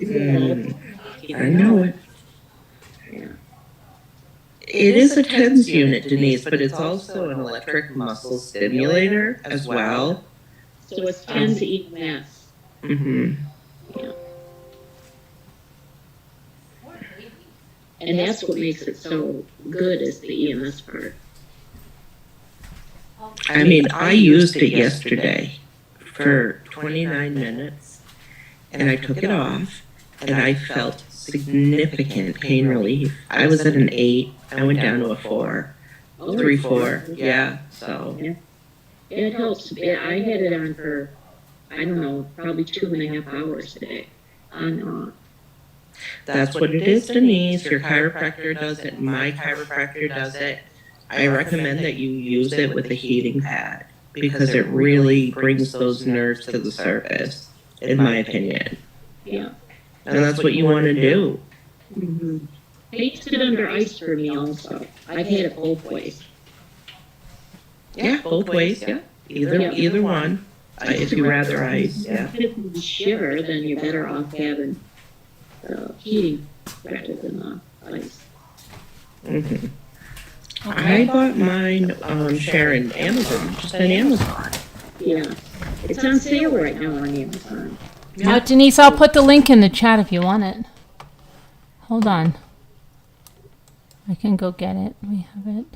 [SPEAKER 2] I know it.
[SPEAKER 13] Yeah.
[SPEAKER 2] It is a TENS unit, Denise, but it's also an electric muscle stimulator as well.
[SPEAKER 13] So it's 10 to EMS.
[SPEAKER 2] Mm-hmm.
[SPEAKER 13] Yeah. And that's what makes it so good is the EMS part.
[SPEAKER 2] I mean, I used it yesterday for 29 minutes, and I took it off, and I felt significant pain relief. I was at an 8. I went down to a 4. 3, 4. Yeah, so.
[SPEAKER 13] Yeah. It helps. Yeah, I had it on for, I don't know, probably 2.5 hours today.
[SPEAKER 2] That's what it is, Denise. Your chiropractor does it. My chiropractor does it. I recommend that you use it with a heating pad because it really brings those nerves to the surface, in my opinion.
[SPEAKER 13] Yeah.
[SPEAKER 2] And that's what you want to do.
[SPEAKER 13] Mm-hmm. They used it under ice for me also. I've had it both ways.
[SPEAKER 2] Yeah, both ways. Yeah, either one. If you rather ice. Yeah.
[SPEAKER 13] If you shiver, then you're better off having heating rather than ice.
[SPEAKER 2] Mm-hmm. I bought mine, Sharon, Amazon, just on Amazon.
[SPEAKER 13] Yeah, it's on sale right now on Amazon.
[SPEAKER 1] Yeah. Denise, I'll put the link in the chat if you want it. Hold on. I can go get it. We have it.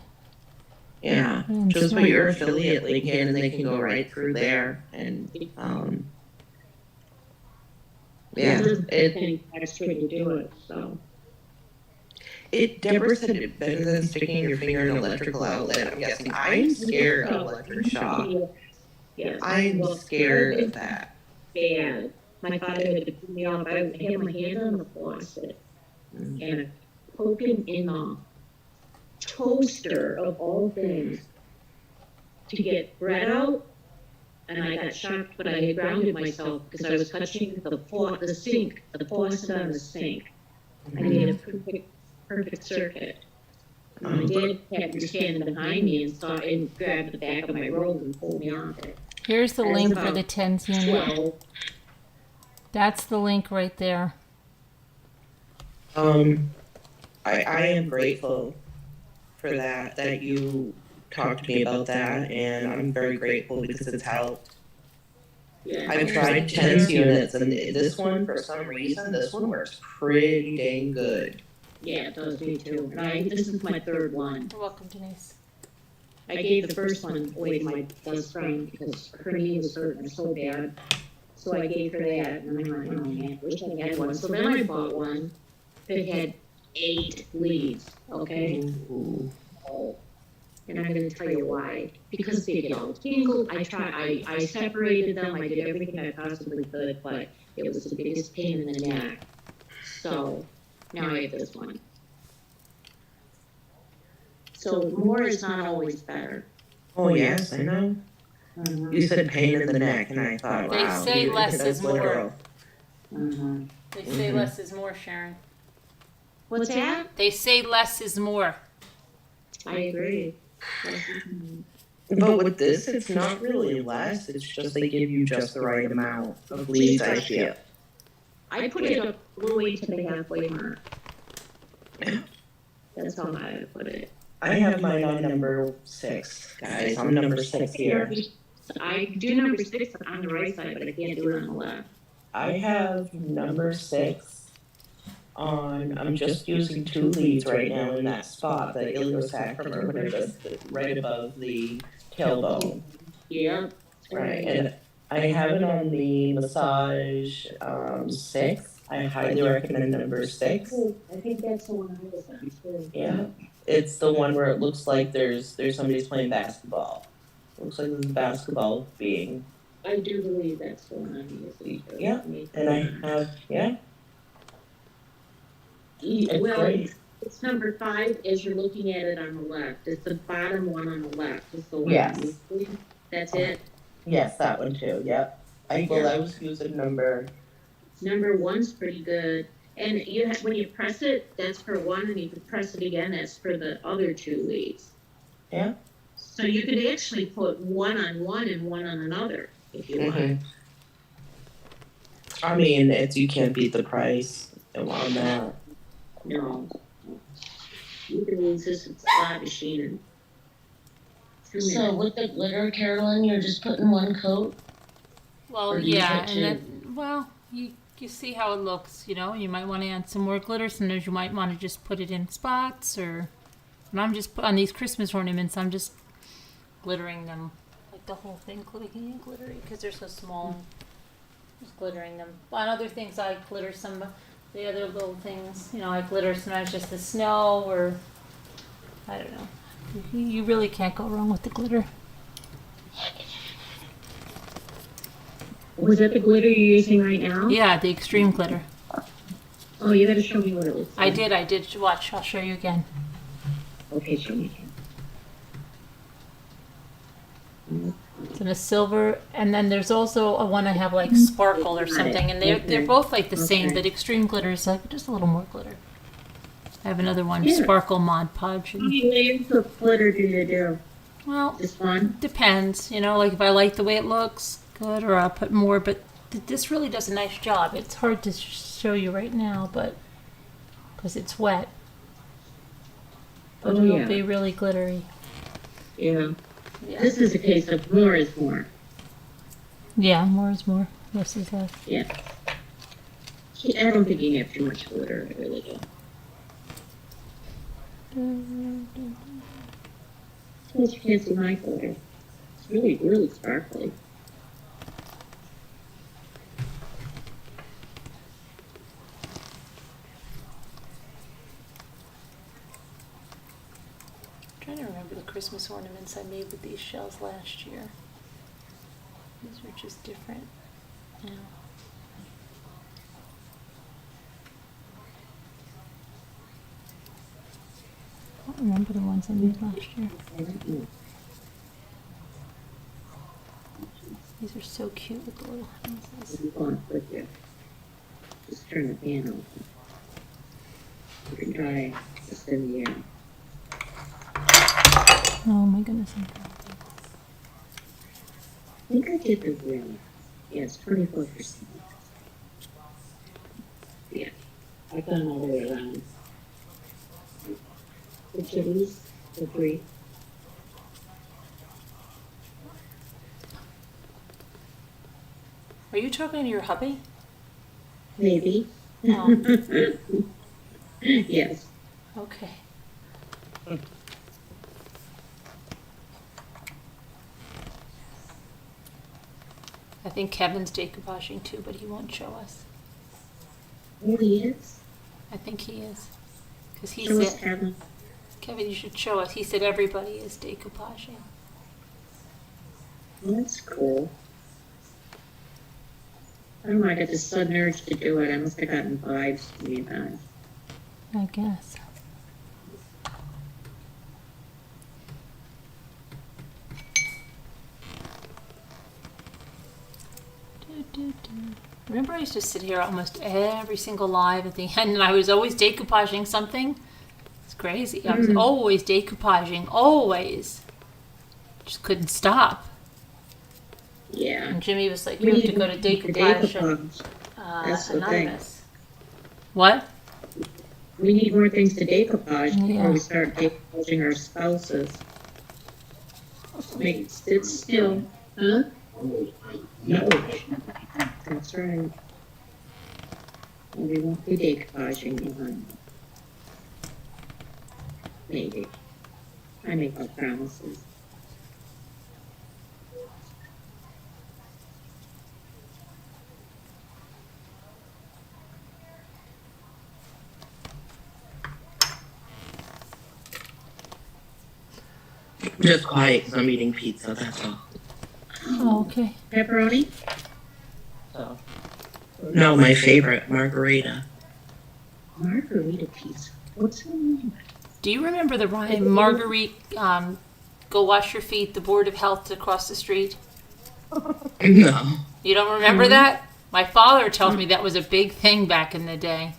[SPEAKER 2] Yeah, just put your affiliate link in and they can go right through there. And, yeah.
[SPEAKER 13] It's extra to do it, so.
[SPEAKER 2] Deborah said it's better than sticking your finger in an electrical outlet. I'm guessing. I'm scared of electric shock.
[SPEAKER 13] Yeah.
[SPEAKER 2] I'm scared of that.
[SPEAKER 13] Bad. My father had to put me off. I had my hand on the faucet and poking in a toaster of all things to get bread out. And I got shocked, but I had grounded myself because I was touching the sink, the faucet on the sink. I made a perfect circuit. My dad happened to stand behind me and saw and grabbed the back of my robe and pulled me off it.
[SPEAKER 1] Here's the link for the TENS unit. That's the link right there.
[SPEAKER 2] I am grateful for that you talked to me about that, and I'm very grateful because it's helped.
[SPEAKER 13] Yeah.
[SPEAKER 2] I've tried TENS units, and this one, for some reason, this one works pretty dang good.
[SPEAKER 13] Yeah, it does me too. And this is my third one.
[SPEAKER 1] You're welcome, Denise.
[SPEAKER 13] I gave the first one away to my best friend because her knee was hurting so bad. So I gave her that, and I'm like, oh man, wish I had one. So then I bought one that had 8 leads, okay?
[SPEAKER 2] Ooh.
[SPEAKER 13] Oh. And I'm gonna tell you why. Because they get all tangled, I separated them, I did everything I possibly could, but it was the biggest pain in the neck. So, now I have this one. So more is not always better.
[SPEAKER 2] Oh, yes, I know. You said pain in the neck, and I thought,
[SPEAKER 1] They
[SPEAKER 2] wow.
[SPEAKER 1] say less is
[SPEAKER 2] that's
[SPEAKER 1] more.
[SPEAKER 2] literal.
[SPEAKER 1] They say less is more, Sharon.
[SPEAKER 13] What's that?
[SPEAKER 1] They say less is more.
[SPEAKER 13] I agree.
[SPEAKER 2] But with this, it's not really less. It's just they give you just the right amount of leads, I feel.
[SPEAKER 13] I put it up all the way to the halfway mark. That's how I put it.
[SPEAKER 2] I have mine on number 6, guys. I'm number 6 here.
[SPEAKER 13] I do number 6 on the right side, but I can't do it on the left.
[SPEAKER 2] I have number 6 on, I'm just using 2 leads right now in that spot, the iliosacrum, or whatever, right above the tailbone.
[SPEAKER 13] Yeah.
[SPEAKER 2] Right, and I have it on the massage 6. I highly recommend number 6.
[SPEAKER 13] I think that's the one I was on too.
[SPEAKER 2] Yeah, it's the one where it looks like there's somebody's playing basketball. Looks like there's a basketball being.
[SPEAKER 13] I do believe that's the one I'm using.
[SPEAKER 2] Yeah, and I have, yeah.
[SPEAKER 13] Well,
[SPEAKER 2] great.
[SPEAKER 13] it's number 5 as you're looking at it on the left. It's the bottom one on the left. It's the one.
[SPEAKER 2] Yes.
[SPEAKER 13] That's it.
[SPEAKER 2] Yes, that one too, yep. I was using number.
[SPEAKER 13] Number 1's pretty good. And you when you press it, that's for 1, and you can press it again, that's for the other 2 leads.
[SPEAKER 2] Yeah.
[SPEAKER 13] So you could actually put 1 on one and 1 on another if you want.
[SPEAKER 2] I mean, you can't beat the price on that.
[SPEAKER 13] No. You can use this with slot machine.
[SPEAKER 12] So with the glitter, Carolyn, you're just putting 1 coat?
[SPEAKER 1] Well, yeah, and then, well, you see how it looks, you know. You might want to add some more glitter. Sometimes you might want to just put it in spots, or. And I'm just on these Christmas ornaments. I'm just glittering them, like the whole thing, glittery, because they're so small. Just glittering them. On other things, I glitter some of the other little things. You know, I glitter sometimes just the snow, or I don't know. You really can't go wrong with the glitter.
[SPEAKER 13] Was that the glitter you're using right now?
[SPEAKER 1] Yeah, the extreme glitter.
[SPEAKER 13] Oh, you gotta show me what it looks like.
[SPEAKER 1] I did. Watch, I'll show you again.
[SPEAKER 13] Okay, show me.
[SPEAKER 1] It's in a silver, and then there's also a one I have like sparkle or something, and they're both like the same, but extreme glitter is like just a little more glitter. I have another one, sparkle Mod Podge.
[SPEAKER 13] How many layers of glitter do you do?
[SPEAKER 1] Well,
[SPEAKER 13] just one?
[SPEAKER 1] Depends, you know, like if I like the way it looks, good, or I'll put more, but this really does a nice job. It's hard to show you right now, but because it's wet. But it'll be really glittery.
[SPEAKER 13] Yeah. This is a case of more is more.
[SPEAKER 1] Yeah, more is more. Less is less.
[SPEAKER 13] Yeah. I don't think you have too much glitter. I really don't. You can't see my glitter. It's really, really sparkly.
[SPEAKER 1] I'm trying to remember the Christmas ornaments I made with these shells last year. These were just different. Yeah. I don't remember the ones I made last year. These are so cute with the little houses.
[SPEAKER 13] Just turn the fan off. You can try just in the air.
[SPEAKER 1] Oh my goodness.
[SPEAKER 13] I think I did the rim. Yeah, it's 24%. Yeah, I've done all the way around. The chilies, the 3.
[SPEAKER 1] Are you talking to your hubby?
[SPEAKER 13] Maybe.
[SPEAKER 1] Oh.
[SPEAKER 13] Yes.
[SPEAKER 1] Okay. I think Kevin's decoupaging too, but he won't show us.
[SPEAKER 13] Oh, he is?
[SPEAKER 1] I think he is. Because he
[SPEAKER 13] Show us
[SPEAKER 1] said,
[SPEAKER 13] Kevin.
[SPEAKER 1] Kevin, you should show us. He said everybody is decoupaging.
[SPEAKER 13] That's cool. I don't know, I got this sudden urge to do it. I must have gotten vibes from you guys.
[SPEAKER 1] I guess. Remember I used to sit here almost every single live at the end and I was always decoupaging something? It's crazy. I was always decoupaging, always. Just couldn't stop.
[SPEAKER 13] Yeah.
[SPEAKER 1] And Jimmy was like, you have to go to decoupage
[SPEAKER 13] That's the thing.
[SPEAKER 1] Anonymous. What?
[SPEAKER 13] We need more things to decoupage
[SPEAKER 1] Yeah.
[SPEAKER 13] before we start decoupaging our spouses. Make it sit still. Huh? No. That's right. We won't be decoupaging behind. Maybe. I make no promises.
[SPEAKER 2] Just quiet because I'm eating pizza, that's all.
[SPEAKER 1] Oh, okay.
[SPEAKER 13] Pepperoni?
[SPEAKER 2] So. No, my favorite, margarita.
[SPEAKER 13] Margarita pizza. What's the name?
[SPEAKER 1] Do you remember the rhyme, Marguerite, go wash your feet, the Board of Health across the street?
[SPEAKER 2] No.
[SPEAKER 1] You don't remember that? My father tells me that was a big thing back in the day.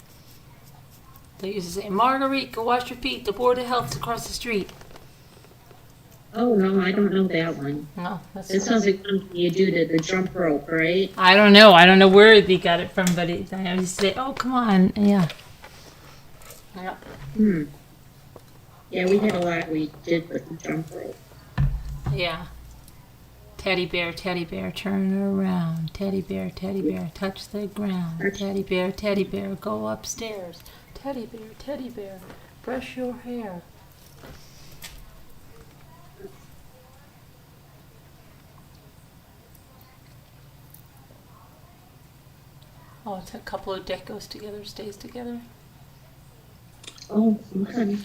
[SPEAKER 1] They used to say, Marguerite, go wash your feet, the Board of Health's across the street.
[SPEAKER 13] Oh, no, I don't know that one.
[SPEAKER 1] No, that's
[SPEAKER 13] It sounds like something you do to the jump rope, right?
[SPEAKER 1] I don't know where they got it from, but I used to say, oh, come on, yeah. Yeah.
[SPEAKER 13] Yeah, we had a lot we did with the jump rope.
[SPEAKER 1] Yeah. Teddy bear, turn around. Teddy bear, touch the ground. Teddy bear, go upstairs. Teddy bear, brush your hair. Oh, it's a couple of decos together, stays together.
[SPEAKER 13] Oh, okay.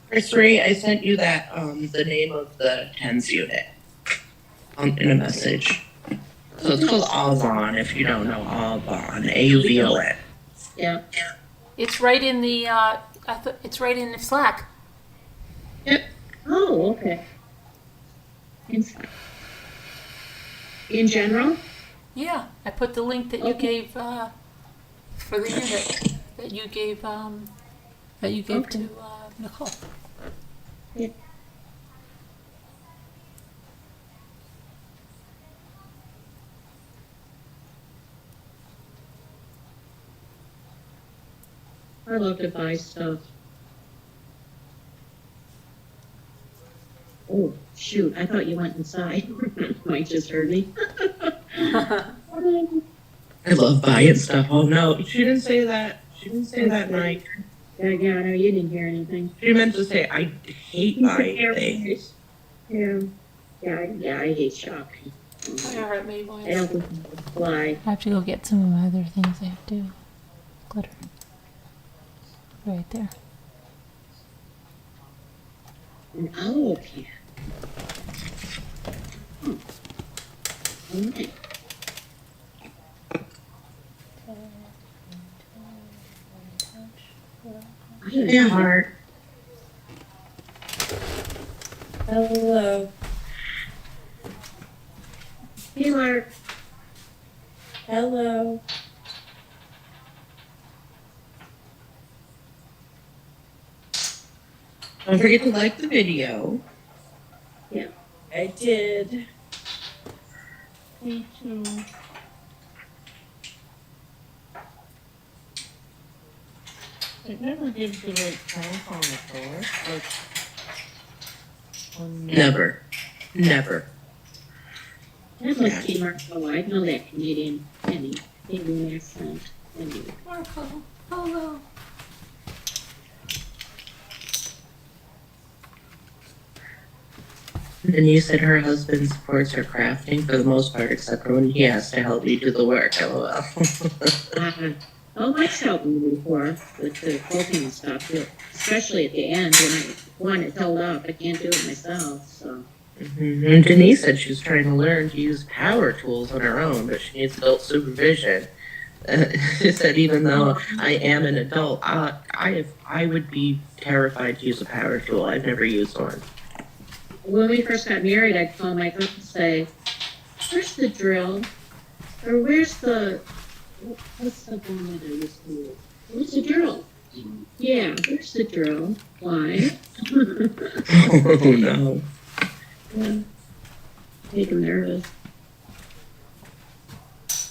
[SPEAKER 2] Chris Ray, I sent you that, the name of the TENS unit in a message. So it's called Avon, if you don't know Avon, AUVON.
[SPEAKER 13] Yeah.
[SPEAKER 1] It's right in the, it's right in the Slack.
[SPEAKER 13] Yep. Oh, okay. In general?
[SPEAKER 1] Yeah, I put the link that you gave for the unit that you gave to Nicole.
[SPEAKER 13] Yeah. I love to buy stuff. Oh, shoot, I thought you went inside. Mike just heard me.
[SPEAKER 2] I love buying stuff. Oh no, she didn't say that. She didn't say that, Mike.
[SPEAKER 13] Yeah, I know you didn't hear anything.
[SPEAKER 2] She meant to say, I hate buying things.
[SPEAKER 13] Yeah, I hate shopping.
[SPEAKER 1] I hurt me once.
[SPEAKER 13] I don't think it's fly.
[SPEAKER 1] I have to go get some of my other things I have to glitter. Right there.
[SPEAKER 13] An owl can. Okay.
[SPEAKER 2] Yeah, heart.
[SPEAKER 3] Hello.
[SPEAKER 13] Hey, Mark.
[SPEAKER 3] Hello.
[SPEAKER 2] Don't forget to like the video.
[SPEAKER 13] Yeah.
[SPEAKER 3] I did.
[SPEAKER 11] Me too. It never gives the right count on the color. Like,
[SPEAKER 2] Never. Never.
[SPEAKER 13] I'd like to Marco. I know that Canadian accent. Anyway.
[SPEAKER 1] Marco, hello.
[SPEAKER 2] And you said her husband supports her crafting for the most part, except for when he has to help you do the work. LOL.
[SPEAKER 13] Oh, Mike's helped me before with the quilting and stuff, especially at the end when it's held up. I can't do it myself, so.
[SPEAKER 2] And Denise said she was trying to learn to use power tools on her own, but she needs adult supervision. She said, even though I am an adult, I would be terrified to use a power tool. I've never used one.
[SPEAKER 13] When we first got married, I'd call Mike up and say, "Where's the drill? Or where's the what's the one that I used to use? Where's the drill? Yeah, where's the drill? Why?"
[SPEAKER 2] Oh no.
[SPEAKER 13] Yeah. Make him nervous.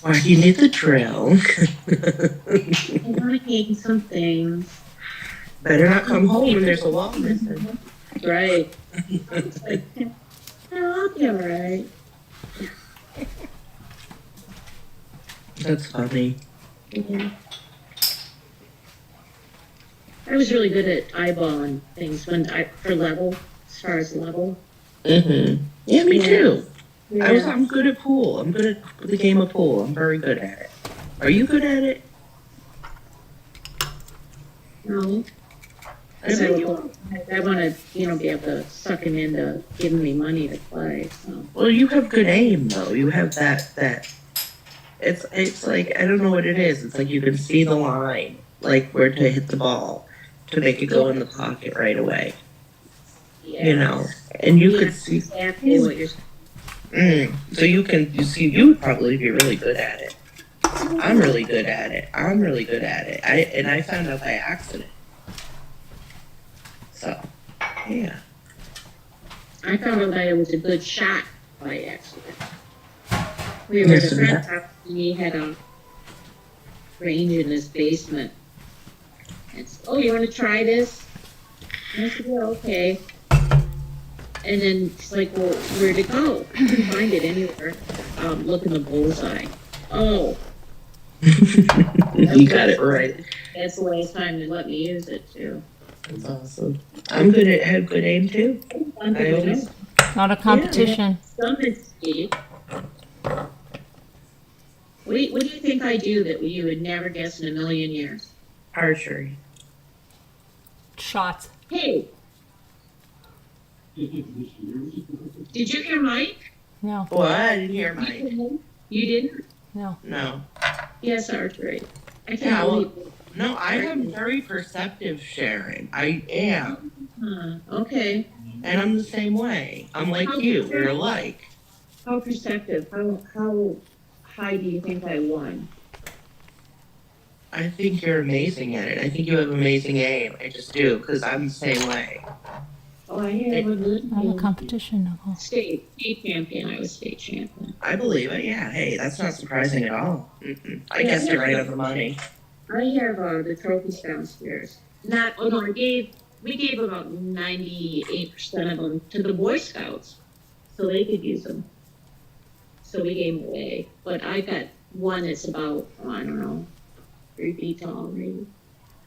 [SPEAKER 2] Why do you need the drill?
[SPEAKER 13] I want to hang some things.
[SPEAKER 2] Better not come home when there's a wall missing.
[SPEAKER 13] Right. It's like, no, I'll be all right.
[SPEAKER 2] That's funny.
[SPEAKER 13] Yeah. I was really good at eyeballing things for level, as far as level.
[SPEAKER 2] Mm-hmm. Yeah, me too.
[SPEAKER 13] Yeah.
[SPEAKER 2] I'm good at pool. I'm good at the game of pool. I'm very good at it. Are you good at it?
[SPEAKER 13] No. I want to, be able to suck him into giving me money to play. So.
[SPEAKER 2] Well, you have good aim though. You have that. It's like, I don't know what it is. It's like you can see the line, like where to hit the ball to make it go in the pocket right away.
[SPEAKER 13] Yeah.
[SPEAKER 2] And you could see.
[SPEAKER 13] Exactly what you're.
[SPEAKER 2] So you would probably be really good at it. I'm really good at it. I found out by accident. So, yeah.
[SPEAKER 13] I found out that I was a good shot by accident. We were at a friend's house and he had a range in his basement. And said, "Oh, you want to try this?" And I said, "Yeah, okay." And then it's like, "Well, where'd it go?" I couldn't find it anywhere. Look in the bullseye. Oh.
[SPEAKER 2] You got it right.
[SPEAKER 13] That's the last time they let me use it, too.
[SPEAKER 2] That's awesome. I have good aim, too.
[SPEAKER 1] Not a competition.
[SPEAKER 13] Some mistake. What do you think I do that you would never guess in a million years?
[SPEAKER 2] Archery.
[SPEAKER 1] Shots.
[SPEAKER 13] Hey. Did you hear Mike?
[SPEAKER 1] No.
[SPEAKER 2] What? I didn't hear Mike.
[SPEAKER 13] You didn't?
[SPEAKER 2] No.
[SPEAKER 13] Yes, archery. I can't believe it.
[SPEAKER 2] No, I am very perceptive, Sharon. I am.
[SPEAKER 13] Okay.
[SPEAKER 2] And I'm the same way. I'm like you. We're alike.
[SPEAKER 13] How perceptive? How high do you think I won?
[SPEAKER 2] I think you're amazing at it. I think you have amazing aim. I just do, because I'm the same way.
[SPEAKER 13] Oh, I have
[SPEAKER 1] Not a competition, Nicole.
[SPEAKER 13] State champion. I was state champion.
[SPEAKER 2] I believe it, yeah. Hey, that's not surprising at all. I guessed it right on the money.
[SPEAKER 13] I have the trophies downstairs. We gave about 98% of them to the Boy Scouts so they could use them. So we gave them away. But I got one that's about, I don't know, 3 feet tall, maybe.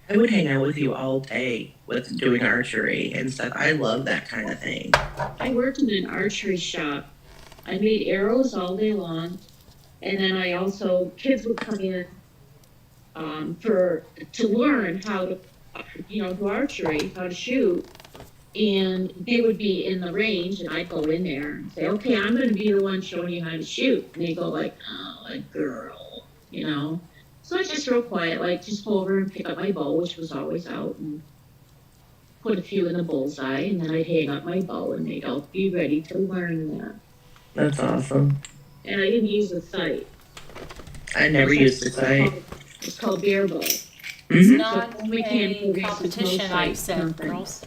[SPEAKER 2] I would hang out with you all day with doing archery and stuff. I love that kind of thing.
[SPEAKER 13] I worked in an archery shop. I made arrows all day long. And then I also, kids would come in to learn how to, do archery, how to shoot. And they would be in the range, and I'd go in there and say, "Okay, I'm going to be the one showing you how to shoot." And they go like, "Oh, a girl," So I just real quiet, like just go over and pick up my bow, which was always out, and put a few in the bullseye, and then I'd hang up my bow, and they'd all be ready to learn that.
[SPEAKER 2] That's awesome.
[SPEAKER 13] And I didn't use the sight.
[SPEAKER 2] I never used the sight.
[SPEAKER 13] It's called bear bow.
[SPEAKER 1] It's
[SPEAKER 2] Mm-hmm.
[SPEAKER 1] not a competition, I said, girls.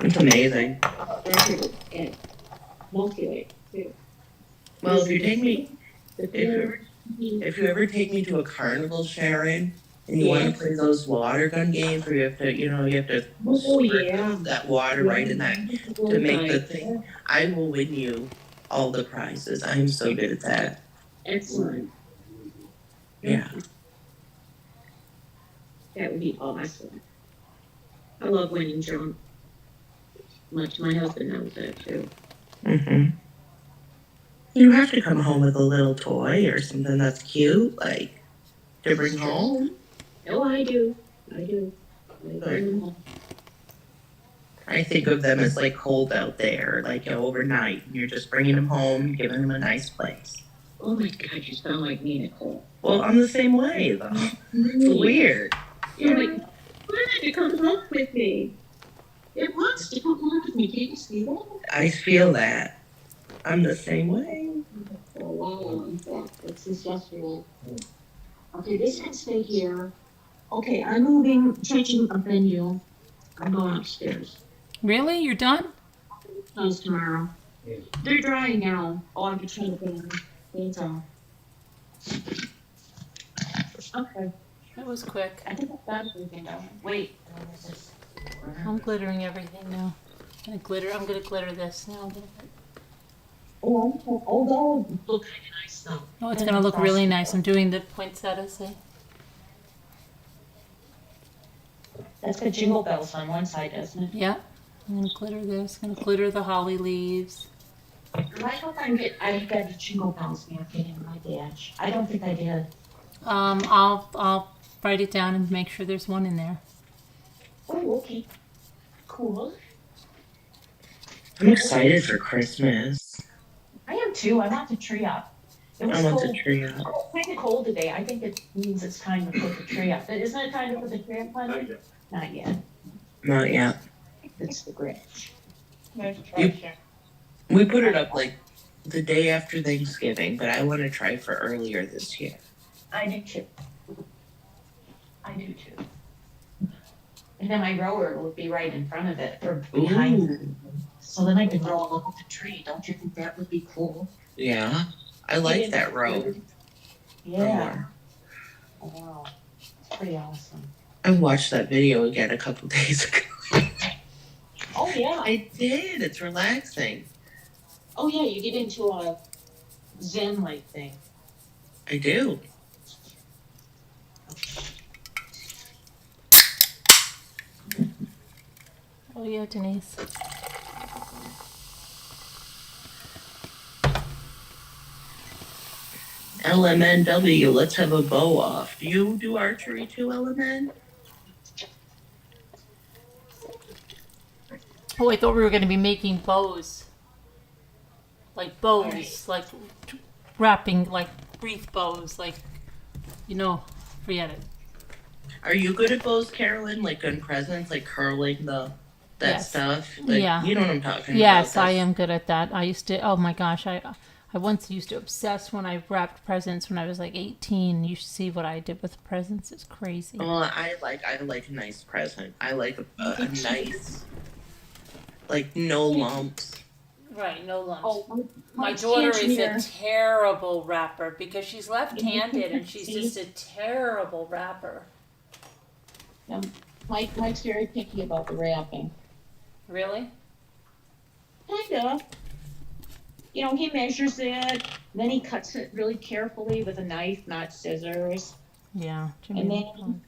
[SPEAKER 2] It's amazing.
[SPEAKER 13] And multi-weight, too.
[SPEAKER 2] Well, if you ever take me to a carnival, Sharon, and you want to play those water gun games where you have to squirt that water right in that to make the thing, I will win you all the prizes. I'm so good at that.
[SPEAKER 13] Excellent.
[SPEAKER 2] Yeah.
[SPEAKER 13] That would be awesome. I love winning drunk. Much my husband knows that too.
[SPEAKER 2] Mm-hmm. You have to come home with a little toy or something that's cute, like to bring home.
[SPEAKER 13] Oh, I do. I do. I bring them home.
[SPEAKER 2] I think of them as like cold out there, like overnight. And you're just bringing them home, giving them a nice place.
[SPEAKER 13] Oh my God, you sound like me, Nicole.
[SPEAKER 2] Well, I'm the same way, though. It's weird.
[SPEAKER 13] You're like, why you come home with me? It wants to come home with me. Can't you see that?
[SPEAKER 2] I feel that. I'm the same way.
[SPEAKER 13] For a while, in fact, it's since yesterday. Okay, this can stay here. Okay, I'm moving, changing a venue. I'm going upstairs.
[SPEAKER 1] Really? You're done?
[SPEAKER 13] Close tomorrow. They're drying now. Oh, I'm between things on. Okay.
[SPEAKER 1] That was quick.
[SPEAKER 13] I think I've got everything down. Wait.
[SPEAKER 1] I'm glittering everything now. I'm gonna glitter this now.
[SPEAKER 13] Oh, that'll look kind of nice though.
[SPEAKER 1] Oh, it's gonna look really nice. I'm doing the poinsettias thing.
[SPEAKER 13] That's got jingle bells on one side, doesn't it?
[SPEAKER 1] Yeah. I'm gonna glitter this. I'm gonna glitter the holly leaves.
[SPEAKER 13] I hope I got the jingle bells napkin in my badge. I don't think I did.
[SPEAKER 1] I'll write it down and make sure there's one in there.
[SPEAKER 13] Oh, okay. Cool.
[SPEAKER 2] I'm excited for Christmas.
[SPEAKER 13] I am too. I want the tree up. It was
[SPEAKER 2] I want
[SPEAKER 13] cold.
[SPEAKER 2] the tree up.
[SPEAKER 13] Oh, kind of cold today. I think it means it's time to put the tree up. But isn't it time to put the tree up, Lenny? Not yet.
[SPEAKER 2] Not yet.
[SPEAKER 13] It's the Grinch.
[SPEAKER 2] We put it up like the day after Thanksgiving, but I want to try for earlier this year.
[SPEAKER 13] I do too. I do too. And then my rower would be right in front of it or behind it. So then I could roll up at the tree. Don't you think that would be cool?
[SPEAKER 2] Yeah, I like that row.
[SPEAKER 13] Yeah. Oh, wow. It's pretty awesome.
[SPEAKER 2] I watched that video again a couple days ago.
[SPEAKER 13] Oh, yeah.
[SPEAKER 2] I did. It's relaxing.
[SPEAKER 13] Oh, yeah. You get into a Zen-like thing.
[SPEAKER 2] I do.
[SPEAKER 1] Oh yeah, Denise.
[SPEAKER 2] LMNW, let's have a bow off. Do you do archery too, LMN?
[SPEAKER 1] Oh, I thought we were going to be making bows. Like bows, like wrapping, like wreath bows, like, forget it.
[SPEAKER 2] Are you good at bows, Carolyn? Like gun presents, like curling that
[SPEAKER 1] Yes.
[SPEAKER 2] stuff? Like,
[SPEAKER 1] Yeah.
[SPEAKER 2] You know what I'm talking about.
[SPEAKER 1] Yes, I am good at that. I used to, oh my gosh, I once used to obsess when I wrapped presents when I was like 18. You should see what I did with presents. It's crazy.
[SPEAKER 2] Well, I like a nice present. I like a nice, like no lumps.
[SPEAKER 1] Right, no lumps.
[SPEAKER 13] Oh,
[SPEAKER 1] my daughter is a terrible wrapper because she's left-handed and she's just a terrible wrapper.
[SPEAKER 13] Mike's very picky about the wrapping.
[SPEAKER 1] Really?
[SPEAKER 13] Kind of. He measures it, then he cuts it really carefully with a knife, not scissors.
[SPEAKER 1] Yeah.
[SPEAKER 13] And then,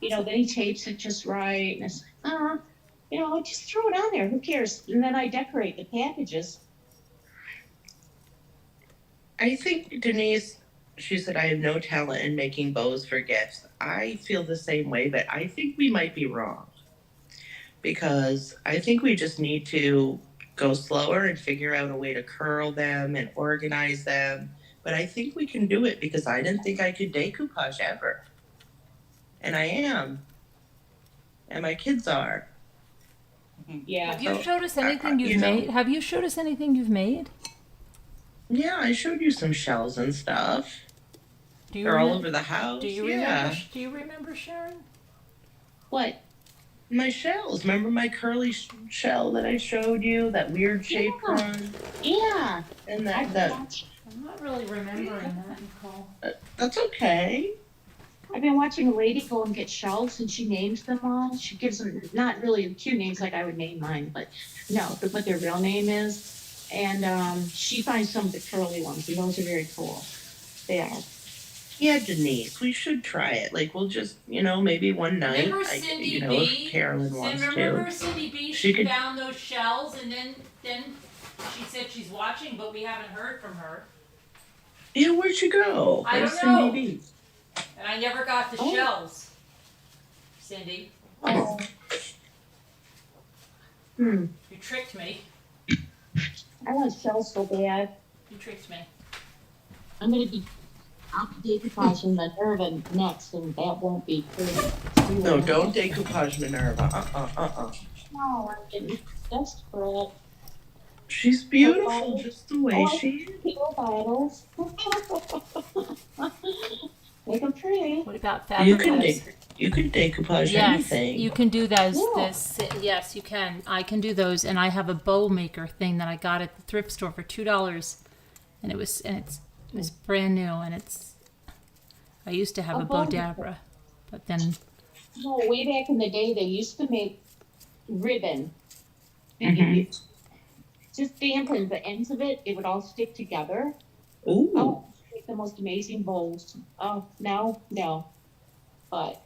[SPEAKER 13] then he tapes it just right. And it's like, just throw it on there. Who cares? And then I decorate the packages.
[SPEAKER 2] I think Denise, she said, I have no talent in making bows for gifts. I feel the same way, but I think we might be wrong. Because I think we just need to go slower and figure out a way to curl them and organize them. But I think we can do it because I didn't think I could decoupage ever. And I am. And my kids are.
[SPEAKER 13] Yeah.
[SPEAKER 1] Have you showed us anything you've made? Have you showed us anything you've made?
[SPEAKER 2] Yeah, I showed you some shells and stuff. They're all over the house.
[SPEAKER 1] Do you remember, Sharon?
[SPEAKER 13] What?
[SPEAKER 2] My shells. Remember my curly shell that I showed you? That weird shaped one?
[SPEAKER 13] Yeah.
[SPEAKER 2] And that.
[SPEAKER 1] I'm not really remembering that, Nicole.
[SPEAKER 2] That's okay.
[SPEAKER 13] I've been watching a lady go and get shells and she names them all. She gives them not really cute names like I would name mine, but no, what their real name is. And she finds some of the curly ones, and those are very cool. They are.
[SPEAKER 2] Yeah, Denise, we should try it. Like, we'll just, maybe one night.
[SPEAKER 1] Remember Cindy
[SPEAKER 2] If
[SPEAKER 1] B?
[SPEAKER 2] Carolyn wants
[SPEAKER 1] Remember
[SPEAKER 2] to.
[SPEAKER 1] Cindy B?
[SPEAKER 2] She could.
[SPEAKER 1] Found those shells, and then she said she's watching, but we haven't heard from her.
[SPEAKER 2] Yeah, where'd she go?
[SPEAKER 1] I
[SPEAKER 2] Where's
[SPEAKER 1] don't know.
[SPEAKER 2] Cindy B?
[SPEAKER 1] And I never got the shells, Cindy.
[SPEAKER 13] Oh.
[SPEAKER 1] You tricked me.
[SPEAKER 13] I want shells so bad.
[SPEAKER 1] You tricked me.
[SPEAKER 13] I'm going to be decoupaging the Minerva next, and that won't be pretty.
[SPEAKER 2] No, don't decoupage Minerva.
[SPEAKER 13] No, I'm getting desperate.
[SPEAKER 2] She's beautiful just the way she is.
[SPEAKER 13] Peel bottles. Make them pretty.
[SPEAKER 1] What about fabric?
[SPEAKER 2] You can decoupage anything.
[SPEAKER 1] Yes, you can do those. Yes, you can. I can do those, and I have a bow maker thing that I got at the thrift store for $2, and it was brand new, and I used to have a bow dabra, but then.
[SPEAKER 13] No, way back in the day, they used to make ribbon.
[SPEAKER 2] Mm-hmm.
[SPEAKER 13] Just dampen the ends of it; it would all stick together.
[SPEAKER 2] Ooh.
[SPEAKER 13] Oh, make the most amazing bows. Oh, no, but.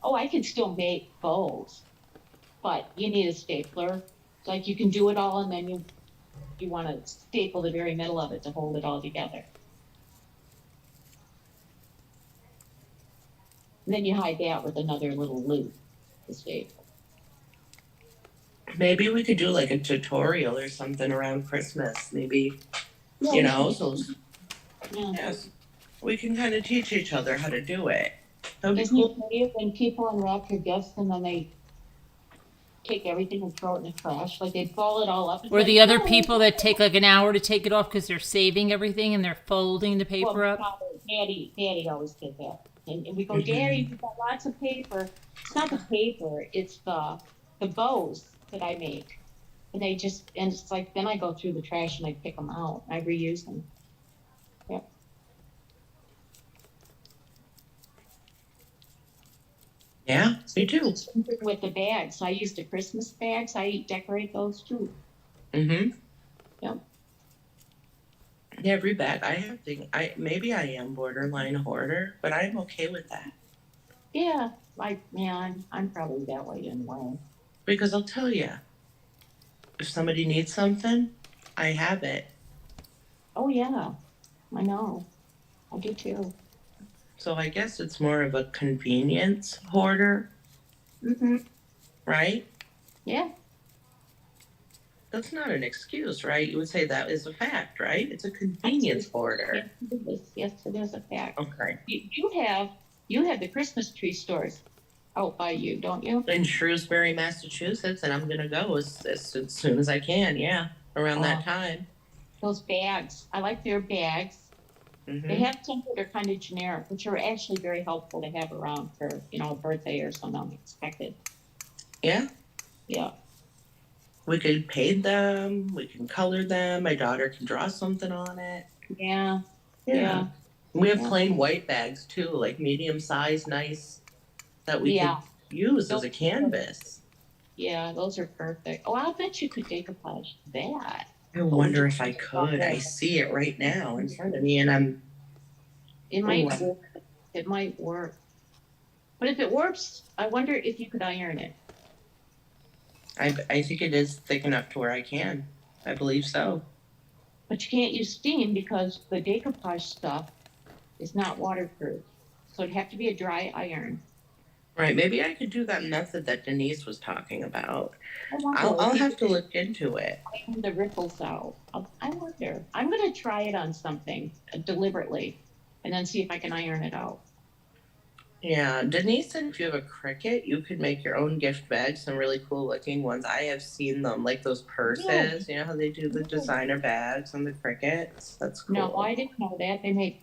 [SPEAKER 13] Oh, I can still make bows, but you need a stapler. Like you can do it all, and then you want to staple the very middle of it to hold it all together. And then you hide that with another little loop to staple.
[SPEAKER 2] Maybe we could do like a tutorial or something around Christmas. Maybe, so yes, we can kind of teach each other how to do it.
[SPEAKER 13] Isn't it funny when people unwrap your gifts and then they take everything and throw it in the trash? Like they ball it all up.
[SPEAKER 1] Or the other people that take like an hour to take it off because they're saving everything and they're folding the paper up.
[SPEAKER 13] Daddy always did that. And we go, Daddy, we've got lots of paper. It's not the paper, it's the bows that I make. And it's like, then I go through the trash and I pick them out. I reuse them. Yep.
[SPEAKER 2] Yeah, me too.
[SPEAKER 13] With the bags, I use the Christmas bags. I decorate those too.
[SPEAKER 2] Mm-hmm.
[SPEAKER 13] Yep.
[SPEAKER 2] Every bag I have maybe I am borderline hoarder, but I'm okay with that.
[SPEAKER 13] Yeah, I'm probably that way anyway.
[SPEAKER 2] Because I'll tell you, if somebody needs something, I have it.
[SPEAKER 13] Oh yeah, I know. I do too.
[SPEAKER 2] So I guess it's more of a convenience hoarder.
[SPEAKER 13] Mm-hmm.
[SPEAKER 2] Right?
[SPEAKER 13] Yeah.
[SPEAKER 2] That's not an excuse, right? You would say that is a fact, right? It's a convenience hoarder.
[SPEAKER 13] Yes, it is a fact.
[SPEAKER 2] Okay.
[SPEAKER 13] You have the Christmas tree stores out by you, don't you?
[SPEAKER 2] In Shrewsbury, Massachusetts, and I'm gonna go as soon as I can. Yeah, around that time. Those
[SPEAKER 13] bags, I like their bags.
[SPEAKER 2] Mm-hmm.
[SPEAKER 13] They have some that are kind of generic, which are actually very helpful to have around for a birthday or something unexpected.
[SPEAKER 2] Yeah.
[SPEAKER 13] Yeah.
[SPEAKER 2] We could paint them. We can color them. My daughter can draw something on it.
[SPEAKER 13] Yeah.
[SPEAKER 2] Yeah. We have plain white bags too, like medium size, nice, that we can use as a canvas.
[SPEAKER 13] Yeah, those are perfect. Oh, I'll bet you could decoupage that.
[SPEAKER 2] I wonder if I could. I see it right now in front of me, and
[SPEAKER 13] It might work. But if it works, I wonder if you could iron it.
[SPEAKER 2] I think it is thick enough to where I can. I believe so.
[SPEAKER 13] But you can't use steam because the decoupage stuff is not waterproof. So it'd have to be a dry iron.
[SPEAKER 2] Right. Maybe I could do that method that Denise was talking about. I'll have to look into it.
[SPEAKER 13] Iron the ripples out. I wonder. I'm going to try it on something deliberately and then see if I can iron it out.
[SPEAKER 2] Yeah, Denise said if you have a Cricut, you could make your own gift bags, some really cool looking ones. I have seen them, like those purses. You know how they do the designer bags on the Cricuts? That's cool.
[SPEAKER 13] No, I didn't know that. They make...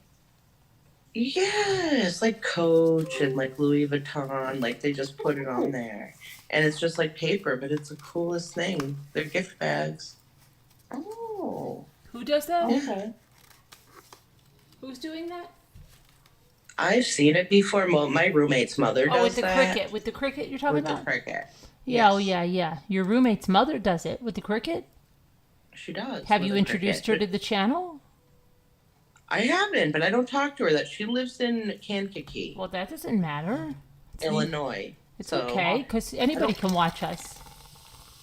[SPEAKER 2] Yes, like Coach and like Louis Vuitton, like they just put it on there. And it's just like paper, but it's the coolest thing. They're gift bags.
[SPEAKER 13] Oh.
[SPEAKER 1] Who does that?
[SPEAKER 13] Okay.
[SPEAKER 1] Who's doing that?
[SPEAKER 2] I've seen it before. My roommate's mother does that.
[SPEAKER 1] With the Cricut. With the Cricut you're talking about?
[SPEAKER 2] With the Cricut.
[SPEAKER 1] Yeah, yes. Oh yeah. Your roommate's mother does it with the Cricut?
[SPEAKER 2] she does.
[SPEAKER 1] Have
[SPEAKER 2] with
[SPEAKER 1] you
[SPEAKER 2] a
[SPEAKER 1] introduced
[SPEAKER 2] cricket.
[SPEAKER 1] her to the channel?
[SPEAKER 2] I haven't, but I don't talk to her. That she lives in Kankakee,
[SPEAKER 1] Well, that doesn't matter.
[SPEAKER 2] Illinois.
[SPEAKER 1] It's
[SPEAKER 2] so,
[SPEAKER 1] okay, because anybody can watch us.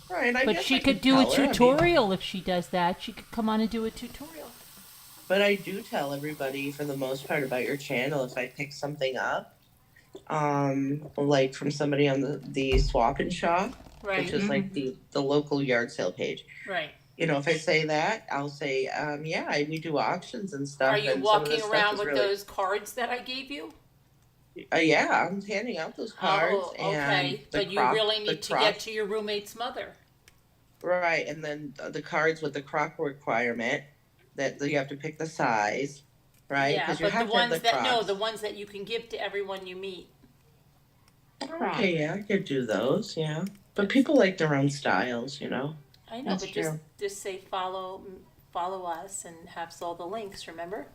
[SPEAKER 2] Right, I
[SPEAKER 1] But
[SPEAKER 2] guess
[SPEAKER 1] she
[SPEAKER 2] I
[SPEAKER 1] could
[SPEAKER 2] could
[SPEAKER 1] do a
[SPEAKER 2] tell her, I mean-
[SPEAKER 1] tutorial if she does that. She could come on and do a tutorial.
[SPEAKER 2] But I do tell everybody for the most part about your channel if I pick something up. Like from somebody on the Swap and Shop,
[SPEAKER 1] Right.
[SPEAKER 2] which is like the local yard sale page.
[SPEAKER 1] Right.
[SPEAKER 2] You know, if I say that, I'll say, yeah, we do auctions and stuff.
[SPEAKER 1] Are you
[SPEAKER 2] and some of
[SPEAKER 1] walking
[SPEAKER 2] the stuff
[SPEAKER 1] around
[SPEAKER 2] is
[SPEAKER 1] with
[SPEAKER 2] really,
[SPEAKER 1] those cards that I gave you?
[SPEAKER 2] Yeah, I'm handing out those cards.
[SPEAKER 1] Oh, okay.
[SPEAKER 2] And
[SPEAKER 1] But you really need to get to your roommate's mother.
[SPEAKER 2] Right, and then the cards with the crock requirement that you have to pick the size, right?
[SPEAKER 1] Yeah,
[SPEAKER 2] you
[SPEAKER 1] but
[SPEAKER 2] have
[SPEAKER 1] the
[SPEAKER 2] to have
[SPEAKER 1] ones
[SPEAKER 2] the
[SPEAKER 1] that
[SPEAKER 2] Crocs.
[SPEAKER 1] the ones that you can give to everyone you meet.
[SPEAKER 2] Okay, yeah, I could do those, yeah. But people like their own styles, you know.
[SPEAKER 1] I know,
[SPEAKER 2] That's
[SPEAKER 1] but
[SPEAKER 2] true.
[SPEAKER 1] just say follow us and have all the links. Remember?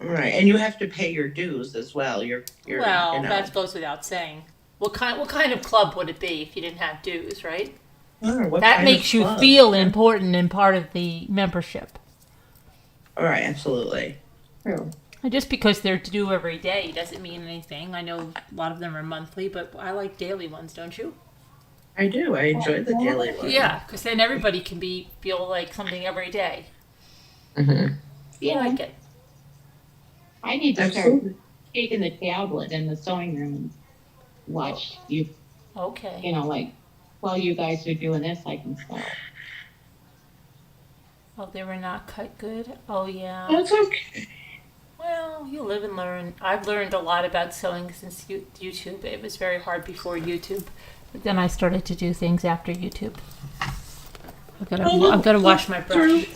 [SPEAKER 2] Right, and you have to pay your dues as well. You're
[SPEAKER 1] Well,
[SPEAKER 2] you know.
[SPEAKER 1] that goes without saying. What kind of club would it be if you didn't have dues, right?
[SPEAKER 2] What
[SPEAKER 1] That
[SPEAKER 2] kind of
[SPEAKER 1] makes you
[SPEAKER 2] club?
[SPEAKER 1] feel important and part of the membership.
[SPEAKER 2] All right, absolutely. True.
[SPEAKER 1] And just because they're due every day doesn't mean anything. I know a lot of them are monthly, but I like daily ones, don't you?
[SPEAKER 2] I do. I enjoy the daily one.
[SPEAKER 1] Yeah, because then everybody can feel like something every day.
[SPEAKER 2] Mm-hmm.
[SPEAKER 1] I like it.
[SPEAKER 13] I need to
[SPEAKER 2] Absolutely.
[SPEAKER 13] start taking the tablet in the sewing room and watch you.
[SPEAKER 1] Okay.
[SPEAKER 13] You know, like while you guys are doing this, I can sew.
[SPEAKER 1] Oh, they were not cut good? Oh, yeah.
[SPEAKER 2] That's okay.
[SPEAKER 1] Well, you live and learn. I've learned a lot about sewing since YouTube. It was very hard before YouTube. But then I started to do things after YouTube. I've got to wash my brush.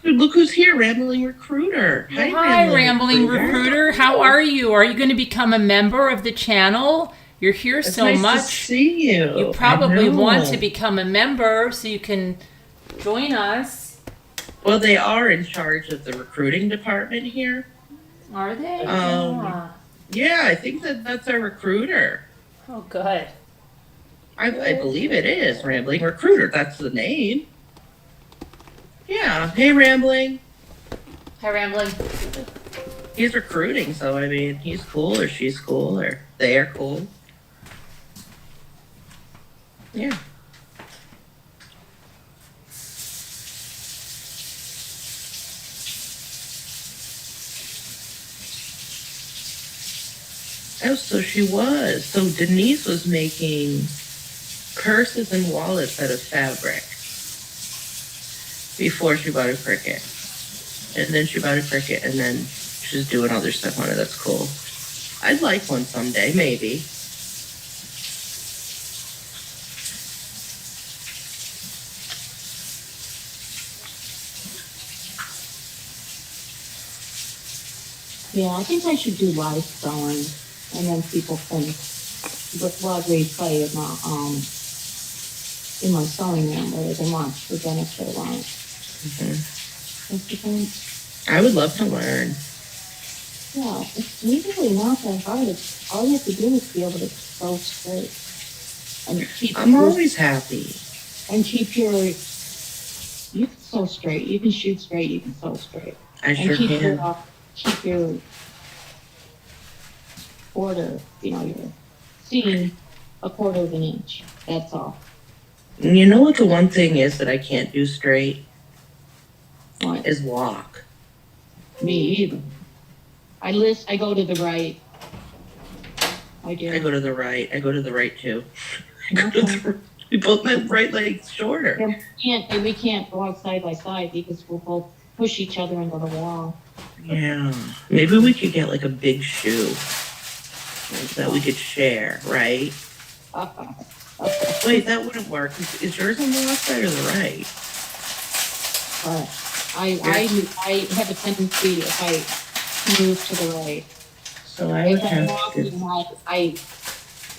[SPEAKER 2] Look who's here, Rambling Recruiter.
[SPEAKER 1] Hi, Rambling Recruiter. How are you? Are you going to become a member of the channel? You're here
[SPEAKER 2] It's
[SPEAKER 1] so
[SPEAKER 2] nice
[SPEAKER 1] much.
[SPEAKER 2] to see you.
[SPEAKER 1] You probably
[SPEAKER 2] I know.
[SPEAKER 1] want to become a member so you can join us.
[SPEAKER 2] Well, they are in charge of the recruiting department here.
[SPEAKER 1] Are they?
[SPEAKER 2] Yeah, I think that's our recruiter.
[SPEAKER 1] Oh, good.
[SPEAKER 2] I believe it is Rambling Recruiter. That's the name. Yeah. Hey, Rambling.
[SPEAKER 1] Hi, Rambling.
[SPEAKER 2] He's recruiting, so I mean, he's cool or she's cool or they are cool. Yeah. Oh, so she was. So Denise was making purses and wallets out of fabric before she bought a Cricut. And then she bought a Cricut, and then she's doing other stuff on it. That's cool. I'd like one someday, maybe.
[SPEAKER 13] Yeah, I think I should do live sewing, and then people can replay in my sewing room where they can watch the if they want. Don't you think?
[SPEAKER 2] I would love to learn.
[SPEAKER 13] Yeah, it's usually not that hard. All you have to do is be able to sew straight and keep.
[SPEAKER 2] I'm always happy.
[SPEAKER 13] And keep your. You can sew straight. You can shoot straight. You can sew straight.
[SPEAKER 2] I sure
[SPEAKER 13] keep
[SPEAKER 2] can.
[SPEAKER 13] Keep your quarter, your seam a quarter of an inch. That's all.
[SPEAKER 2] You know what the one thing is that I can't do straight?
[SPEAKER 13] What?
[SPEAKER 2] Is walk.
[SPEAKER 13] Me either. I go to the right. I do.
[SPEAKER 2] I go to the right. I go to the right too. We both my right leg's shorter.
[SPEAKER 13] We can't walk side by side because we'll both push each other into the wall.
[SPEAKER 2] Yeah. Maybe we could get like a big shoe that we could share, right? Wait, that wouldn't work. Is yours on the left side or the right?
[SPEAKER 13] I have a tendency if I move to the right.
[SPEAKER 2] So I would
[SPEAKER 13] If I'm
[SPEAKER 2] have
[SPEAKER 13] walking,
[SPEAKER 2] to.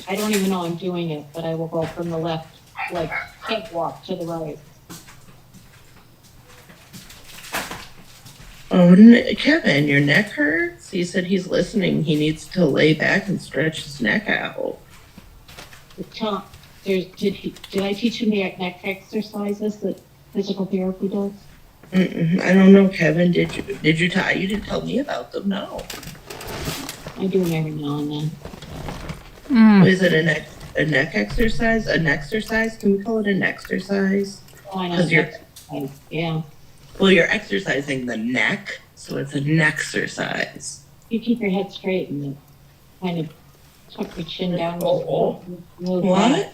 [SPEAKER 13] I don't even know I'm doing it, but I will go from the left, like cakewalk to the right.
[SPEAKER 2] Oh, Kevin, your neck hurts? He said he's listening. He needs to lay back and stretch his neck out.
[SPEAKER 13] Did I teach him the neck exercises that physical therapy does?
[SPEAKER 2] I don't know, Kevin. Did you tell? You didn't tell me about them. No.
[SPEAKER 13] I do every now and then.
[SPEAKER 2] Is it a neck exercise? An exercise? Can we call it an exercise?
[SPEAKER 13] Oh, I know.
[SPEAKER 2] 'Cause you're,
[SPEAKER 13] Yeah.
[SPEAKER 2] well, you're exercising the neck, so it's an exercise.
[SPEAKER 13] You keep your head straight and kind of tuck your chin down.
[SPEAKER 2] What?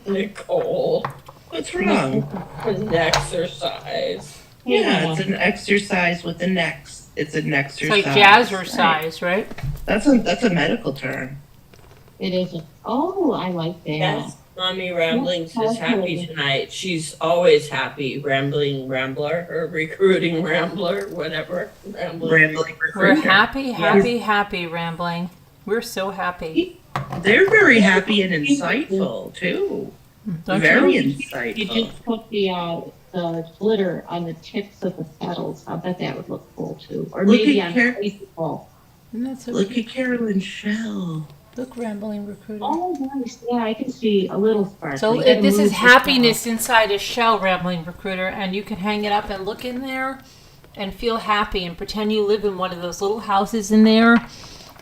[SPEAKER 14] Nicole.
[SPEAKER 2] What's wrong?
[SPEAKER 14] An exercise.
[SPEAKER 2] Yeah, it's an exercise with the necks. It's an
[SPEAKER 1] It's
[SPEAKER 2] exercise.
[SPEAKER 1] like jazzercise, right?
[SPEAKER 2] That's a medical term.
[SPEAKER 13] It isn't. Oh, I like that.
[SPEAKER 14] Yes, Mommy Ramblings is happy tonight. She's always happy. Rambling Rambler or recruiting Rambler, whatever.
[SPEAKER 2] Rambling
[SPEAKER 1] We're
[SPEAKER 2] recruiter.
[SPEAKER 1] happy, Rambling. We're so happy.
[SPEAKER 2] They're very happy and insightful too.
[SPEAKER 1] Don't
[SPEAKER 2] Very
[SPEAKER 1] you?
[SPEAKER 2] insightful.
[SPEAKER 13] You just put the glitter on the tips of the petals. I bet that would look cool too. Or
[SPEAKER 2] Look
[SPEAKER 13] maybe
[SPEAKER 2] at
[SPEAKER 13] on
[SPEAKER 2] Car-
[SPEAKER 13] baseball.
[SPEAKER 1] Isn't that so
[SPEAKER 2] Look
[SPEAKER 1] cute?
[SPEAKER 2] at Carolyn Shell.
[SPEAKER 1] Look, Rambling Recruiter.
[SPEAKER 13] Oh, nice. Yeah, I can see a little sparkle.
[SPEAKER 1] So
[SPEAKER 13] You gotta
[SPEAKER 1] this
[SPEAKER 13] move
[SPEAKER 1] is
[SPEAKER 13] the
[SPEAKER 1] happiness inside a shell, Rambling Recruiter, and you can hang it up and look in there and feel happy and pretend you live in one of those little houses in there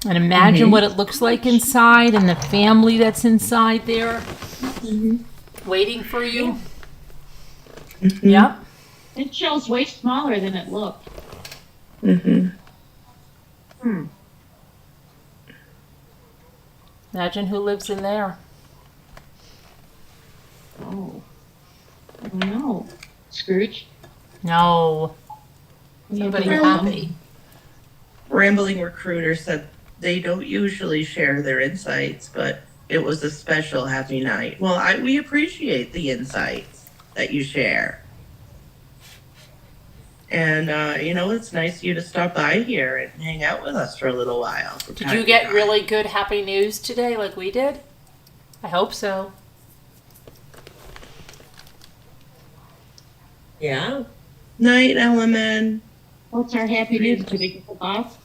[SPEAKER 1] and imagine what it looks like inside and the family that's inside there waiting for you. Yep.
[SPEAKER 13] It shell's way smaller than it looked.
[SPEAKER 1] Imagine who lives in there.
[SPEAKER 13] Oh. I don't know. Scrooge?
[SPEAKER 1] No. Somebody happy.
[SPEAKER 2] Rambling Recruiter said they don't usually share their insights, but it was a special happy night. Well, we appreciate the insights that you share. And, it's nice of you to stop by here and hang out with us for a little while.
[SPEAKER 1] Did you get really good happy news today like we did? I hope so.
[SPEAKER 14] Yeah.
[SPEAKER 2] Night, Element.
[SPEAKER 13] What's our happy news? Did we get the box?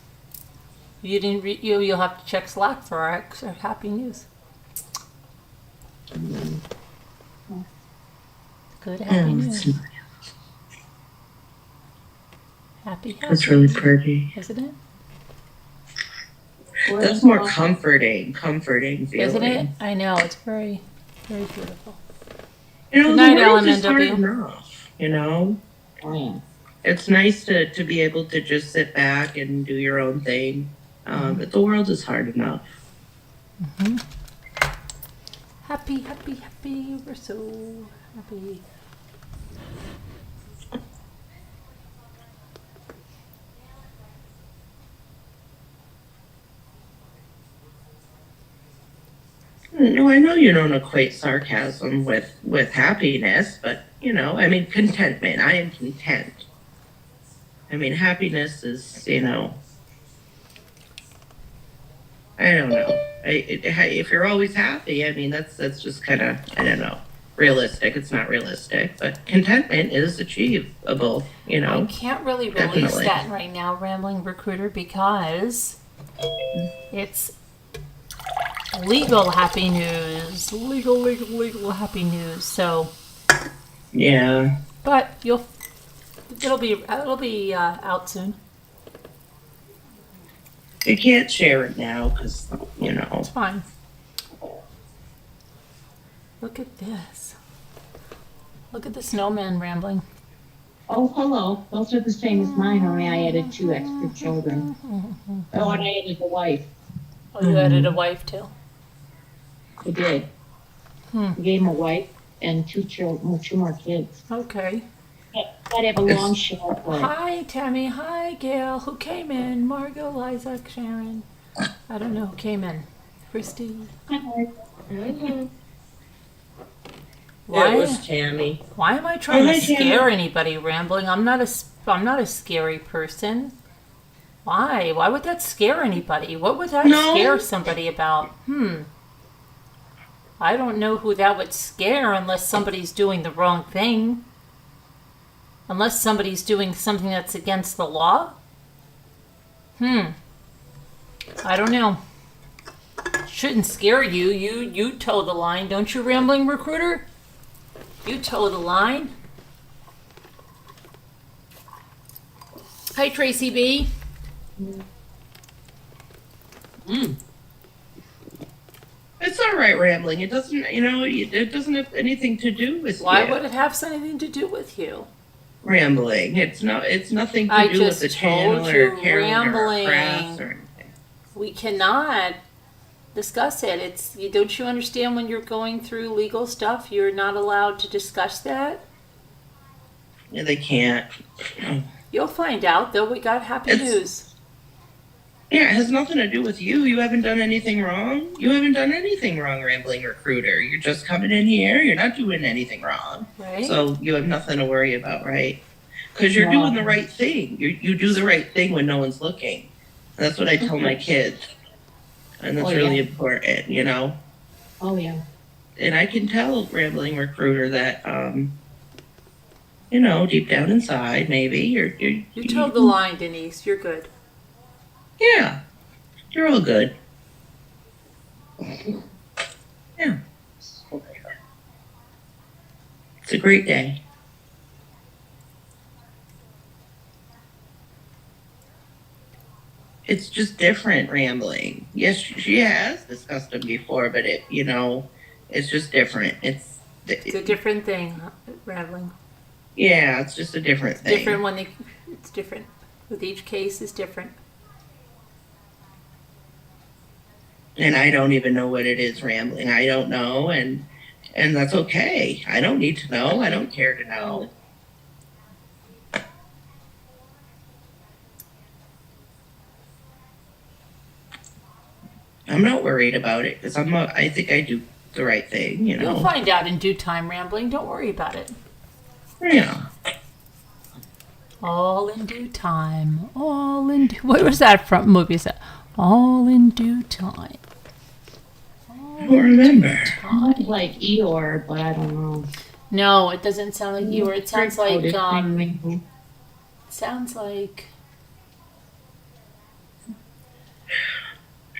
[SPEAKER 1] You didn't. You'll have to check Slack for our happy news. Good happy news. Happy.
[SPEAKER 2] That's really pretty.
[SPEAKER 1] Isn't it?
[SPEAKER 2] That's more comforting feeling.
[SPEAKER 1] Isn't it? I know. It's very, very beautiful.
[SPEAKER 2] Good
[SPEAKER 1] night,
[SPEAKER 2] the world is hard
[SPEAKER 1] LMNW.
[SPEAKER 2] enough, It's nice to be able to just sit back and do your own thing. But the world is hard enough.
[SPEAKER 1] Happy. We're so happy.
[SPEAKER 2] No, I know you don't equate sarcasm with happiness, but contentment. I am content. Happiness is, I don't know. If you're always happy, that's just kind of, I don't know, realistic. It's not realistic, but contentment is achievable.
[SPEAKER 1] I can't really release
[SPEAKER 2] Definitely.
[SPEAKER 1] that right now, Rambling Recruiter, because it's legal happy news. Legal happy news. So
[SPEAKER 2] yeah.
[SPEAKER 1] but it'll be out soon.
[SPEAKER 2] You can't share it now because
[SPEAKER 1] It's fine. Look at this. Look at the snowman rambling.
[SPEAKER 13] Oh, hello. Those are the same as mine, only I added 2 extra children. Oh, and I added a wife.
[SPEAKER 1] Oh, you added a wife too.
[SPEAKER 13] I did. I gave him a wife and 2 children, 2 more kids.
[SPEAKER 1] Okay.
[SPEAKER 13] I'd have a long short one.
[SPEAKER 1] Hi, Tammy. Hi, Gail. Who came in? Margot, Liza, Sharon. I don't know who came in. Christy.
[SPEAKER 14] It was Tammy.
[SPEAKER 1] Why am I trying
[SPEAKER 2] Hi,
[SPEAKER 1] to scare
[SPEAKER 2] Tammy.
[SPEAKER 1] anybody rambling? I'm not a scary person. Why? Why would that scare anybody? What would that scare somebody about? I don't know who that would scare unless somebody's doing the wrong thing. Unless somebody's doing something that's against the law? I don't know. Shouldn't scare you. You toe the line, don't you, Rambling Recruiter? You toe the line. Hi, Tracy B.
[SPEAKER 2] It's all right rambling. It doesn't, it doesn't have anything to do with
[SPEAKER 1] Why
[SPEAKER 2] you.
[SPEAKER 1] would it have something to do with you?
[SPEAKER 2] Rambling. It's nothing to
[SPEAKER 1] I
[SPEAKER 2] do with
[SPEAKER 1] just
[SPEAKER 2] the channel
[SPEAKER 1] told
[SPEAKER 2] or
[SPEAKER 1] you,
[SPEAKER 2] Carolyn or
[SPEAKER 1] rambling.
[SPEAKER 2] Crafts or anything.
[SPEAKER 1] We cannot discuss it. Don't you understand when you're going through legal stuff, you're not allowed to discuss that?
[SPEAKER 2] Yeah, they can't.
[SPEAKER 1] You'll find out, though. We got happy news.
[SPEAKER 2] Yeah, it has nothing to do with you. You haven't done anything wrong. You haven't done anything wrong, Rambling Recruiter. You're just coming in here. You're not doing anything wrong.
[SPEAKER 1] Right.
[SPEAKER 2] So you have nothing to worry about, right? Because you're doing the right thing. You do the right thing when no one's looking. That's what I tell my kids. And that's really important,
[SPEAKER 13] Oh, yeah.
[SPEAKER 2] And I can tell Rambling Recruiter that, deep down inside, maybe
[SPEAKER 1] You told the line, Denise. You're good.
[SPEAKER 2] Yeah, you're all good. Yeah. It's a great day. It's just different rambling. Yes, she has discussed them before, but it's just different. It's
[SPEAKER 1] a different thing, rambling.
[SPEAKER 2] Yeah, it's just a different thing.
[SPEAKER 1] Different when it's different. With each case is different.
[SPEAKER 2] And I don't even know what it is, rambling. I don't know, and that's okay. I don't need to know. I don't care to know. I'm not worried about it because I think I do the right thing,
[SPEAKER 1] You'll find out in due time, rambling. Don't worry about it.
[SPEAKER 2] Yeah.
[SPEAKER 1] All in due time. What was that from movie? Is that all in due time?
[SPEAKER 2] I don't remember.
[SPEAKER 13] Sounds like Eeyore, but I don't know.
[SPEAKER 1] No, it doesn't sound like Eeyore. It sounds like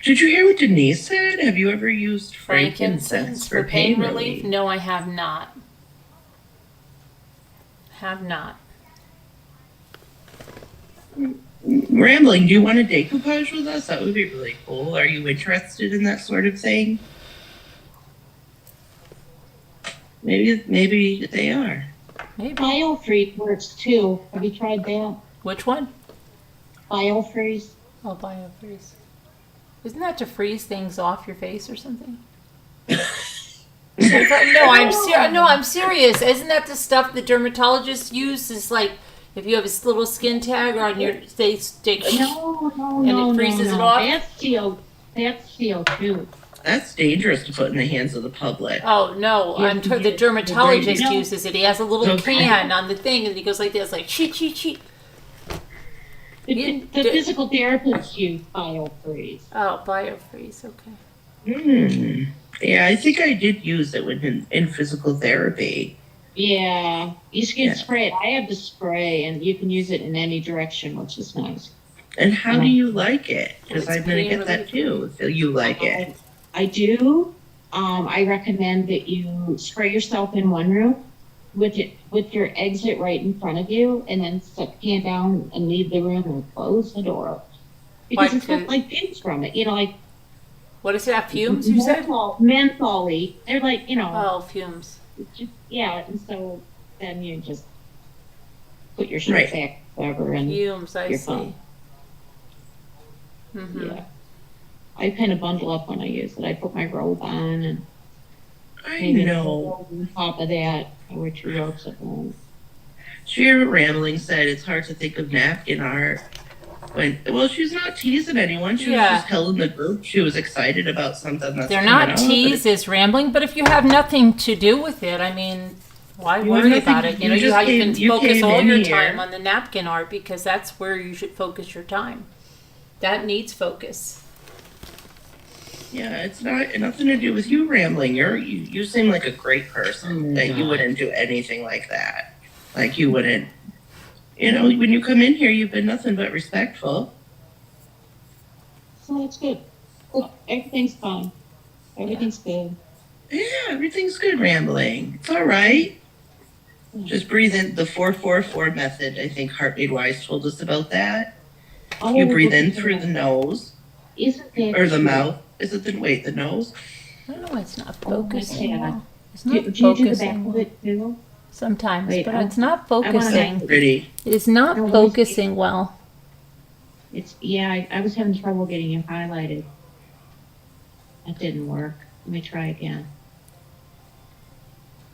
[SPEAKER 2] Did you hear what Denise said? Have you ever used frankincense for pain relief?
[SPEAKER 1] No, I have not. Have not.
[SPEAKER 2] Rambling, do you want to decoupage with us? That would be really cool. Are you interested in that sort of thing? Maybe they are.
[SPEAKER 1] Maybe.
[SPEAKER 13] Biofreeze works too. Have you tried that?
[SPEAKER 1] Which one?
[SPEAKER 13] Biofreeze.
[SPEAKER 1] Oh, biofreeze. Isn't that to freeze things off your face or something? No, I'm serious. Isn't that the stuff the dermatologists use? Is like if you have a little skin tag on your face, it freezes it off.
[SPEAKER 13] That's CO2.
[SPEAKER 2] That's dangerous to put in the hands of the public.
[SPEAKER 1] Oh no, the dermatologist uses it. He has a little can on the thing, and he goes like this, like cheat, cheat, cheat.
[SPEAKER 13] The physical therapists use biofreeze.
[SPEAKER 1] Oh, biofreeze. Okay.
[SPEAKER 2] Yeah, I think I did use it when in physical therapy.
[SPEAKER 13] Yeah, you can spray it. I have the spray, and you can use it in any direction, which is nice.
[SPEAKER 2] And how do you like it? Because I'm going to get that too, if you like it.
[SPEAKER 13] I do. I recommend that you spray yourself in one room with your exit right in front of you, and then set the can down and leave the room and close the door. Because it's got like fumes from it, like.
[SPEAKER 1] What is that? Fumes? You said?
[SPEAKER 13] Menthol-y. They're like,
[SPEAKER 1] Oh, fumes.
[SPEAKER 13] And so then you just put your shirt back, whatever, and
[SPEAKER 1] fumes. I see.
[SPEAKER 13] Fine. Mm-hmm. Yeah. I kind of bundle up when I use it. I put my robe on and
[SPEAKER 2] I know.
[SPEAKER 13] On top of that, I wear 2 robes at home.
[SPEAKER 2] Shira Rambling said it's hard to think of napkin art. She's not teasing anyone. She was just telling the group she was excited about something that's
[SPEAKER 1] They're not teases, rambling, but if you have nothing to do with it, I mean, why worry about it? You can focus all your time on the napkin art because that's where you should focus your time. That needs focus.
[SPEAKER 2] Yeah, it's nothing to do with you, Rambling. You seem like a great person. That you wouldn't do anything like that. Like you wouldn't. When you come in here, you've been nothing but respectful.
[SPEAKER 13] So that's good. Everything's fine. Everything's good.
[SPEAKER 2] Yeah, everything's good, Rambling. It's all right. Just breathe in the 4-4-4 method. I think Heartbeat Wise told us about that.
[SPEAKER 13] Oh,
[SPEAKER 2] You breathe in through the nose
[SPEAKER 13] Isn't that
[SPEAKER 2] or the
[SPEAKER 13] true?
[SPEAKER 2] mouth. Is it the nose?
[SPEAKER 1] I don't know why it's not
[SPEAKER 13] Oh, my
[SPEAKER 1] focusing
[SPEAKER 13] God.
[SPEAKER 1] well. It's
[SPEAKER 13] Do
[SPEAKER 1] not
[SPEAKER 13] you do the back
[SPEAKER 1] focusing
[SPEAKER 13] of
[SPEAKER 1] well.
[SPEAKER 13] it too?
[SPEAKER 1] Sometimes,
[SPEAKER 13] Wait,
[SPEAKER 1] but
[SPEAKER 13] I-
[SPEAKER 1] it's not
[SPEAKER 13] I wanna
[SPEAKER 1] focusing.
[SPEAKER 13] have-
[SPEAKER 2] Pretty.
[SPEAKER 1] It is not
[SPEAKER 13] No, let me see.
[SPEAKER 1] focusing well.
[SPEAKER 13] It's, yeah, I was having trouble getting it highlighted. That didn't work. Let me try again.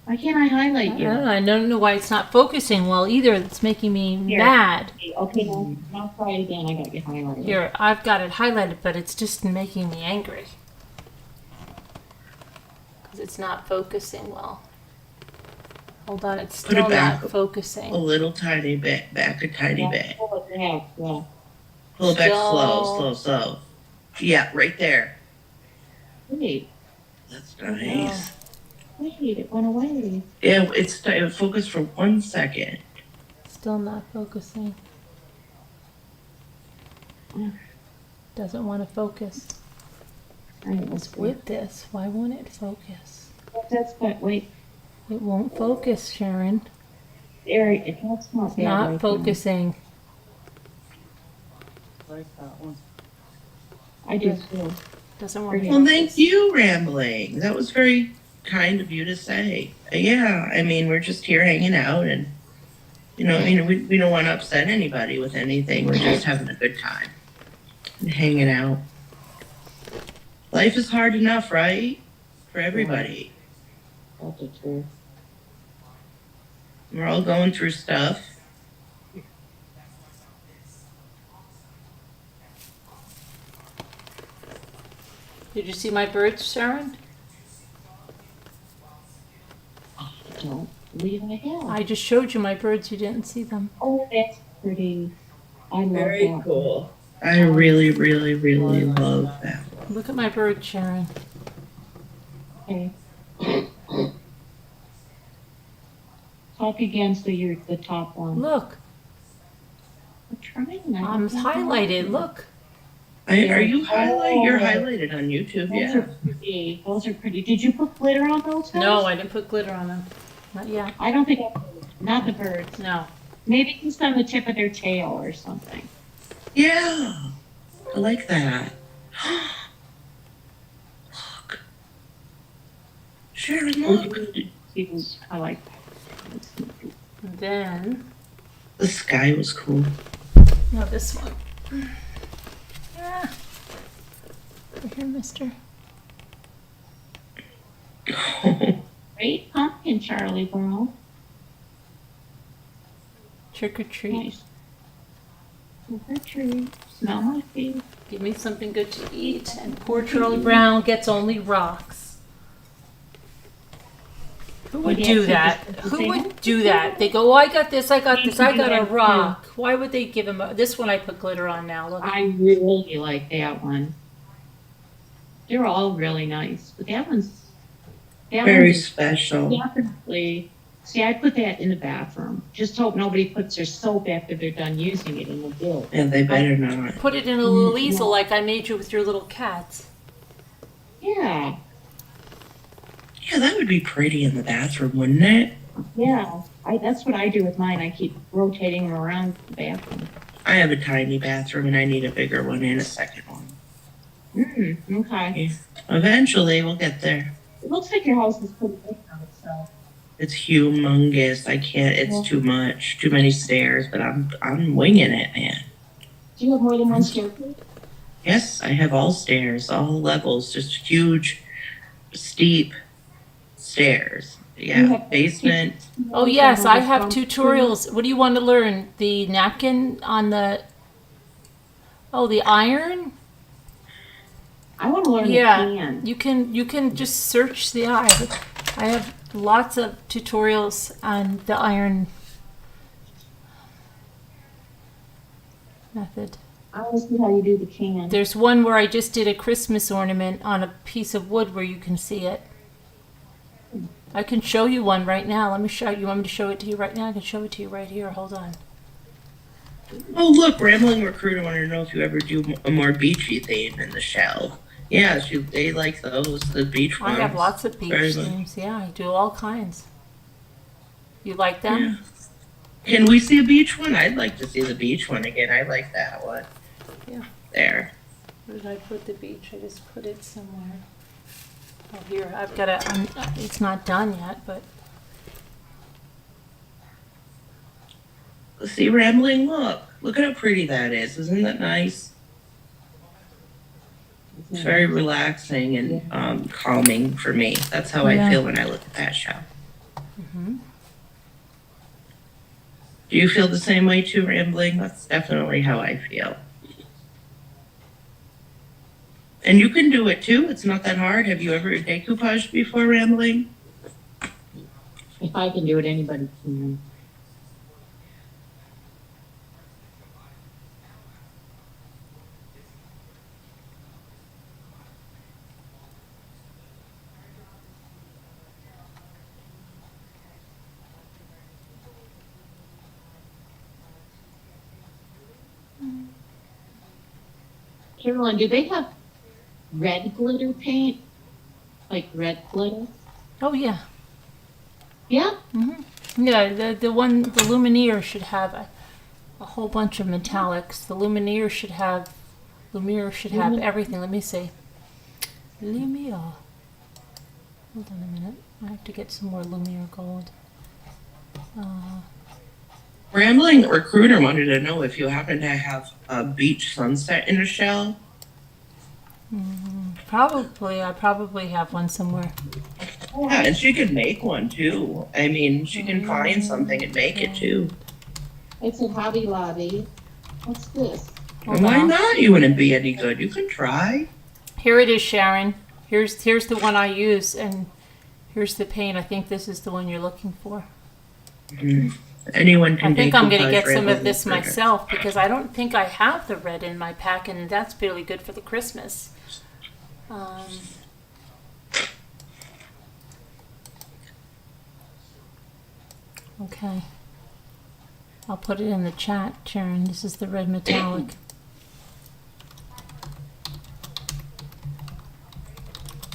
[SPEAKER 13] Why can't I highlight you?
[SPEAKER 1] I don't know why it's not focusing well either. It's making me
[SPEAKER 13] Here.
[SPEAKER 1] mad.
[SPEAKER 13] Okay, now try it again. I got you highlighted.
[SPEAKER 1] Here, I've got it highlighted, but it's just making me angry. Because it's not focusing well. Hold on, it's
[SPEAKER 2] Put it
[SPEAKER 1] still
[SPEAKER 2] back
[SPEAKER 1] not focusing.
[SPEAKER 2] A little tiny bit, back a tiny
[SPEAKER 13] Yeah,
[SPEAKER 2] bit.
[SPEAKER 13] pull it back, yeah.
[SPEAKER 2] Pull it back
[SPEAKER 1] Still-
[SPEAKER 2] slow. Yeah, right there.
[SPEAKER 13] Wait,
[SPEAKER 2] That's nice.
[SPEAKER 13] wait, it went away.
[SPEAKER 2] Yeah, it focused for 1 second.
[SPEAKER 1] Still not focusing. Doesn't want to focus.
[SPEAKER 13] Alright,
[SPEAKER 1] What's with this? Why won't it focus?
[SPEAKER 13] That's good. Wait,
[SPEAKER 1] It won't focus, Sharon.
[SPEAKER 13] there, that's not
[SPEAKER 1] It's
[SPEAKER 13] bad
[SPEAKER 1] not
[SPEAKER 13] right now.
[SPEAKER 1] focusing.
[SPEAKER 13] I do too.
[SPEAKER 1] Doesn't want to
[SPEAKER 2] Well,
[SPEAKER 1] focus.
[SPEAKER 2] thank you, Rambling. That was very kind of you to say. Yeah, I mean, we're just here hanging out and, we don't want to upset anybody with anything. We're just having a good time and hanging out. Life is hard enough, right? For everybody.
[SPEAKER 13] That's the truth.
[SPEAKER 2] We're all going through stuff.
[SPEAKER 1] Did you see my birds, Sharon?
[SPEAKER 13] Don't believe I have.
[SPEAKER 1] I just showed you my birds. You didn't see them.
[SPEAKER 13] Oh, that's pretty. I love
[SPEAKER 14] Very
[SPEAKER 13] that.
[SPEAKER 14] cool.
[SPEAKER 2] I really, really, really love that.
[SPEAKER 1] Look at my birds, Sharon.
[SPEAKER 13] Okay. Talk again so you're the top one.
[SPEAKER 1] Look,
[SPEAKER 13] I'm trying.
[SPEAKER 1] I'm highlighted. Look.
[SPEAKER 2] Are you highlighted? You're
[SPEAKER 13] Oh.
[SPEAKER 2] highlighted on YouTube,
[SPEAKER 13] Those
[SPEAKER 2] yeah.
[SPEAKER 13] are pretty. Those are pretty. Did you put glitter on those?
[SPEAKER 1] No,
[SPEAKER 13] guys?
[SPEAKER 1] I didn't put glitter on them. Not yet.
[SPEAKER 13] I don't think I did. Not the birds.
[SPEAKER 1] No.
[SPEAKER 13] Maybe just on the tip of their tail or something.
[SPEAKER 2] Yeah, I like that. Look. Sharon, look.
[SPEAKER 13] I like that.
[SPEAKER 1] And then,
[SPEAKER 2] The sky was cool.
[SPEAKER 1] no, this one. Ah. Over here, mister.
[SPEAKER 13] Great pumpkin, Charlie Brown.
[SPEAKER 1] Trick or treat.
[SPEAKER 13] Nice. Trick or treat. Smell my feet.
[SPEAKER 1] Give me something good to eat. And poor Charlie Brown gets only rocks. Who would
[SPEAKER 13] Well,
[SPEAKER 1] do
[SPEAKER 13] yeah,
[SPEAKER 1] that?
[SPEAKER 13] so just
[SPEAKER 1] Who
[SPEAKER 13] say
[SPEAKER 1] would
[SPEAKER 13] that.
[SPEAKER 1] do that? They go, oh, I got this, I got
[SPEAKER 13] You
[SPEAKER 1] this,
[SPEAKER 13] can
[SPEAKER 1] I
[SPEAKER 13] do
[SPEAKER 1] got a
[SPEAKER 13] that, too.
[SPEAKER 1] rock. Why would they give him this one? I put glitter on now. Look.
[SPEAKER 13] I really like that one. They're all really nice, but that one's
[SPEAKER 2] Very special.
[SPEAKER 13] definitely. See, I put that in the bathroom. Just hope nobody puts their soap after they're done using it in the bill.
[SPEAKER 2] And they better not.
[SPEAKER 1] Put it in a little easel like I made you with your little cats.
[SPEAKER 13] Yeah,
[SPEAKER 2] Yeah, that would be pretty in the bathroom, wouldn't it?
[SPEAKER 13] yeah. That's what I do with mine. I keep rotating them around the bathroom.
[SPEAKER 2] I have a tiny bathroom and I need a bigger one and a second one.
[SPEAKER 13] Okay.
[SPEAKER 2] Eventually, we'll get there.
[SPEAKER 13] It looks like your house is pretty big on itself.
[SPEAKER 2] It's humongous. I can't. It's too much. Too many stairs. But I'm winging it, man.
[SPEAKER 13] Do you have more than one staircase?
[SPEAKER 2] Yes, I have all stairs, all levels, just huge, steep stairs. Yeah, basement.
[SPEAKER 1] Oh yes, I have tutorials. What do you want to learn? The napkin on the the iron?
[SPEAKER 13] I want to learn the can.
[SPEAKER 1] You can just search the eye. I have lots of tutorials on the iron method.
[SPEAKER 13] I want to see how you do the can.
[SPEAKER 1] There's one where I just did a Christmas ornament on a piece of wood where you can see it. I can show you one right now. Let me show you. Want me to show it to you right now? I can show it to you right here. Hold on.
[SPEAKER 2] Oh, look, Rambling Recruiter wanted to know if you ever do a more beachy theme in the shell. Yeah, they like those, the beach ones.
[SPEAKER 1] I have lots of beach
[SPEAKER 2] Very much.
[SPEAKER 1] themes. Yeah, I do all kinds. You like them?
[SPEAKER 2] Can we see a beach one? I'd like to see the beach one again. I like that one.
[SPEAKER 1] Yeah.
[SPEAKER 2] There.
[SPEAKER 1] Where did I put the beach? I just put it somewhere. Oh, here. I've got it. It's not done yet, but.
[SPEAKER 2] See, Rambling, look. Look at how pretty that is. Isn't that nice? It's very relaxing and calming for me. That's how I feel when I look at that show.
[SPEAKER 1] Mm-hmm.
[SPEAKER 2] Do you feel the same way too, Rambling? That's definitely how I feel. And you can do it too. It's not that hard. Have you ever decoupaged before, Rambling?
[SPEAKER 13] If I can do it, anybody can. Carolyn, do they have red glitter paint? Like red glitter?
[SPEAKER 1] Oh, yeah.
[SPEAKER 13] Yeah?
[SPEAKER 1] Mm-hmm. Yeah, the Lumiere should have a whole bunch of metallics. The Lumiere should have everything. Let me see. Lumiere. Hold on a minute. I have to get some more Lumiere gold.
[SPEAKER 2] Rambling Recruiter wanted to know if you happen to have a beach sunset in a shell.
[SPEAKER 1] Probably. I probably have one somewhere.
[SPEAKER 2] Yeah, and she could make one too. I mean, she can find something and make it too.
[SPEAKER 13] It's at Hobby Lobby. What's this?
[SPEAKER 2] Why not? You wouldn't be any good. You can try.
[SPEAKER 1] Here it is, Sharon. Here's the one I use, and here's the paint. I think this is the one you're looking for.
[SPEAKER 2] Anyone can.
[SPEAKER 1] I think I'm going to get some of this myself because I don't think I have the red in my pack, and that's really good for the Christmas. Okay. I'll put it in the chat, Sharon. This is the red metallic.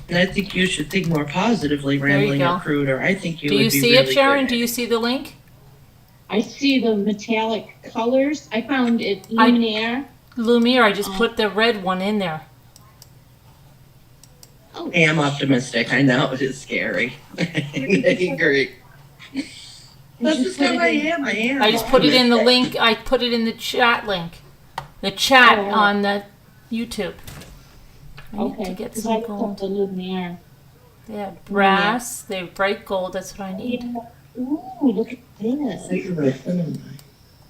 [SPEAKER 2] And I think you should think more positively, Rambling Recruiter. I think you would be really good.
[SPEAKER 1] Do you see it, Sharon? Do you see the link?
[SPEAKER 13] I see the metallic colors. I found it Lumiere.
[SPEAKER 1] Lumiere, I just put the red one in there.
[SPEAKER 13] Oh.
[SPEAKER 2] I am optimistic. I know it is scary. I agree. That's just how I am.
[SPEAKER 1] I just put it in the link. I put it in the chat link. The chat on the YouTube. I need to get some gold.
[SPEAKER 13] The Lumiere.
[SPEAKER 1] They have brass. They have bright gold. That's what I need.
[SPEAKER 13] Ooh, look at this.
[SPEAKER 1] And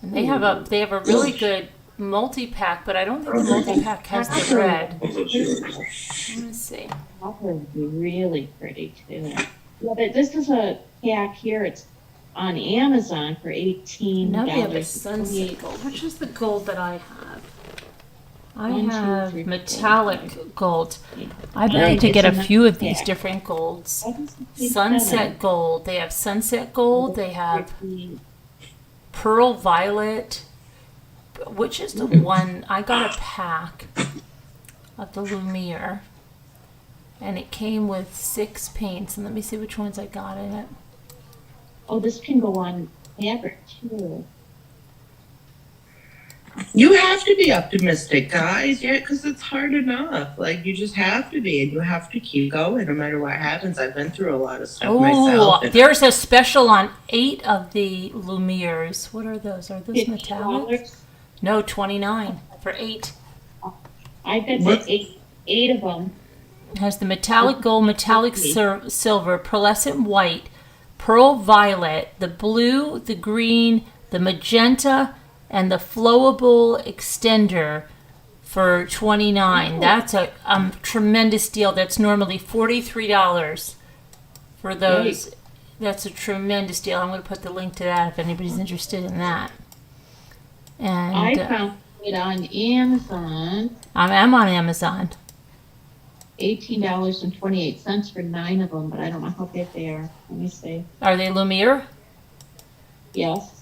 [SPEAKER 1] they have a really good multi-pack, but I don't think the multi-pack has the red. Let me see.
[SPEAKER 13] That would be really pretty too. Yeah, but this is a pack here. It's on Amazon for $18.
[SPEAKER 1] Now they have a sunset gold. Which is the gold that I have? I have metallic gold. I'd like to get a few of these different golds. Sunset gold. They have sunset gold. They have pearl violet. Which is the one? I got a pack of the Lumiere. And it came with 6 paints. And let me see which ones I got in it.
[SPEAKER 13] Oh, this can go on fabric too.
[SPEAKER 2] You have to be optimistic, guys. Yeah, because it's hard enough. Like, you just have to be, and you have to keep going no matter what happens. I've been through a lot of stuff myself.
[SPEAKER 1] There's a special on 8 of the Lumieres. What are those? Are those metallic? No, 29 for 8.
[SPEAKER 13] I bet eight of them.
[SPEAKER 1] It has the metallic gold, metallic silver, pearlescent white, pearl violet, the blue, the green, the magenta, and the flowable extender for $29. That's a tremendous deal. That's normally $43 for those. That's a tremendous deal. I'm going to put the link to that if anybody's interested in that. And
[SPEAKER 13] I found it on Amazon.
[SPEAKER 1] I'm on Amazon.
[SPEAKER 13] $18.28 for 9 of them, but I don't know how big they are. Let me see.
[SPEAKER 1] Are they Lumiere?
[SPEAKER 13] Yes.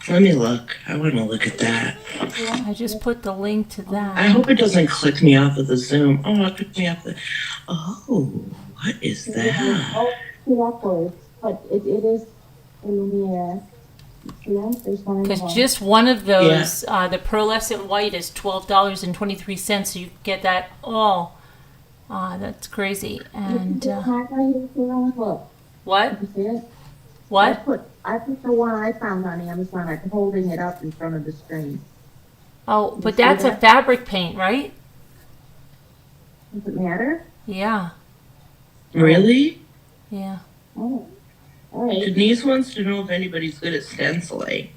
[SPEAKER 2] Let me look. I want to look at that.
[SPEAKER 1] I just put the link to that.
[SPEAKER 2] I hope it doesn't click me off of the Zoom. Oh, it clicked me off the. Oh, what is that?
[SPEAKER 13] but it is a Lumiere. Yeah, there's one in the
[SPEAKER 1] Because
[SPEAKER 13] box.
[SPEAKER 1] just one of those, the pearlescent white is $12.23, so you get that all. That's crazy. And what?
[SPEAKER 13] You see it?
[SPEAKER 1] What?
[SPEAKER 13] I put the one I found on Amazon. I'm holding it up in front of the screen.
[SPEAKER 1] Oh,
[SPEAKER 13] You
[SPEAKER 1] but
[SPEAKER 13] see
[SPEAKER 1] that's a
[SPEAKER 13] that?
[SPEAKER 1] fabric paint, right?
[SPEAKER 13] Does it matter?
[SPEAKER 1] Yeah.
[SPEAKER 2] Really?
[SPEAKER 1] Yeah.
[SPEAKER 13] Oh, all right.
[SPEAKER 2] Denise wants to know if anybody's good at stenciling.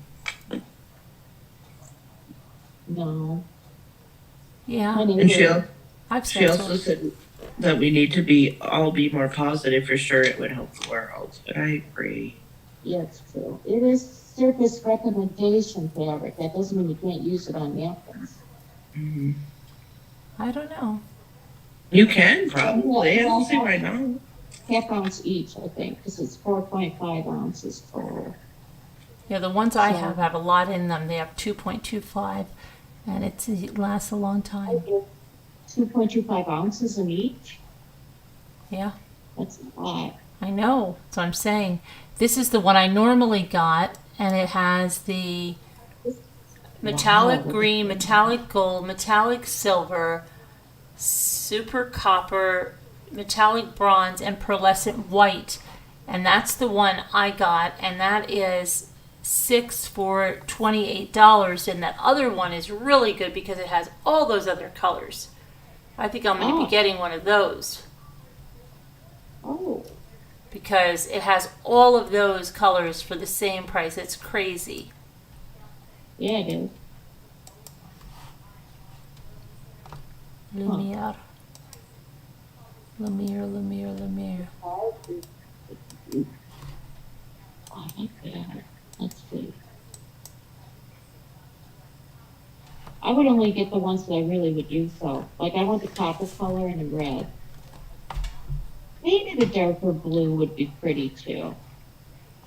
[SPEAKER 13] No.
[SPEAKER 1] Yeah.
[SPEAKER 2] And she
[SPEAKER 1] I've
[SPEAKER 2] also
[SPEAKER 1] stenciled.
[SPEAKER 2] said that we need to all be more positive. For sure, it would help the world. But I agree.
[SPEAKER 13] Yeah, it's true. It is surface recommendation fabric. That doesn't mean you can't use it on napkins.
[SPEAKER 2] Mm-hmm.
[SPEAKER 1] I don't know.
[SPEAKER 2] You can probably. I don't see why not.
[SPEAKER 13] Half ounce each, I think, because it's 4.5 ounces total.
[SPEAKER 1] Yeah, the ones I
[SPEAKER 13] So-
[SPEAKER 1] have a lot in them. They have 2.25, and it lasts a long time.
[SPEAKER 13] 2.25 ounces in each?
[SPEAKER 1] Yeah.
[SPEAKER 13] That's a lot.
[SPEAKER 1] I know. That's what I'm saying. This is the one I normally got, and it has the metallic green, metallic gold, metallic silver, super copper, metallic bronze, and pearlescent white. And that's the one I got, and that is 6 for $28. And that other one is really good because it has all those other colors. I think I'm going to be getting one of those.
[SPEAKER 13] Oh.
[SPEAKER 1] Because it has all of those colors for the same price. It's crazy.
[SPEAKER 13] Yeah, it is.
[SPEAKER 1] Lumiere. Lumiere, Lumiere, Lumiere.
[SPEAKER 13] Oh, I like that. Let's see. I would only get the ones that I really would use, though. Like, I want the copper color and the red. Maybe the darker blue would be pretty, too.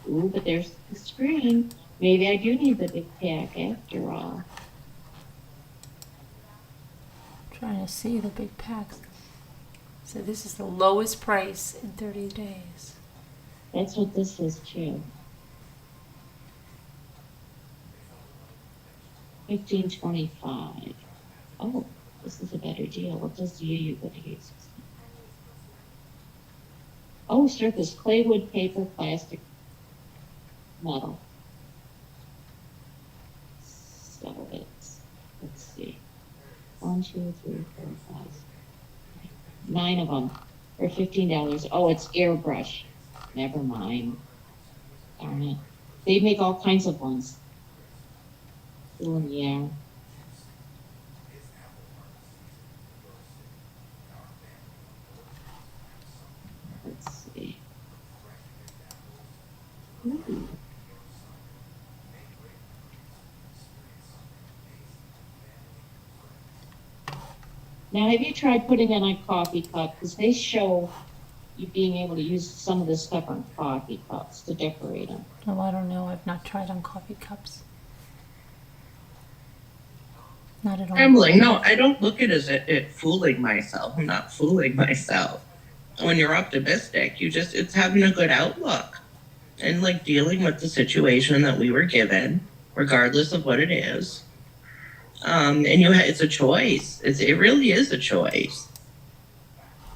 [SPEAKER 13] Ooh, but there's the screen. Maybe I do need the big pack after all.
[SPEAKER 1] Trying to see the big packs. So this is the lowest price in 30 days.
[SPEAKER 13] That's what this is, too. $15.25. Oh, this is a better deal. What does you would use? Oh, surface, claywood, paper, plastic, metal. So it's, let's see. 1, 2, 3, 4, 5. 9 of them for $15. Oh, it's airbrush. Never mind. Darn it. They make all kinds of ones. Oh, yeah. Let's see. Ooh. Now, have you tried putting it on coffee cup? Because they show you being able to use some of this stuff on coffee cups to decorate them.
[SPEAKER 1] Oh, I don't know. I've not tried on coffee cups. Not at all.
[SPEAKER 2] Trembling. No, I don't look at it fooling myself. I'm not fooling myself. When you're optimistic, it's having a good outlook and like dealing with the situation that we were given, regardless of what it is. And it's a choice. It really is a choice.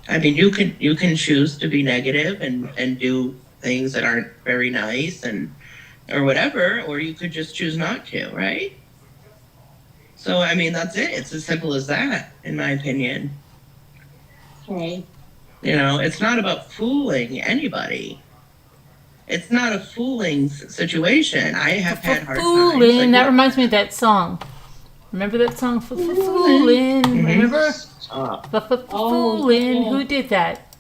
[SPEAKER 2] I mean, you can choose to be negative and do things that aren't very nice or whatever, or you could just choose not to, right? So, I mean, that's it. It's as simple as that, in my opinion.
[SPEAKER 13] Right.
[SPEAKER 2] You know, it's not about fooling anybody. It's not a fooling situation. I have had hard times.
[SPEAKER 1] Fooling. That reminds me of that song. Remember that song? Fooling. Remember? Fooling. Who did that?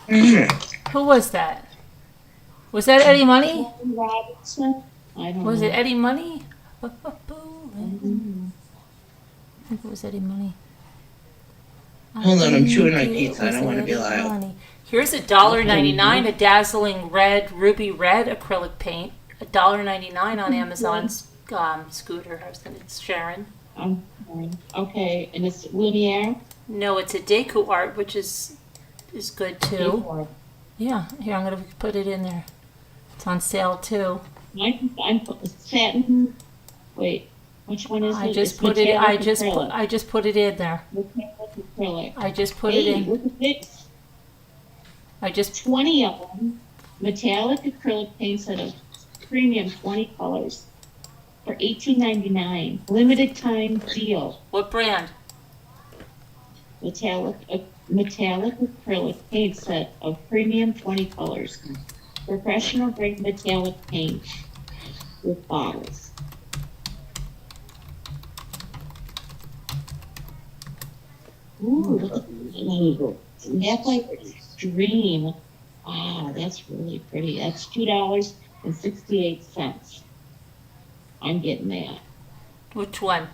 [SPEAKER 1] Who was that? Was that Eddie Money?
[SPEAKER 13] Robinson? I don't
[SPEAKER 1] Was
[SPEAKER 13] know.
[SPEAKER 1] it Eddie Money? I think it was Eddie Money.
[SPEAKER 2] Hold on, I'm chewing my
[SPEAKER 1] think it
[SPEAKER 2] pizza. I
[SPEAKER 1] was
[SPEAKER 2] don't want to be
[SPEAKER 1] Eddie
[SPEAKER 2] loud.
[SPEAKER 1] Money. Here's $1.99, a dazzling red, ruby red acrylic paint. $1.99 on Amazon's Scooter. It's Sharon.
[SPEAKER 13] Okay, and it's Lumiere?
[SPEAKER 1] No, it's a Deku art, which is good too.
[SPEAKER 13] Deku art.
[SPEAKER 1] Yeah, here I'm gonna put it in there. It's on sale too.
[SPEAKER 13] I'm satin. Wait, which one is it?
[SPEAKER 1] I just
[SPEAKER 13] It's
[SPEAKER 1] put it.
[SPEAKER 13] metallic acrylic.
[SPEAKER 1] I just put it in there.
[SPEAKER 13] Metallic acrylic.
[SPEAKER 1] I just put it
[SPEAKER 13] Hey,
[SPEAKER 1] in.
[SPEAKER 13] look at this.
[SPEAKER 1] I just
[SPEAKER 13] 20 of them. Metallic acrylic paint set of premium 20 colors for $18.99. Limited time deal.
[SPEAKER 1] What brand?
[SPEAKER 13] Metallic acrylic paint set of premium 20 colors. Professional grade metallic paint with bottles. Ooh, look at that. Sapphire Extreme. Wow, that's really pretty. That's $2.68. I'm getting that.
[SPEAKER 1] Which one?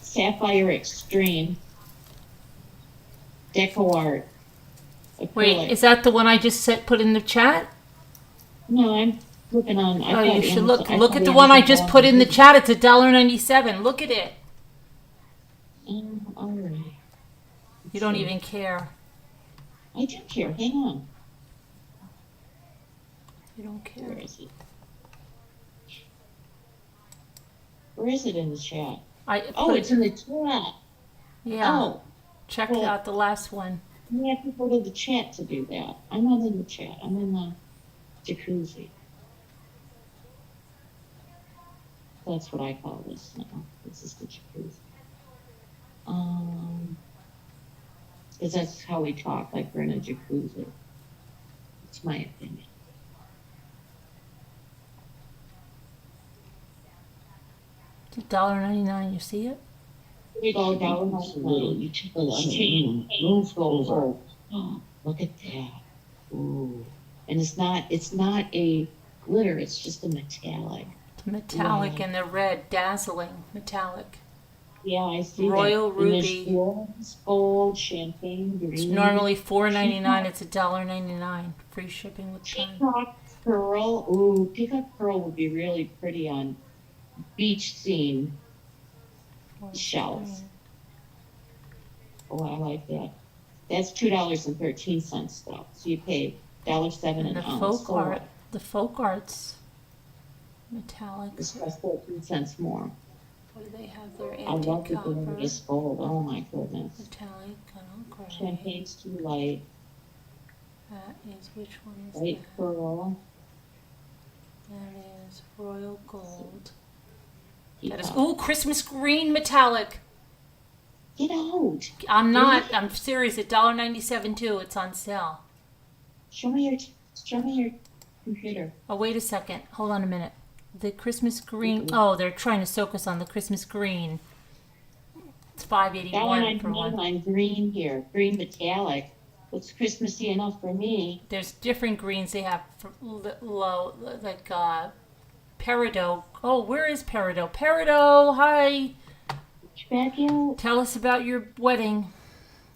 [SPEAKER 13] Sapphire Extreme. Deco Art. Acrylic.
[SPEAKER 1] Wait, is that the one I just put in the chat?
[SPEAKER 13] No, I'm looking on.
[SPEAKER 1] Oh, you should look. Look at the one I just put in the chat. It's $1.97. Look at it.
[SPEAKER 13] All right.
[SPEAKER 1] You don't even care.
[SPEAKER 13] I do care. Hang on.
[SPEAKER 1] You don't care.
[SPEAKER 13] Where is it? Where is it in the chat? It's in the chat.
[SPEAKER 1] Yeah.
[SPEAKER 13] Oh.
[SPEAKER 1] Check out the last one.
[SPEAKER 13] You have to go to the chat to do that. I'm not in the chat. I'm in the jacuzzi. That's what I call this now. This is the jacuzzi. Because that's how we talk, like we're in a jacuzzi. It's my opinion.
[SPEAKER 1] It's $1.99. You see it?
[SPEAKER 13] You go down a little. You take a chain. Move over. Oh, look at that. Ooh. And it's not a glitter. It's just a metallic.
[SPEAKER 1] It's metallic and the red, dazzling metallic.
[SPEAKER 13] Yeah, I see
[SPEAKER 1] Royal
[SPEAKER 13] that.
[SPEAKER 1] ruby.
[SPEAKER 13] And there's gold, champagne, green.
[SPEAKER 1] It's normally $4.99. It's $1.99. Free shipping with Prime.
[SPEAKER 13] Peacock pearl. Ooh, peacock pearl would be really pretty on beach scene shells. Oh, I like that. That's $2.13 though. So you pay $1.07 an ounce.
[SPEAKER 1] The folk arts metallic.
[SPEAKER 13] This costs 14 cents more.
[SPEAKER 1] What do they have there?
[SPEAKER 13] I love the
[SPEAKER 1] Antique copper.
[SPEAKER 13] this gold. Oh my goodness.
[SPEAKER 1] Metallic, gray.
[SPEAKER 13] Champagne's too light.
[SPEAKER 1] That is, which one is
[SPEAKER 13] White
[SPEAKER 1] that?
[SPEAKER 13] pearl.
[SPEAKER 1] That is royal gold.
[SPEAKER 13] Keep
[SPEAKER 1] That is,
[SPEAKER 13] up.
[SPEAKER 1] ooh, Christmas green metallic.
[SPEAKER 13] Get out.
[SPEAKER 1] I'm not, I'm serious, $1.97 too. It's on sale.
[SPEAKER 13] Show me your computer.
[SPEAKER 1] Oh, wait a second. Hold on a minute. The Christmas green. Oh, they're trying to soak us on the Christmas green. It's $5.81 for one.
[SPEAKER 13] On green here. Green metallic. Looks Christmassy enough for me.
[SPEAKER 1] There's different greens they have for low, like peridot. Oh, where is peridot? Peridot, hi. Tell us about your wedding.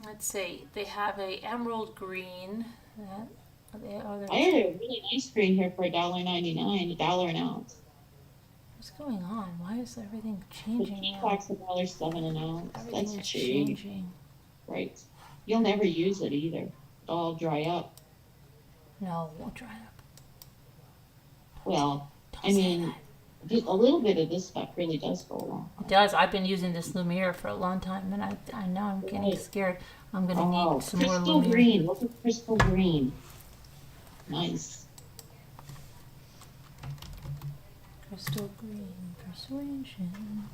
[SPEAKER 1] Let's see. They have a emerald green.
[SPEAKER 13] I had a really nice green here for $1.99, $1 an ounce.
[SPEAKER 1] What's going on? Why is everything
[SPEAKER 13] The
[SPEAKER 1] changing?
[SPEAKER 13] peacock's $1.07 an ounce.
[SPEAKER 1] Everything
[SPEAKER 13] That's
[SPEAKER 1] is
[SPEAKER 13] cheap.
[SPEAKER 1] changing.
[SPEAKER 13] Right. You'll never use it either. It'll all dry up.
[SPEAKER 1] No, it won't dry up.
[SPEAKER 13] Well, I mean, a little bit of this stuff really does go along.
[SPEAKER 1] It does. I've been using this Lumiere for a long time, and I know I'm getting scared. I'm going to need some more
[SPEAKER 13] crystal
[SPEAKER 1] Lumiere.
[SPEAKER 13] green. Look at crystal green. Nice.
[SPEAKER 1] Crystal green persuasion.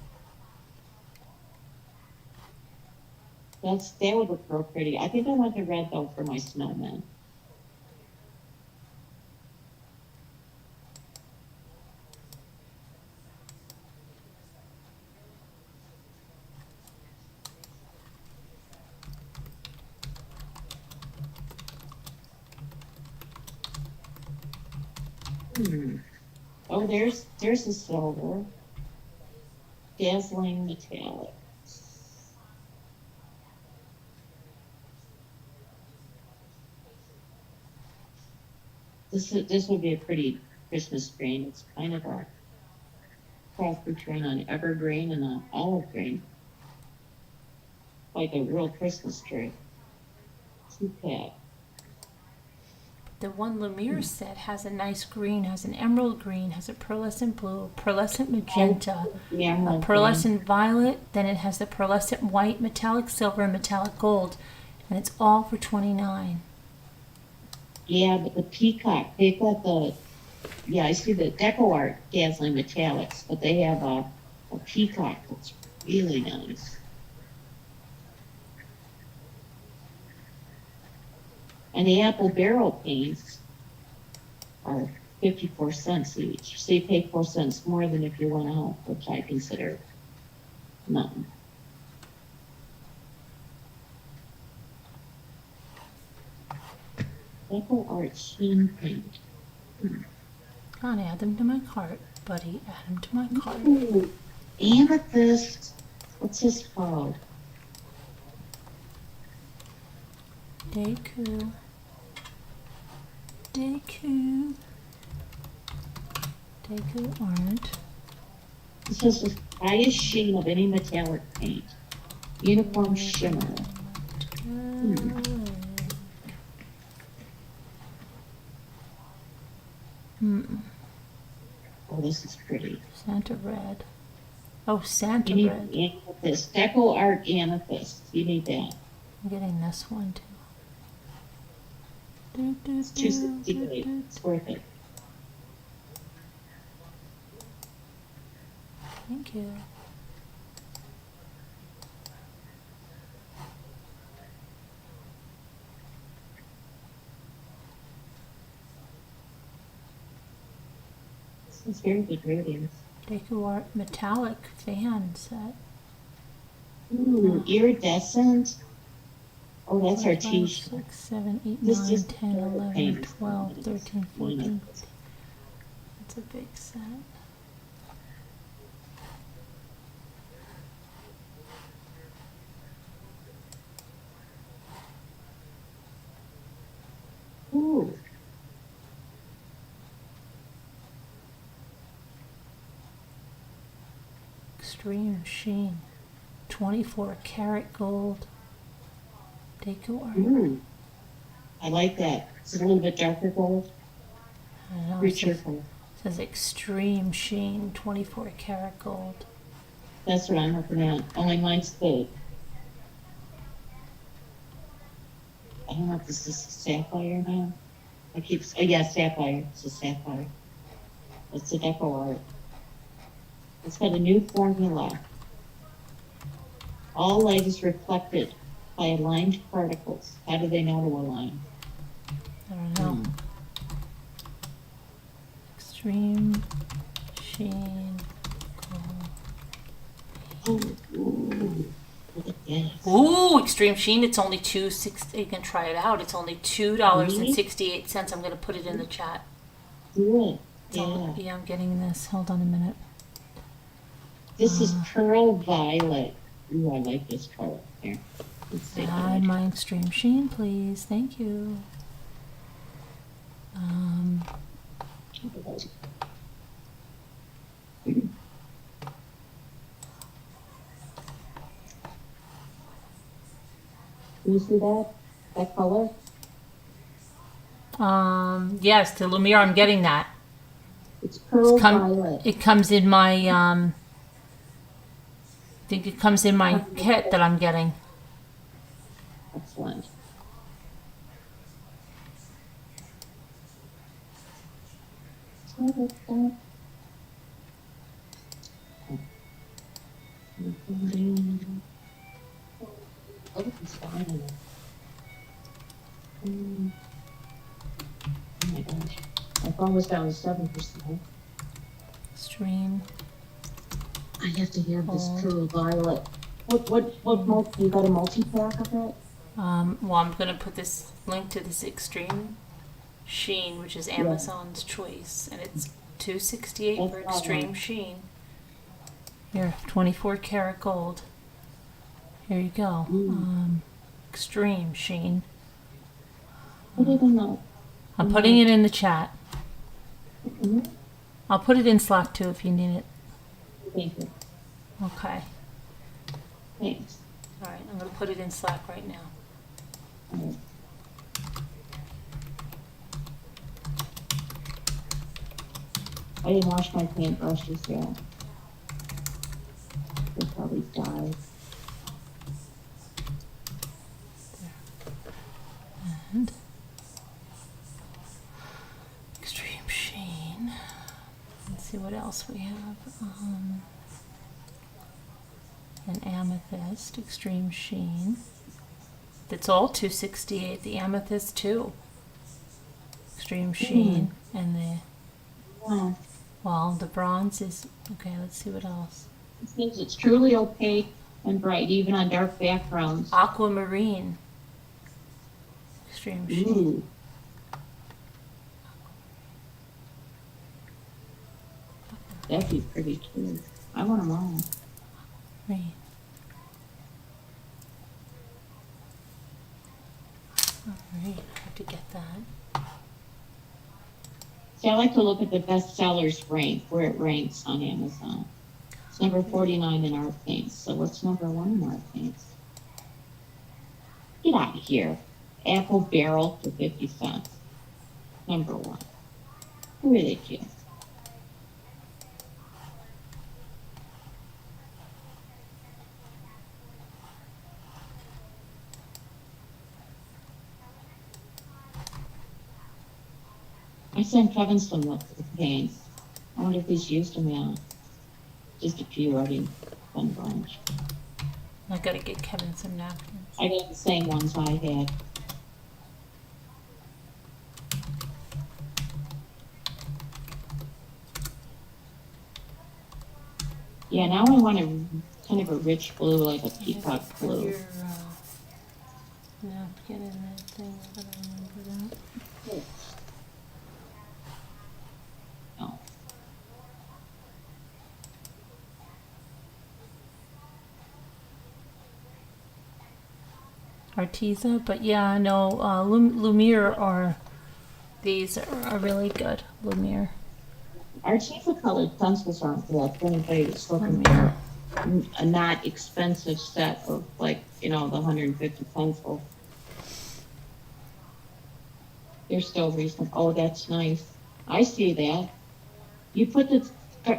[SPEAKER 13] That would look real pretty. I think I want the red though for my snowman. Oh, there's the silver. Dazzling metallic. This would be a pretty Christmas green. It's kind of a cross between an evergreen and an olive green. Like a real Christmas tree. Too bad.
[SPEAKER 1] The one Lemire said has a nice green, has an emerald green, has a pearlescent blue, pearlescent magenta, a pearlescent violet, then it has the pearlescent white, metallic silver, and metallic gold. And it's all for $29.
[SPEAKER 13] Yeah, but the peacock, they've got I see the Deco Art dazzling metallics, but they have a peacock that's really nice. And the apple barrel paints are 54 cents each. So you pay 4 cents more than if you went out, which I consider nothing. Deco Art sheen paint.
[SPEAKER 1] Go on, add them to my cart, buddy. Add them to my cart.
[SPEAKER 13] Ooh, amethyst. What's this called?
[SPEAKER 1] Deku. Deku. Deku Art.
[SPEAKER 13] This is the highest sheen of any metallic paint. Uniform shimmer. Oh, this is pretty.
[SPEAKER 1] Santa Red. Oh, Santa
[SPEAKER 13] you
[SPEAKER 1] Red.
[SPEAKER 13] Need amethyst. Deco Art amethyst. You need that.
[SPEAKER 1] I'm getting this one too.
[SPEAKER 13] It's $2.68. It's worth it.
[SPEAKER 1] Thank you.
[SPEAKER 13] This is very good ratings.
[SPEAKER 1] Deku Art metallic fan set.
[SPEAKER 13] Ooh, iridescent. Oh, that's our t-shirt.
[SPEAKER 1] 6, 7, 8,
[SPEAKER 13] This
[SPEAKER 1] 9,
[SPEAKER 13] is
[SPEAKER 1] 10, 11,
[SPEAKER 13] paint.
[SPEAKER 1] 12, 13, 14. That's a big set.
[SPEAKER 13] Ooh.
[SPEAKER 1] Extreme sheen. 24 karat gold. Deku Art.
[SPEAKER 13] Ooh. I like that. It's a little bit darker gold.
[SPEAKER 1] I know,
[SPEAKER 13] Very
[SPEAKER 1] it
[SPEAKER 13] cheerful.
[SPEAKER 1] says extreme sheen, 24 karat gold.
[SPEAKER 13] That's what I'm looking at. Only mine's the. I don't know if this is a sapphire now. Yeah, sapphire. It's a sapphire. It's a Deco Art. It's got a new formula. All light is reflected by aligned particles. How do they know to align?
[SPEAKER 1] I don't know. Extreme sheen gold.
[SPEAKER 13] Ooh, look at this.
[SPEAKER 1] Ooh, extreme sheen. It's only $2.68. You can try it out. It's only $2.68. I'm gonna put it in the chat.
[SPEAKER 13] Do it.
[SPEAKER 1] Yeah, I'm getting this. Hold on a minute.
[SPEAKER 13] This is pearl violet. Ooh, I like this color. Here. Let's see.
[SPEAKER 1] Add my extreme sheen, please. Thank you.
[SPEAKER 13] Do you see that? That color?
[SPEAKER 1] Yes, to Lumiere, I'm getting that.
[SPEAKER 13] It's pearl violet.
[SPEAKER 1] It comes in my, I think it comes in my kit that I'm getting.
[SPEAKER 13] Excellent. Oh, it's fine. Oh my gosh. My phone was down to 7%.
[SPEAKER 1] Stream.
[SPEAKER 13] I have to have this pearl violet. What you got a multi-pack of it?
[SPEAKER 1] Well, I'm gonna put this link to this extreme sheen, which is Amazon's choice, and it's $2.68 for extreme sheen. Here, 24 karat gold. Here you go. Extreme sheen. I'm putting it in the chat. I'll put it in Slack too if you need it.
[SPEAKER 13] Thank you.
[SPEAKER 1] Okay.
[SPEAKER 13] Thanks.
[SPEAKER 1] All right, I'm gonna put it in Slack right now.
[SPEAKER 13] I didn't wash my paintbrushes yet. They probably died.
[SPEAKER 1] And extreme sheen. Let's see what else we have. An amethyst, extreme sheen. It's all 268. The amethyst too. Extreme sheen, and the bronze is okay. Let's see what else.
[SPEAKER 13] It says it's truly opaque and bright, even on dark backgrounds.
[SPEAKER 1] Aquamarine. Extreme sheen.
[SPEAKER 13] Ooh. That'd be pretty too. I want them all.
[SPEAKER 1] Right. All right, I have to get that.
[SPEAKER 13] See, I like to look at the bestsellers rank, where it ranks on Amazon. It's number 49 in art paints. So what's number 1 in art paints? Get out of here. Apple barrel for 50 cents. Number 1. Ridiculous. I sent Kevin some paints. I wonder if he's used them yet. Just a few already. One bunch.
[SPEAKER 1] I gotta get Kevin some napkins.
[SPEAKER 13] I got the same ones I had. Yeah, now I want a kind of a rich blue, like a peacock blue.
[SPEAKER 1] Your napkin in that thing. I gotta remember that.
[SPEAKER 13] No.
[SPEAKER 1] Arteza, but yeah, no, Lumiere these are really good. Lumiere.
[SPEAKER 13] Arteza colored pencils aren't good. If anybody was looking for a not expensive set of, like, you know, the 150 pencils. They're still reasonable. Oh, that's nice. I see that. You put the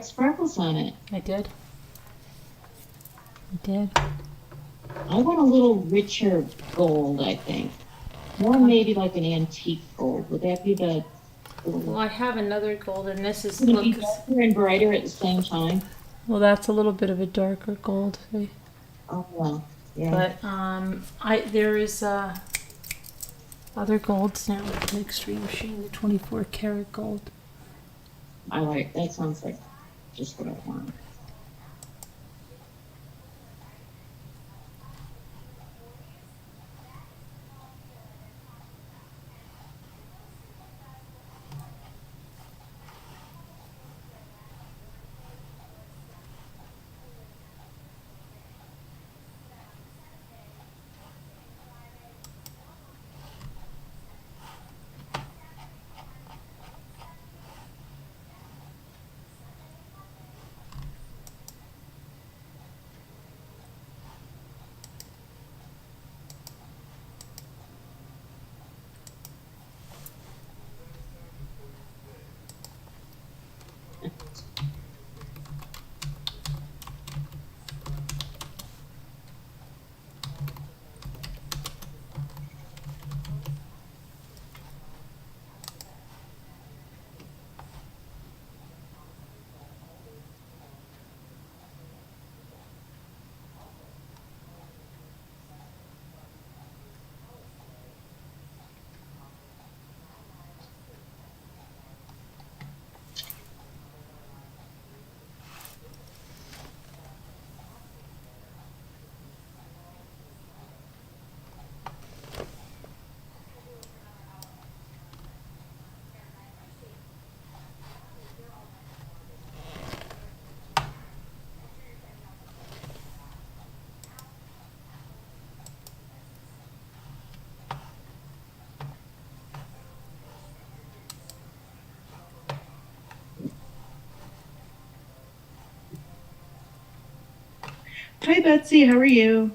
[SPEAKER 13] sparkles on it.
[SPEAKER 1] I did.
[SPEAKER 13] I want a little richer gold, I think. More maybe like an antique gold. Would that be the...
[SPEAKER 1] Well, I have another gold, and this is...
[SPEAKER 13] Would it be darker and brighter at the same time?
[SPEAKER 1] Well, that's a little bit of a darker gold. See?
[SPEAKER 13] Oh, well, yeah.
[SPEAKER 1] But there is other golds now with an extreme sheen, the 24 karat gold.
[SPEAKER 13] I like, that sounds like just what I want.
[SPEAKER 2] Hi, Betsy. How are you?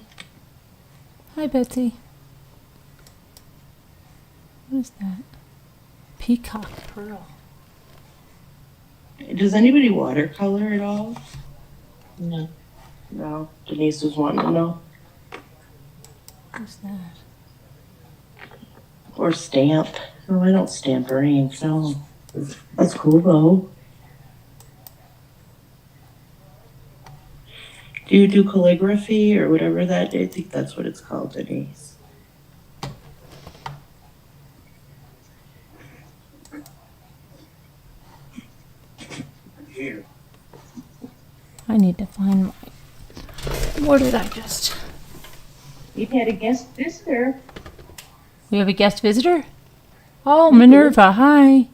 [SPEAKER 1] Hi, Betsy. What is that? Peacock pearl.
[SPEAKER 2] Does anybody watercolor at all?
[SPEAKER 12] No.
[SPEAKER 2] No. Denise was wanting to know.
[SPEAKER 1] What's that?
[SPEAKER 2] Or stamp. Oh, I don't stamp or ink, no. That's cool though. Do you do calligraphy or whatever that? I think that's what it's called, Denise.
[SPEAKER 1] I need to find my. What did I just?
[SPEAKER 13] We've had a guest visitor.
[SPEAKER 1] We have a guest visitor? Oh, Minerva, hi.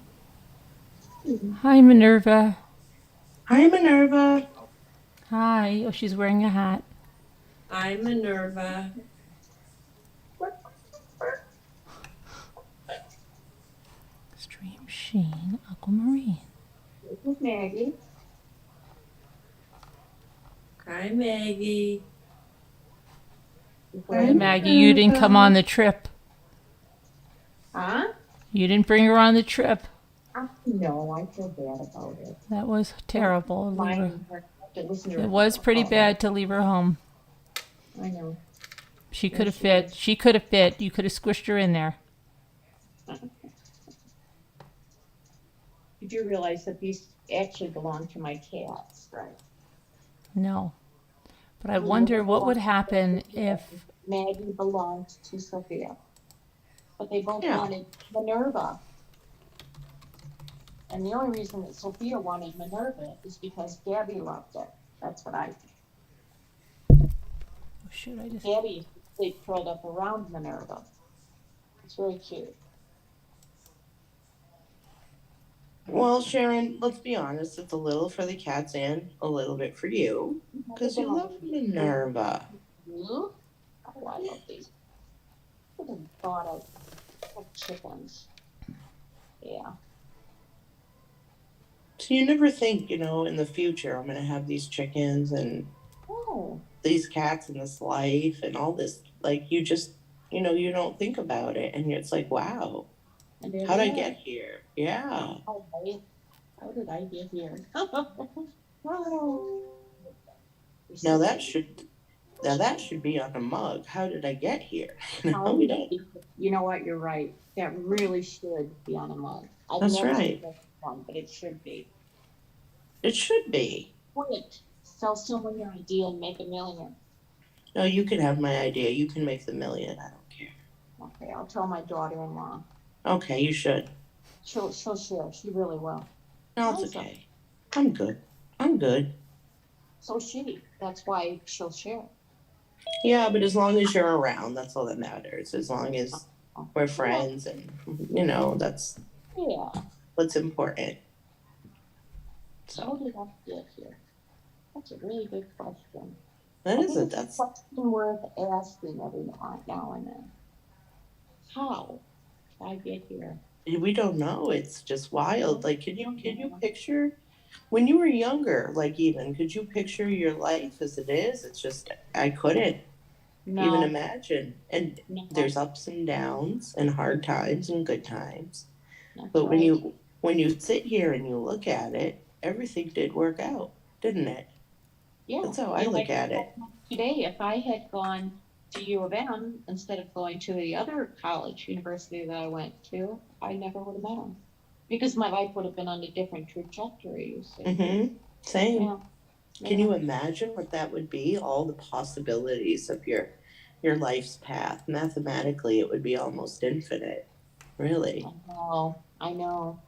[SPEAKER 1] Hi, Minerva.
[SPEAKER 2] Hi, Minerva.
[SPEAKER 1] Hi. Oh, she's wearing a hat.
[SPEAKER 14] Hi, Minerva.
[SPEAKER 1] Extreme Sheen Aquamarine.
[SPEAKER 13] This is Maggie.
[SPEAKER 14] Hi, Maggie.
[SPEAKER 1] Hey, Maggie, you didn't come on the trip.
[SPEAKER 13] Huh?
[SPEAKER 1] You didn't bring her on the trip.
[SPEAKER 13] No, I feel bad about it.
[SPEAKER 1] That was terrible.
[SPEAKER 13] It
[SPEAKER 1] was pretty bad to leave her home.
[SPEAKER 13] I know.
[SPEAKER 1] She could have fit. She could have fit. You could have squished her in there.
[SPEAKER 13] Did you realize that these actually belong to my cats, right?
[SPEAKER 1] No. But I wonder what would happen if...
[SPEAKER 13] Maggie belonged to Sophia. But they both wanted Minerva. And the only reason that Sophia wanted Minerva is because Gabby loved it. That's what I think.
[SPEAKER 1] Should I just...
[SPEAKER 13] Gabby, they curled up around Minerva. It's very cute.
[SPEAKER 2] Well, Sharon, let's be honest. It's a little for the cats and a little bit for you. Because you love Minerva.
[SPEAKER 13] Oh, I love these. I would have thought of chickens. Yeah.
[SPEAKER 2] So you never think, in the future, I'm going to have these chickens and these cats in this life and all this. Like, you just, you don't think about it. And it's like, wow, how'd I get here? Yeah.
[SPEAKER 13] How did I get here?
[SPEAKER 2] Now that should be on a mug. How did I get here?
[SPEAKER 13] You know what? You're right. That really should be on a mug.
[SPEAKER 2] That's right.
[SPEAKER 13] One, but it should be.
[SPEAKER 2] It should be.
[SPEAKER 13] Wait, sell someone your idea and make $1 million.
[SPEAKER 2] No, you can have my idea. You can make the $1 million. I don't care.
[SPEAKER 13] Okay, I'll tell my daughter-in-law.
[SPEAKER 2] Okay, you should.
[SPEAKER 13] She'll share. She really will.
[SPEAKER 2] No, it's okay. I'm good.
[SPEAKER 13] So that's why she'll share.
[SPEAKER 2] Yeah, but as long as you're around, that's all that matters. As long as we're friends and, that's what's important. So.
[SPEAKER 13] How did I get here? That's a really good question.
[SPEAKER 2] That's
[SPEAKER 13] a question worth asking every now and then. How did I get here?
[SPEAKER 2] We don't know. It's just wild. Like, can you picture when you were younger? Like, could you picture your life as it is? It's just I couldn't even imagine. And there's ups and downs and hard times and good times. But when you sit here and you look at it, everything did work out, didn't it?
[SPEAKER 13] Yeah.
[SPEAKER 2] That's how I look at it.
[SPEAKER 13] Today, if I had gone to U of M instead of going to the other university that I went to, I never would have met him. Because my life would have been on a different trajectory, you see.
[SPEAKER 2] Mm-hmm. Same.
[SPEAKER 13] Yeah.
[SPEAKER 2] Can you imagine what that would be? All the possibilities of your life's path. Mathematically, it would be almost infinite. Really.
[SPEAKER 13] I know.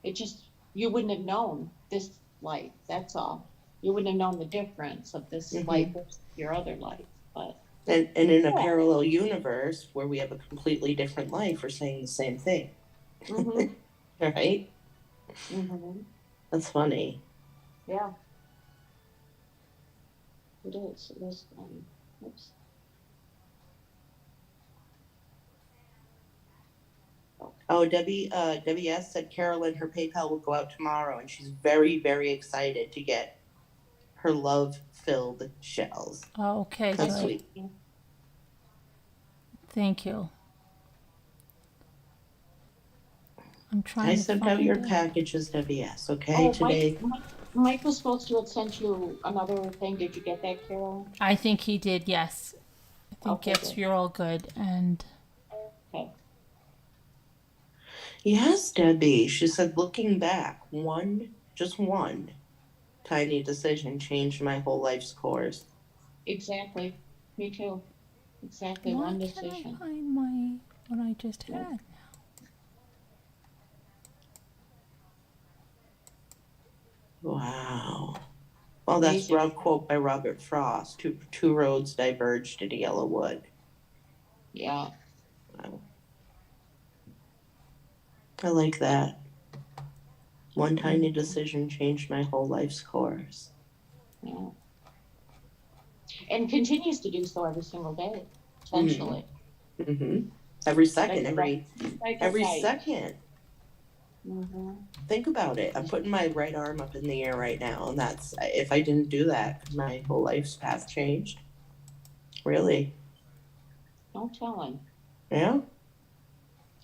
[SPEAKER 13] It just, you wouldn't have known this life, that's all. You wouldn't have known the difference of this life versus your other life. But
[SPEAKER 2] and in a parallel universe where we have a completely different life, we're saying the same thing.
[SPEAKER 13] Mm-hmm.
[SPEAKER 2] Right?
[SPEAKER 13] Mm-hmm.
[SPEAKER 2] That's funny.
[SPEAKER 13] Yeah. It is. It is funny. Oops.
[SPEAKER 2] Oh, Debbie S. said Carolyn, her PayPal will go out tomorrow, and she's very, very excited to get her love-filled shells.
[SPEAKER 1] Oh, okay.
[SPEAKER 2] That's sweet.
[SPEAKER 1] Thank you. I'm trying
[SPEAKER 2] I
[SPEAKER 1] to
[SPEAKER 2] sent
[SPEAKER 1] find
[SPEAKER 2] out your
[SPEAKER 1] it.
[SPEAKER 2] packages, WS, okay,
[SPEAKER 13] Oh,
[SPEAKER 2] today.
[SPEAKER 13] Mike was supposed to have sent you another thing. Did you get that, Carol?
[SPEAKER 1] I think he did, yes. I think
[SPEAKER 13] Okay,
[SPEAKER 1] yes,
[SPEAKER 13] good.
[SPEAKER 1] you're all good. And
[SPEAKER 13] Okay.
[SPEAKER 2] Yes, Debbie. She said, looking back, just one tiny decision changed my whole life's course.
[SPEAKER 13] Exactly. Me too. Exactly.
[SPEAKER 1] why
[SPEAKER 13] One
[SPEAKER 1] can't
[SPEAKER 13] decision.
[SPEAKER 1] I find my what I just
[SPEAKER 13] Yeah.
[SPEAKER 1] had?
[SPEAKER 2] Wow. Well, that's
[SPEAKER 13] Amazing.
[SPEAKER 2] a quote by Robert Frost. Two roads diverged in a yellow wood.
[SPEAKER 13] Yeah.
[SPEAKER 2] Wow. I like that. One tiny decision changed my whole life's course.
[SPEAKER 13] Yeah. And continues to do so every single day, essentially.
[SPEAKER 2] Mm-hmm. Every second,
[SPEAKER 13] Like,
[SPEAKER 2] every
[SPEAKER 13] right.
[SPEAKER 2] second.
[SPEAKER 13] Mm-hmm.
[SPEAKER 2] Think about it. I'm putting my right arm up in the air right now, and that's if I didn't do that, could my whole life's path changed? Really?
[SPEAKER 13] No telling.
[SPEAKER 2] Yeah.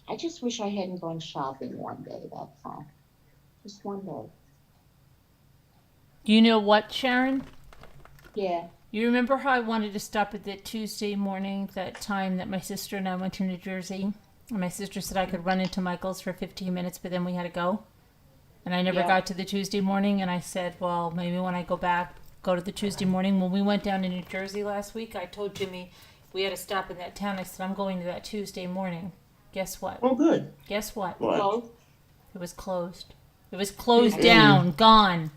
[SPEAKER 13] I just wish I hadn't gone shopping one day. That's all. Just one day.
[SPEAKER 1] You know what, Sharon?
[SPEAKER 13] Yeah.
[SPEAKER 1] You remember how I wanted to stop at that Tuesday morning, that time that my sister and I went to New Jersey? And my sister said I could run into Michael's for 15 minutes, but then we had to go. And I never got to the Tuesday morning, and I said, well, maybe when I go back, go to the Tuesday morning. When we went down to New Jersey last week, I told Jimmy we had to stop in that town. I said, I'm going to that Tuesday morning. Guess what?
[SPEAKER 2] Oh, good.
[SPEAKER 1] Guess what?
[SPEAKER 2] What?
[SPEAKER 1] It was closed. It was closed down, gone.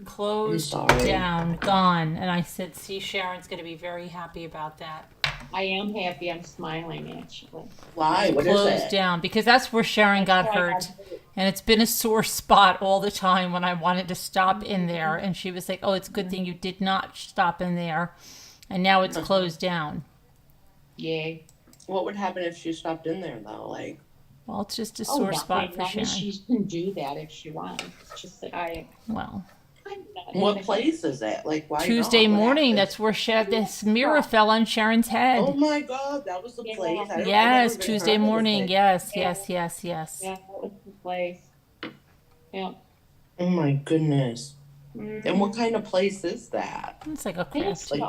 [SPEAKER 1] Closed down, gone. And I said, see, Sharon's going to be very happy about that.
[SPEAKER 13] I am happy. I'm smiling, actually.
[SPEAKER 2] Why? What is
[SPEAKER 1] Closed
[SPEAKER 2] it?
[SPEAKER 1] down, because that's where Sharon got hurt. And it's been a sore spot all the time when I wanted to stop in there. And she was like, oh, it's a good thing you did not stop in there. And now it's closed down.
[SPEAKER 13] Yay.
[SPEAKER 2] What would happen if she stopped in there, though? Like,
[SPEAKER 1] well, it's just a sore spot for Sharon.
[SPEAKER 13] She can do that if she wants. It's just that
[SPEAKER 2] what place is it? Like, why
[SPEAKER 1] Tuesday
[SPEAKER 2] not?
[SPEAKER 1] morning, that's where this mirror fell on Sharon's head.
[SPEAKER 2] Oh my God, that was the place.
[SPEAKER 1] Yes, Tuesday morning. Yes.
[SPEAKER 13] Yeah, that was the place. Yeah.
[SPEAKER 2] Oh my goodness. And what kind of place is that?
[SPEAKER 1] It's like a crafty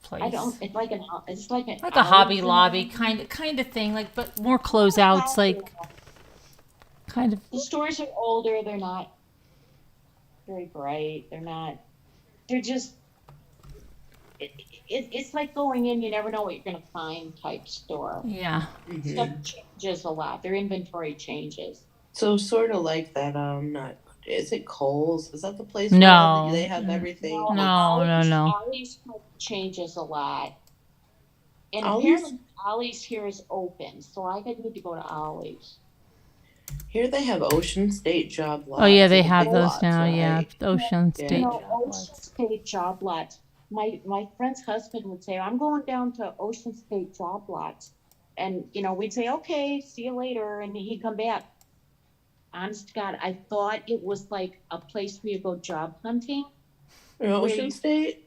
[SPEAKER 1] place.
[SPEAKER 13] I don't. It's like
[SPEAKER 1] a Hobby Lobby kind of thing, like, but more closeouts, like kind of.
[SPEAKER 13] The stores are older. They're not very bright. They're just. It's like going in. You never know what you're going to find type store.
[SPEAKER 1] Yeah.
[SPEAKER 13] Stuff changes a lot. Their inventory changes.
[SPEAKER 2] So sort of like that. Is it Kohl's? Is that the place?
[SPEAKER 1] No.
[SPEAKER 2] Where they have everything.
[SPEAKER 1] No.
[SPEAKER 13] Ollie's changes a lot. And apparently Ollie's here is open, so I need to go to Ollie's.
[SPEAKER 2] Here they have Ocean State job lots.
[SPEAKER 1] Oh yeah, they have those
[SPEAKER 2] lots,
[SPEAKER 1] now.
[SPEAKER 2] right?
[SPEAKER 1] Yeah, Ocean State.
[SPEAKER 13] Ocean State job lots. My friend's husband would say, "I'm going down to Ocean State job lots," and we'd say, "Okay, see you later," and he'd come back. Honest to God, I thought it was like a place where you go job hunting.
[SPEAKER 2] Ocean State?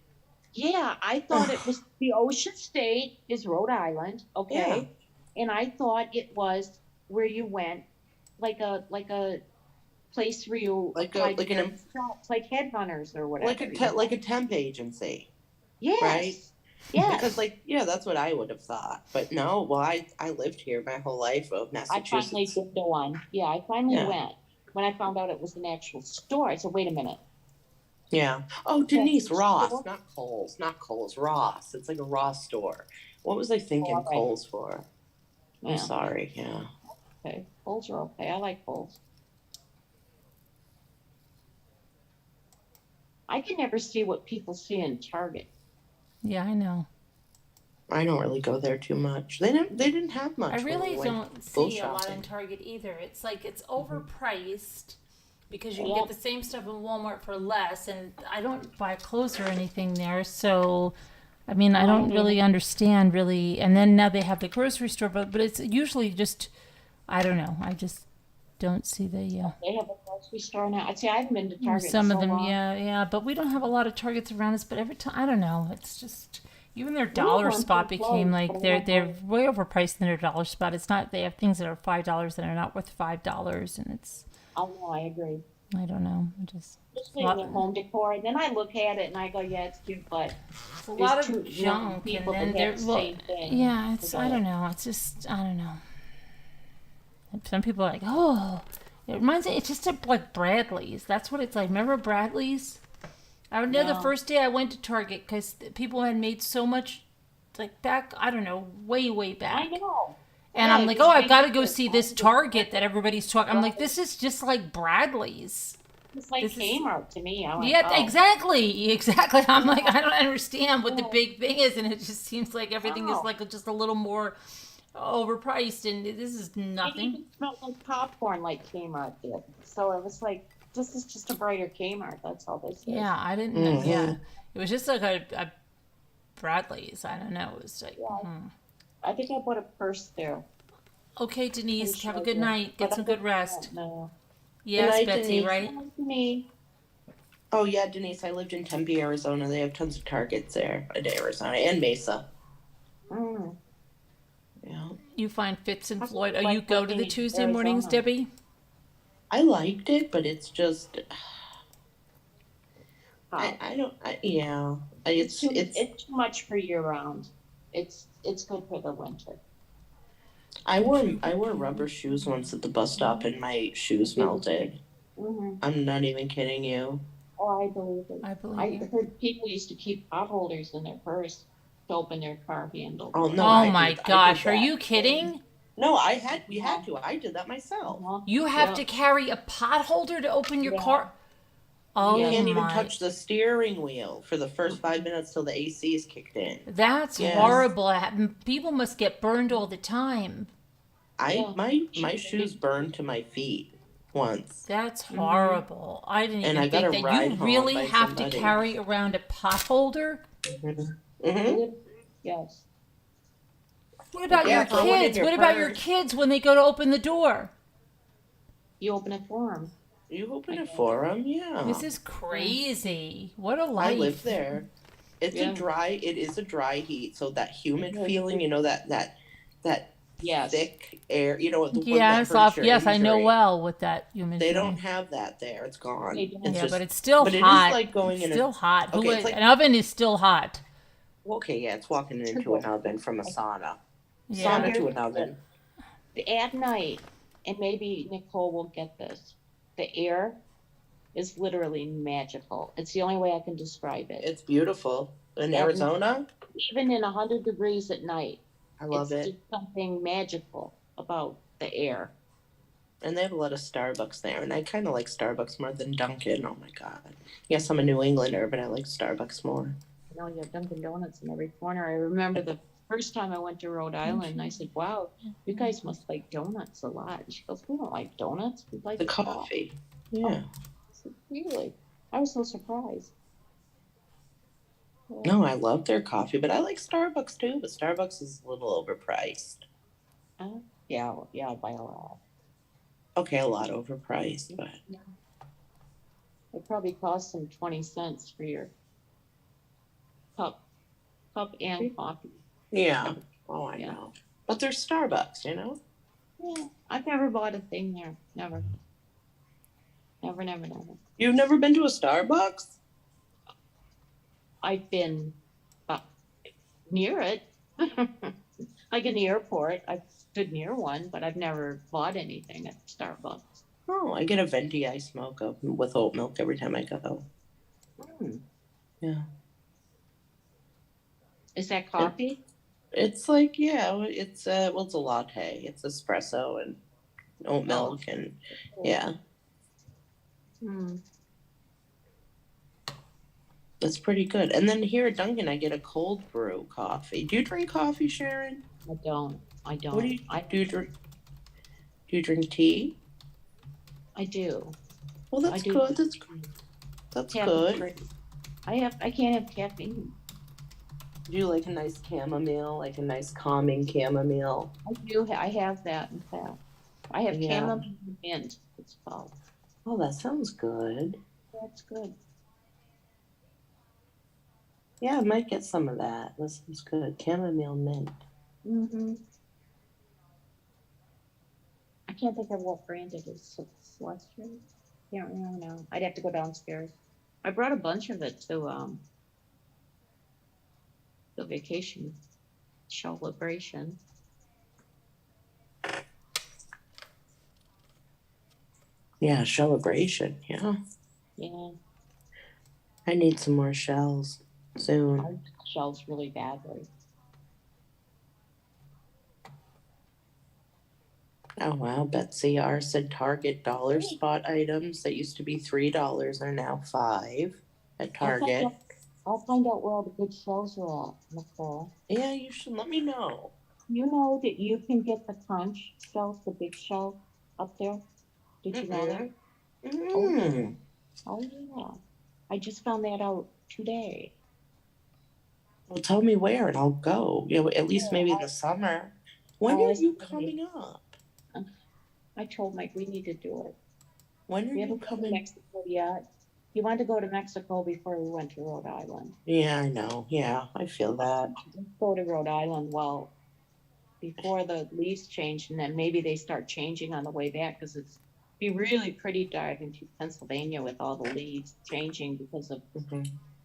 [SPEAKER 13] Yeah, I thought it was the Ocean State is Rhode Island, okay? Yeah. And I thought it was where you went, like a place where you like headhunters or whatever.
[SPEAKER 2] Like a temp agency.
[SPEAKER 13] Yes.
[SPEAKER 2] Right?
[SPEAKER 13] Yeah.
[SPEAKER 2] Because that's what I would have thought. But no, well, I lived here my whole life of Massachusetts.
[SPEAKER 13] I finally did the one. Yeah, I finally went. When I found out it was an actual store, I said, wait a minute.
[SPEAKER 2] Yeah. Oh, Denise, Ross, not Kohl's, Ross. It's like a Ross store. What was I thinking Kohl's for? I'm sorry, yeah.
[SPEAKER 13] Okay, Kohl's are okay. I like Kohl's. I can never see what people see in Target.
[SPEAKER 1] Yeah, I know.
[SPEAKER 2] I don't really go there too much. They didn't have much.
[SPEAKER 1] I really don't see a lot in Target either. It's like it's overpriced because you can get the same stuff in Walmart for less, and I don't buy clothes or anything there. So, I mean, I don't really understand really. And then now they have the grocery store, but it's usually just, I don't know. I just don't see the.
[SPEAKER 13] They have a grocery store now. I'd say I haven't been to Target.
[SPEAKER 1] Some of them, yeah. But we don't have a lot of Targets around us. But every time, I don't know. It's just. Even their dollar spot became like they're way overpriced in their dollar spot. It's not, they have things that are $5 that are not worth $5, and it's.
[SPEAKER 13] Oh no, I agree.
[SPEAKER 1] I don't know.
[SPEAKER 13] Just like the home decor, and then I look at it and I go, yeah, it's cute, but
[SPEAKER 1] it's a lot of junk,
[SPEAKER 13] people
[SPEAKER 1] and then
[SPEAKER 13] that have the same thing.
[SPEAKER 1] Yeah, it's I don't know. It's just I don't know. Some people are like, oh, it reminds me. It's just like Bradley's. That's what it's like. Remember Bradley's? I know the first day I went to Target because people had made so much, like back, I don't know, way back.
[SPEAKER 13] I know.
[SPEAKER 1] And I'm like, oh, I've got to go see this Target that everybody's talking. I'm like, this is just like Bradley's.
[SPEAKER 13] It's like Kmart to me. I'm
[SPEAKER 1] yeah,
[SPEAKER 13] like, oh.
[SPEAKER 1] exactly. I'm like, I don't understand what the big thing is, and it just seems like everything is like just a little more overpriced, and this is nothing.
[SPEAKER 13] It even smelled like popcorn, like Kmart did. So it was like, this is just a brighter Kmart. That's all this is.
[SPEAKER 1] Yeah, I didn't know. Yeah, it was just like a Bradley's. I don't know. It was like.
[SPEAKER 13] I think I bought a purse there.
[SPEAKER 1] Okay, Denise, have a good night. Get some good rest.
[SPEAKER 13] No.
[SPEAKER 1] Yes,
[SPEAKER 2] night,
[SPEAKER 1] Betsy,
[SPEAKER 2] Denise.
[SPEAKER 1] right?
[SPEAKER 13] Me.
[SPEAKER 2] Oh yeah, Denise. I lived in Tempe, Arizona. They have tons of Targets there in Arizona and Mesa. Yeah.
[SPEAKER 1] You find Fitz and Floyd. Oh, you go to the Tuesday mornings, Debbie?
[SPEAKER 2] I liked it, but it's just. I don't. Yeah. It's
[SPEAKER 13] too much for year round. It's good for the winter.
[SPEAKER 2] I wore rubber shoes once at the bus stop and my shoes melted. I'm not even kidding you.
[SPEAKER 13] Oh, I believe it. I heard people used to keep pot holders in their purse to open their car handle.
[SPEAKER 2] Oh no!
[SPEAKER 1] Oh my gosh! Are you kidding?
[SPEAKER 2] No, we had to. I did that myself.
[SPEAKER 1] You have to carry a pot holder to open your car. Oh,
[SPEAKER 2] you can't even touch the steering wheel for the first 5 minutes till the AC is kicked in.
[SPEAKER 1] That's horrible. People must get burned all the time.
[SPEAKER 2] My shoes burned to my feet once.
[SPEAKER 1] That's horrible. I didn't even
[SPEAKER 2] I
[SPEAKER 1] think that you really have to carry around a pot holder.
[SPEAKER 13] Yes.
[SPEAKER 1] What about your kids? What about your kids when they go to open the door?
[SPEAKER 13] You open it for them.
[SPEAKER 2] You open it for them, yeah.
[SPEAKER 1] This is crazy. What a life.
[SPEAKER 2] I live there. It is a dry heat, so that humid feeling, that thick air,
[SPEAKER 1] yes, I know well what that humid.
[SPEAKER 2] They don't have that there. It's gone.
[SPEAKER 1] But it's still hot. It is
[SPEAKER 2] like going
[SPEAKER 1] it's
[SPEAKER 2] in
[SPEAKER 1] still hot.
[SPEAKER 2] Okay,
[SPEAKER 1] an oven is still hot.
[SPEAKER 2] Okay, yeah, it's walking into an oven from a sauna. Sauna to an oven.
[SPEAKER 13] At night, and maybe Nicole will get this. The air is literally magical. It's the only way I can describe it.
[SPEAKER 2] It's beautiful. In Arizona?
[SPEAKER 13] Even in 100 degrees at night.
[SPEAKER 2] I love it.
[SPEAKER 13] It's just something magical about the air.
[SPEAKER 2] And they have a lot of Starbucks there, and I kind of like Starbucks more than Dunkin'. Oh my God. Yes, I'm a New Englander, but I like Starbucks more.
[SPEAKER 13] You have Dunkin' Donuts in every corner. I remember the first time I went to Rhode Island, I said, wow, you guys must like donuts a lot. And she goes, we don't like donuts. We like
[SPEAKER 2] the coffee. Yeah.
[SPEAKER 13] I said, really? I was so surprised.
[SPEAKER 2] No, I love their coffee, but I like Starbucks too, but Starbucks is a little overpriced.
[SPEAKER 13] Yeah, by a lot.
[SPEAKER 2] Okay, a lot overpriced, but...
[SPEAKER 13] It probably costs them 20 cents for your cup and coffee.
[SPEAKER 2] Yeah. Oh, I know. But they're Starbucks,
[SPEAKER 13] Yeah. I've never bought a thing there. Never. Never.
[SPEAKER 2] You've never been to a Starbucks?
[SPEAKER 13] I've been near it. Like in the airport. I've stood near one, but I've never bought anything at Starbucks.
[SPEAKER 2] Oh, I get a venti ice mocha with oat milk every time I go. Yeah.
[SPEAKER 13] Is that coffee?
[SPEAKER 2] It's like, it's a latte. It's espresso and oat milk and yeah. That's pretty good. And then here at Dunkin', I get a cold brew coffee. Do you drink coffee, Sharon?
[SPEAKER 13] I don't.
[SPEAKER 2] What do you drink? Do you drink tea?
[SPEAKER 13] I do.
[SPEAKER 2] Well, that's good. That's good.
[SPEAKER 13] I can't have caffeine.
[SPEAKER 2] Do you like a nice chamomile, like a nice calming chamomile?
[SPEAKER 13] I do. I have that, in fact. I have chamomile and mint, it's called.
[SPEAKER 2] Oh, that sounds good.
[SPEAKER 13] That's good.
[SPEAKER 2] Yeah, I might get some of that. This is good. Chamomile mint.
[SPEAKER 13] Mm-hmm. I can't think of what brand it is. Celestial? Can't remember now. I'd have to go downstairs. I brought a bunch of it to the vacation celebration.
[SPEAKER 2] Yeah, celebration. Yeah.
[SPEAKER 13] Yeah.
[SPEAKER 2] I need some more shells soon.
[SPEAKER 13] I need shells really badly.
[SPEAKER 2] Oh wow, Betsy R said Target dollar spot items that used to be $3 are now $5 at Target.
[SPEAKER 13] I'll find out where all the good shells are at, Nicole.
[SPEAKER 2] Yeah, you should let me know.
[SPEAKER 13] You know that you can get the conch shells, the big shell up there? Did you know that?
[SPEAKER 2] Mm.
[SPEAKER 13] Oh yeah. I just found that out today.
[SPEAKER 2] Well, tell me where and I'll go. You know, at least maybe in the summer. When are you coming up?
[SPEAKER 13] I told Mike we need to do it.
[SPEAKER 2] When are
[SPEAKER 13] We
[SPEAKER 2] you
[SPEAKER 13] haven't been to
[SPEAKER 2] coming?
[SPEAKER 13] Mexico yet. He wanted to go to Mexico before we went to Rhode Island.
[SPEAKER 2] Yeah, I know. Yeah, I feel that.
[SPEAKER 13] Let's go to Rhode Island before the leaves change, and then maybe they start changing on the way back because it's be really pretty driving to Pennsylvania with all the leaves changing because of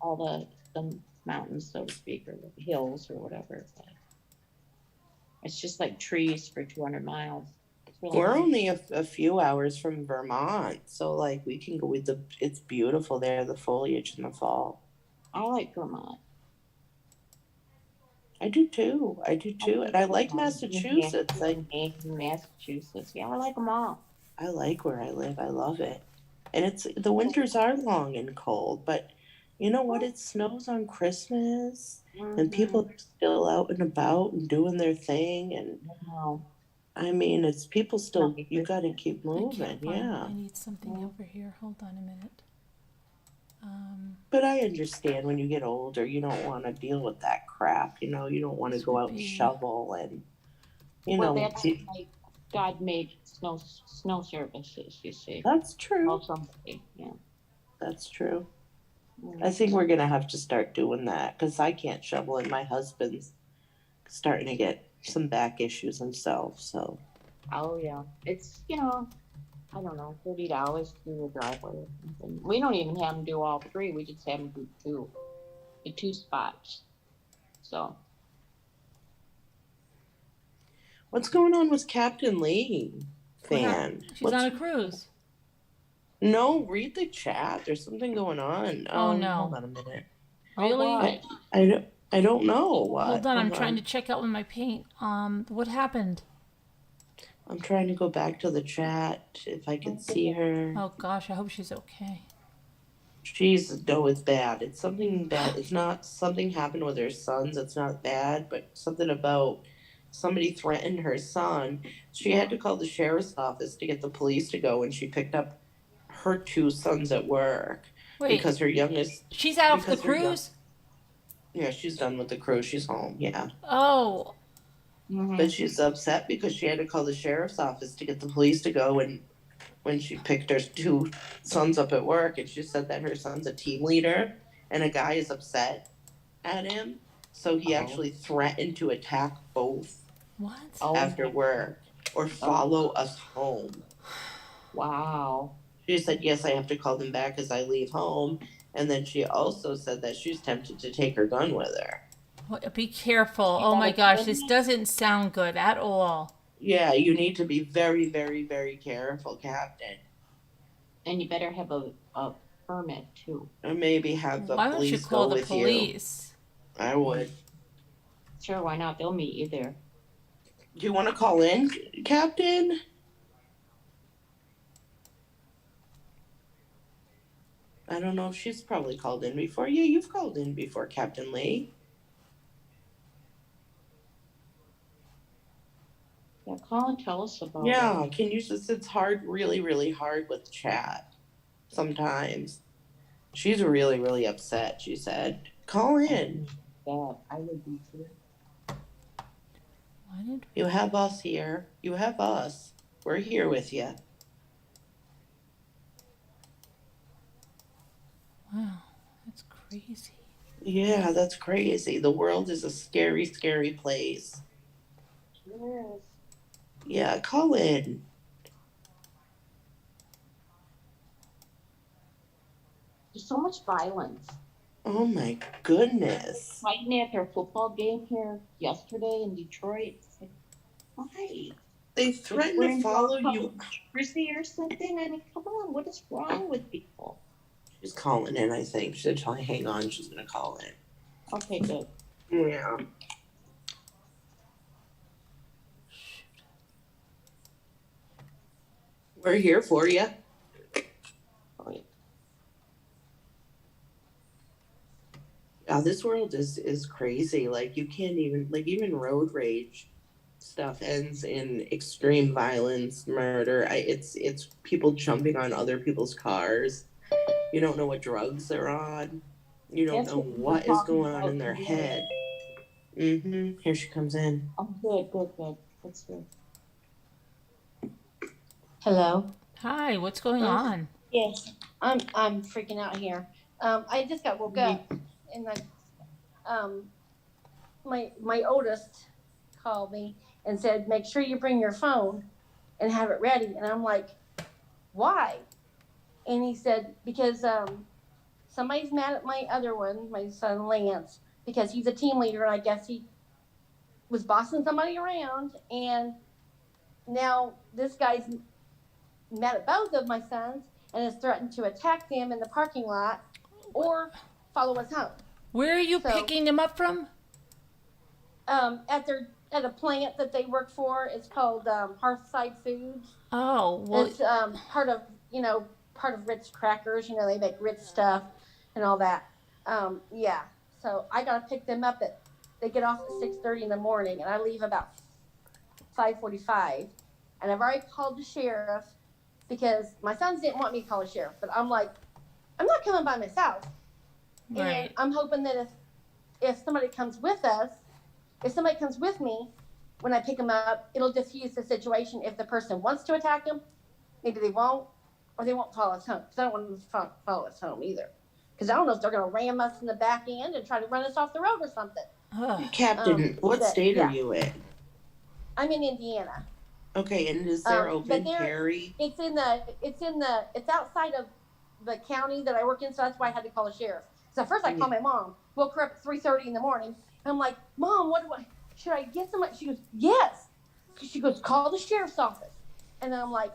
[SPEAKER 13] all the mountains, so to speak, or the hills or whatever. But it's just like trees for 200 miles. Really
[SPEAKER 2] We're
[SPEAKER 13] nice.
[SPEAKER 2] only a few hours from Vermont, so like we can go with it's beautiful there, the foliage in the fall.
[SPEAKER 13] I like Vermont.
[SPEAKER 2] I do too. And I like Massachusetts.
[SPEAKER 13] Massachusetts. Yeah, I like them all.
[SPEAKER 2] I like where I live. I love it. And the winters are long and cold, but you know what? It snows on Christmas and people are still out and about and doing their thing. And I mean, it's people still, you got to keep moving. Yeah.
[SPEAKER 1] I need something over here. Hold on a minute.
[SPEAKER 2] But I understand when you get older, you don't want to deal with that crap. You know, you don't want to go out and shovel and,
[SPEAKER 13] That's like God made snow services, you see.
[SPEAKER 2] That's true.
[SPEAKER 13] Well, somebody, yeah.
[SPEAKER 2] That's true. I think we're going to have to start doing that because I can't shovel and my husband's starting to get some back issues himself. So.
[SPEAKER 13] Oh, yeah. It's, I don't know, $30 to do the driveway or something. We don't even have them do all three. We just have them do the two spots. So.
[SPEAKER 2] What's going on with Captain Lee, fan?
[SPEAKER 1] She's on a cruise.
[SPEAKER 2] No, read the chat. There's something going on.
[SPEAKER 1] Oh no.
[SPEAKER 2] Hold on a minute.
[SPEAKER 1] Really?
[SPEAKER 2] I don't know what.
[SPEAKER 1] Hold on, I'm trying to check out with my paint. What happened?
[SPEAKER 2] I'm trying to go back to the chat if I can see her.
[SPEAKER 1] Oh gosh, I hope she's okay.
[SPEAKER 2] It's bad. It's something bad. It's not something happened with her sons. It's not bad, but something about somebody threatened her son. She had to call the sheriff's office to get the police to go, and she picked up her two sons at work.
[SPEAKER 1] Wait,
[SPEAKER 2] because her youngest.
[SPEAKER 1] She's out of the cruise?
[SPEAKER 2] Yeah, she's done with the cruise. She's home. Yeah.
[SPEAKER 1] Oh.
[SPEAKER 2] But she's upset because she had to call the sheriff's office to get the police to go, and when she picked her two sons up at work, and she said that her son's a team leader and a guy is upset at him, so he actually threatened to attack both after work or follow us home.
[SPEAKER 13] Wow.
[SPEAKER 2] She said, yes, I have to call them back as I leave home. And then she also said that she's tempted to take her gun with her.
[SPEAKER 1] Well, be careful. Oh my gosh, this doesn't sound good at all.
[SPEAKER 2] Yeah, you need to be very, very, very careful, Captain.
[SPEAKER 13] And you better have a permit too.
[SPEAKER 2] Or maybe have the
[SPEAKER 1] Why don't
[SPEAKER 2] police
[SPEAKER 1] you call
[SPEAKER 2] go
[SPEAKER 1] the
[SPEAKER 2] with
[SPEAKER 1] police?
[SPEAKER 2] You. I would.
[SPEAKER 13] Sure, why not? They'll meet you there.
[SPEAKER 2] Do you want to call in, Captain? I don't know if she's probably called in before. Yeah, you've called in before, Captain Lee.
[SPEAKER 13] Yeah, call and tell us about
[SPEAKER 2] it. Can you just, it's hard, really, really hard with chat sometimes. She's really, really upset, she said. Call in.
[SPEAKER 13] Yeah, I would be too.
[SPEAKER 2] You have us here. You have us. We're here with you.
[SPEAKER 1] Wow, that's crazy.
[SPEAKER 2] Yeah, that's crazy. The world is a scary, scary place.
[SPEAKER 13] Yes.
[SPEAKER 2] Yeah, call in.
[SPEAKER 13] There's so much violence.
[SPEAKER 2] Oh my goodness.
[SPEAKER 13] Fighting at their football game here yesterday in Detroit. It's like, why?
[SPEAKER 2] They threaten to follow you.
[SPEAKER 13] Jersey or something? I mean, come on, what is wrong with people?
[SPEAKER 2] She's calling in, I think. She said, hang on, she's going to call in.
[SPEAKER 13] Okay, good.
[SPEAKER 2] Yeah. We're here for you. Yeah, this world is crazy. Like, you can't even, like, even road rage stuff ends in extreme violence, murder. It's people jumping on other people's cars. You don't know what drugs they're on. You don't know what is going on in their head. Mm-hmm. Here she comes in.
[SPEAKER 13] Oh, good. That's good. Hello.
[SPEAKER 1] Hi, what's going on?
[SPEAKER 15] Yes, I'm freaking out here. I just got woke up, and my oldest called me and said, "Make sure you bring your phone and have it ready." And I'm like, "Why?" And he said, "Because somebody's mad at my other one, my son Lance, because he's a team leader, and I guess he was bossing somebody around, and now this guy's mad at both of my sons and has threatened to attack them in the parking lot or follow us home."
[SPEAKER 1] Where are you picking them up from?
[SPEAKER 15] At a plant that they work for. It's called Hearthside Foods.
[SPEAKER 1] Oh, well,
[SPEAKER 15] it's part of Ritz Crackers. You know, they make Ritz stuff and all that. Yeah. So I gotta pick them up they get off at 6:30 in the morning, and I leave about 5:45. And I've already called the sheriff because my sons didn't want me to call the sheriff, but I'm like, I'm not coming by myself.
[SPEAKER 1] Right.
[SPEAKER 15] And I'm hoping that if somebody comes with us, if somebody comes with me, when I pick them up, it'll diffuse the situation. If the person wants to attack them, maybe they won't, or they won't follow us home. Because I don't want them to follow us home either. Because I don't know if they're going to ram us in the back end and try to run us off the road or something.
[SPEAKER 2] Captain, what state are you in?
[SPEAKER 15] I'm in Indiana.
[SPEAKER 2] Okay, and is there open carry?
[SPEAKER 15] It's outside of the county that I work in, so that's why I had to call the sheriff. So first I called my mom, woke her up at 3:30 in the morning. And I'm like, "Mom, should I get somebody?" She goes, "Yes." She goes, "Call the sheriff's office." And I'm like,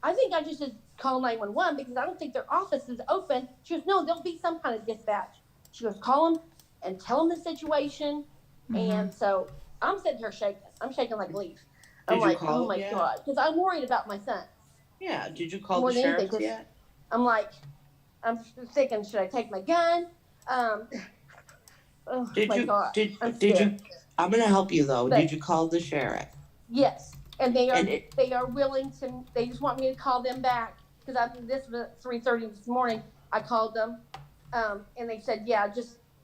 [SPEAKER 15] "I think I just call 911 because I don't think their office is open." She goes, "No, there'll be some kind of dispatch." She goes, "Call them and tell them the situation." Mm-hmm. And so I'm sitting here shaking. I'm shaking like a leaf. I'm like, "Oh my God," because I'm worried about my son.
[SPEAKER 2] Yeah. Did you call the sheriff yet?
[SPEAKER 15] I'm like, I'm thinking, should I take my gun? Oh
[SPEAKER 2] did
[SPEAKER 15] my
[SPEAKER 2] you?
[SPEAKER 15] God.
[SPEAKER 2] Did you? I'm gonna help you though. Did you call the sheriff?
[SPEAKER 15] Yes, and they are willing to. They just want me to call them back because this was at 3:30 this morning. I called them, and they said,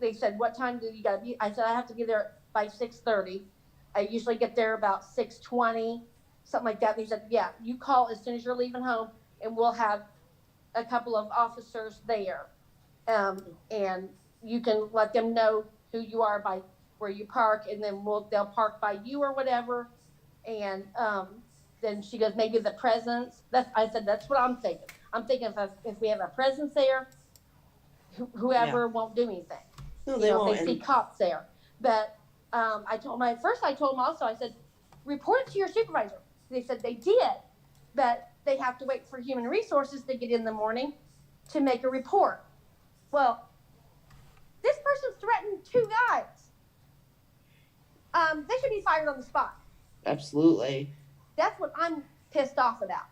[SPEAKER 15] they said, "What time do you gotta be?" I said, "I have to be there by 6:30. I usually get there about 6:20, something like that." They said, "Yeah, you call as soon as you're leaving home, and we'll have a couple of officers there, and you can let them know who you are by where you park, and then they'll park by you or whatever." And then she goes, "Maybe the presence." I said, "That's what I'm thinking. I'm thinking if we have a presence there, whoever won't do anything.
[SPEAKER 2] No, they won't.
[SPEAKER 15] If they see cops there." But I told them also, I said, "Report it to your supervisor." They said they did, but they have to wait for human resources to get in the morning to make a report. Well, this person's threatened 2 guys. They should be fired on the spot.
[SPEAKER 2] Absolutely.
[SPEAKER 15] That's what I'm pissed off about.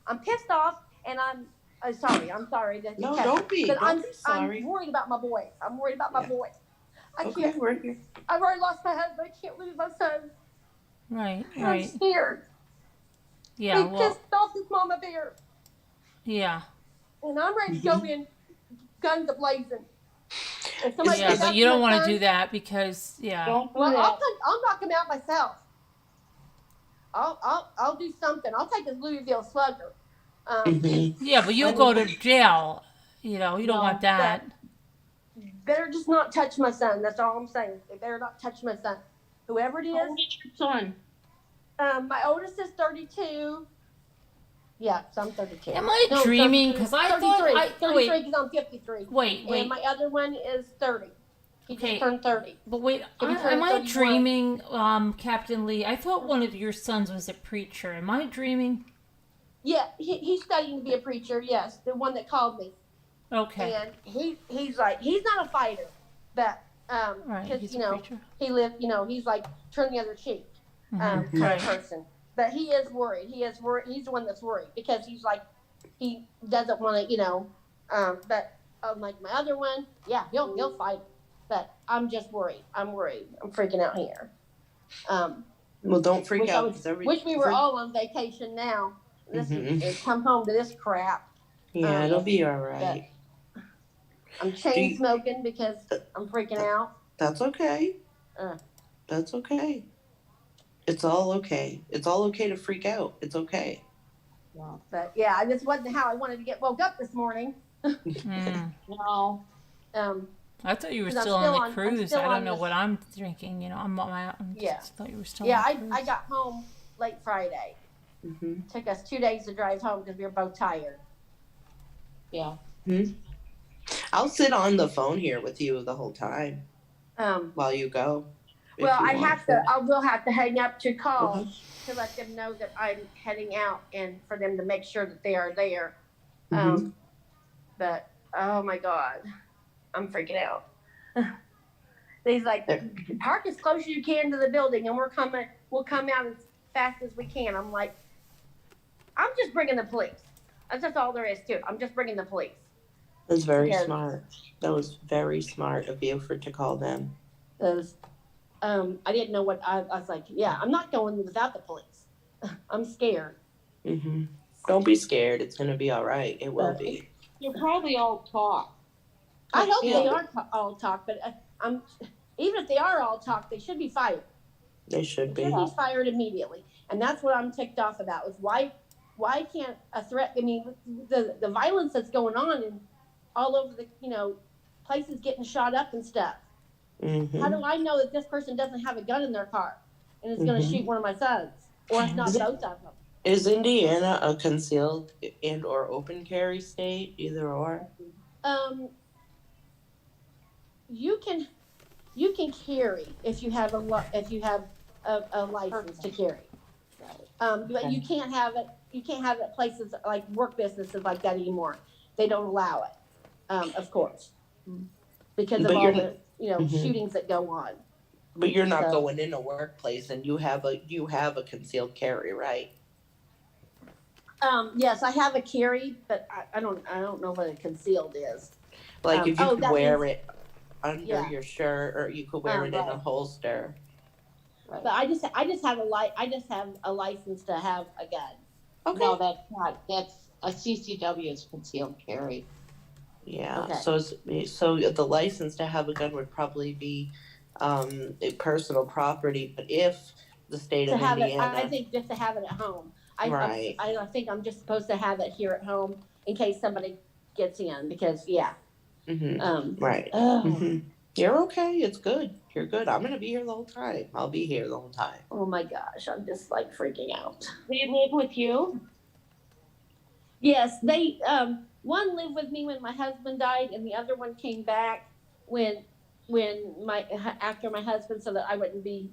[SPEAKER 15] I'm pissed off, and I'm sorry. I'm sorry.
[SPEAKER 2] No, don't be.
[SPEAKER 15] But
[SPEAKER 2] don't be sorry.
[SPEAKER 15] I'm worried about my boys. I'm worried about my boys. I can't.
[SPEAKER 2] We're here.
[SPEAKER 15] I've already lost my husband. I can't lose my son.
[SPEAKER 1] Right.
[SPEAKER 15] I'm scared.
[SPEAKER 1] Yeah.
[SPEAKER 15] They pissed off this mama bear.
[SPEAKER 1] Yeah.
[SPEAKER 15] And I'm ready to go in, guns a-blazing.
[SPEAKER 1] Yeah, but you don't want to do that because,
[SPEAKER 15] Don't do that. I'll knock him out myself. I'll do something. I'll take his Louisville Slugger.
[SPEAKER 1] Yeah, but you'll go to jail. You don't want that.
[SPEAKER 15] better just not touch my son. That's all I'm saying. They better not touch my son. Whoever it is.
[SPEAKER 13] How old is your son?
[SPEAKER 15] My oldest is 32. Yeah, so I'm 32.
[SPEAKER 1] Am I dreaming? Because I thought
[SPEAKER 15] 33 because I'm 53.
[SPEAKER 1] Wait.
[SPEAKER 15] And my other one is 30. He just turned 30.
[SPEAKER 1] But wait, am I
[SPEAKER 15] 31.
[SPEAKER 1] dreaming, Captain Lee? I thought one of your sons was a preacher. Am I dreaming?
[SPEAKER 15] Yeah, he's studying to be a preacher. Yes, the one that called me.
[SPEAKER 1] Okay.
[SPEAKER 15] And he's like, he's not a fighter, but because he lived, he's like turn the other cheek, kind of person. But he is worried. He's the one that's worried because he's like, he doesn't want to, but like my other one, yeah, he'll fight. But I'm just worried. I'm worried. I'm freaking out here.
[SPEAKER 2] Well, don't freak out.
[SPEAKER 15] Wish we were all on vacation now. And come home to this crap.
[SPEAKER 2] Yeah, it'll be all right.
[SPEAKER 15] I'm chain smoking because I'm freaking out.
[SPEAKER 2] That's okay. That's okay. It's all okay. It's all okay to freak out. It's okay.
[SPEAKER 15] Yeah. But yeah, this wasn't how I wanted to get woke up this morning.
[SPEAKER 13] No.
[SPEAKER 1] I thought you were still on the cruise. I don't know what I'm drinking. I thought you were still on the cruise.
[SPEAKER 15] I got home late Friday. Took us 2 days to drive home because we were both tired.
[SPEAKER 13] Yeah.
[SPEAKER 2] I'll sit on the phone here with you the whole time while you go.
[SPEAKER 15] Well, I will have to hang up to call to let them know that I'm heading out and for them to make sure that they are there. But oh my God, I'm freaking out. He's like, park as close as you can to the building, and we'll come out as fast as we can. I'm like, I'm just bringing the police. That's just all there is to it. I'm just bringing the police.
[SPEAKER 2] That's very smart. That was very smart of you to call them.
[SPEAKER 15] I didn't know what I was like. Yeah, I'm not going without the police. I'm scared.
[SPEAKER 2] Don't be scared. It's gonna be all right. It will be.
[SPEAKER 13] You'll probably all talk.
[SPEAKER 15] I hope they are all talk, but even if they are all talk, they should be fired.
[SPEAKER 2] They should be.
[SPEAKER 15] They should be fired immediately, and that's what I'm ticked off about. Is why can't a threat? I mean, the violence that's going on and all over the places getting shot up and stuff. How do I know that this person doesn't have a gun in their car and is going to shoot one of my sons, or if not both of them?
[SPEAKER 2] Is Indiana a concealed and or open carry state? Either or.
[SPEAKER 15] You can carry if you have a license to carry. But you can't have it. You can't have it at places like work businesses like that anymore. They don't allow it, of course, because of all the shootings that go on.
[SPEAKER 2] But you're not going in a workplace and you have a concealed carry, right?
[SPEAKER 15] Yes, I have a carry, but I don't know what a concealed is.
[SPEAKER 2] Like if you could wear it under your shirt, or you could wear it in a holster.
[SPEAKER 15] Right. But I just have a license to have a gun.
[SPEAKER 2] Okay.
[SPEAKER 13] No, that's not. That's a CCW is concealed carry.
[SPEAKER 2] Yeah.
[SPEAKER 15] Okay.
[SPEAKER 2] So the license to have a gun would probably be a personal property, but if the state of Indiana,
[SPEAKER 15] I think just to have it at home.
[SPEAKER 2] Right.
[SPEAKER 15] I think I'm just supposed to have it here at home in case somebody gets in because
[SPEAKER 2] right. You're okay. It's good. You're good. I'm gonna be here the whole time. I'll be here the whole time.
[SPEAKER 15] Oh my gosh, I'm just like freaking out.
[SPEAKER 13] They live with you?
[SPEAKER 15] Yes, they one lived with me when my husband died, and the other one came back when after my husband, so that I wouldn't be,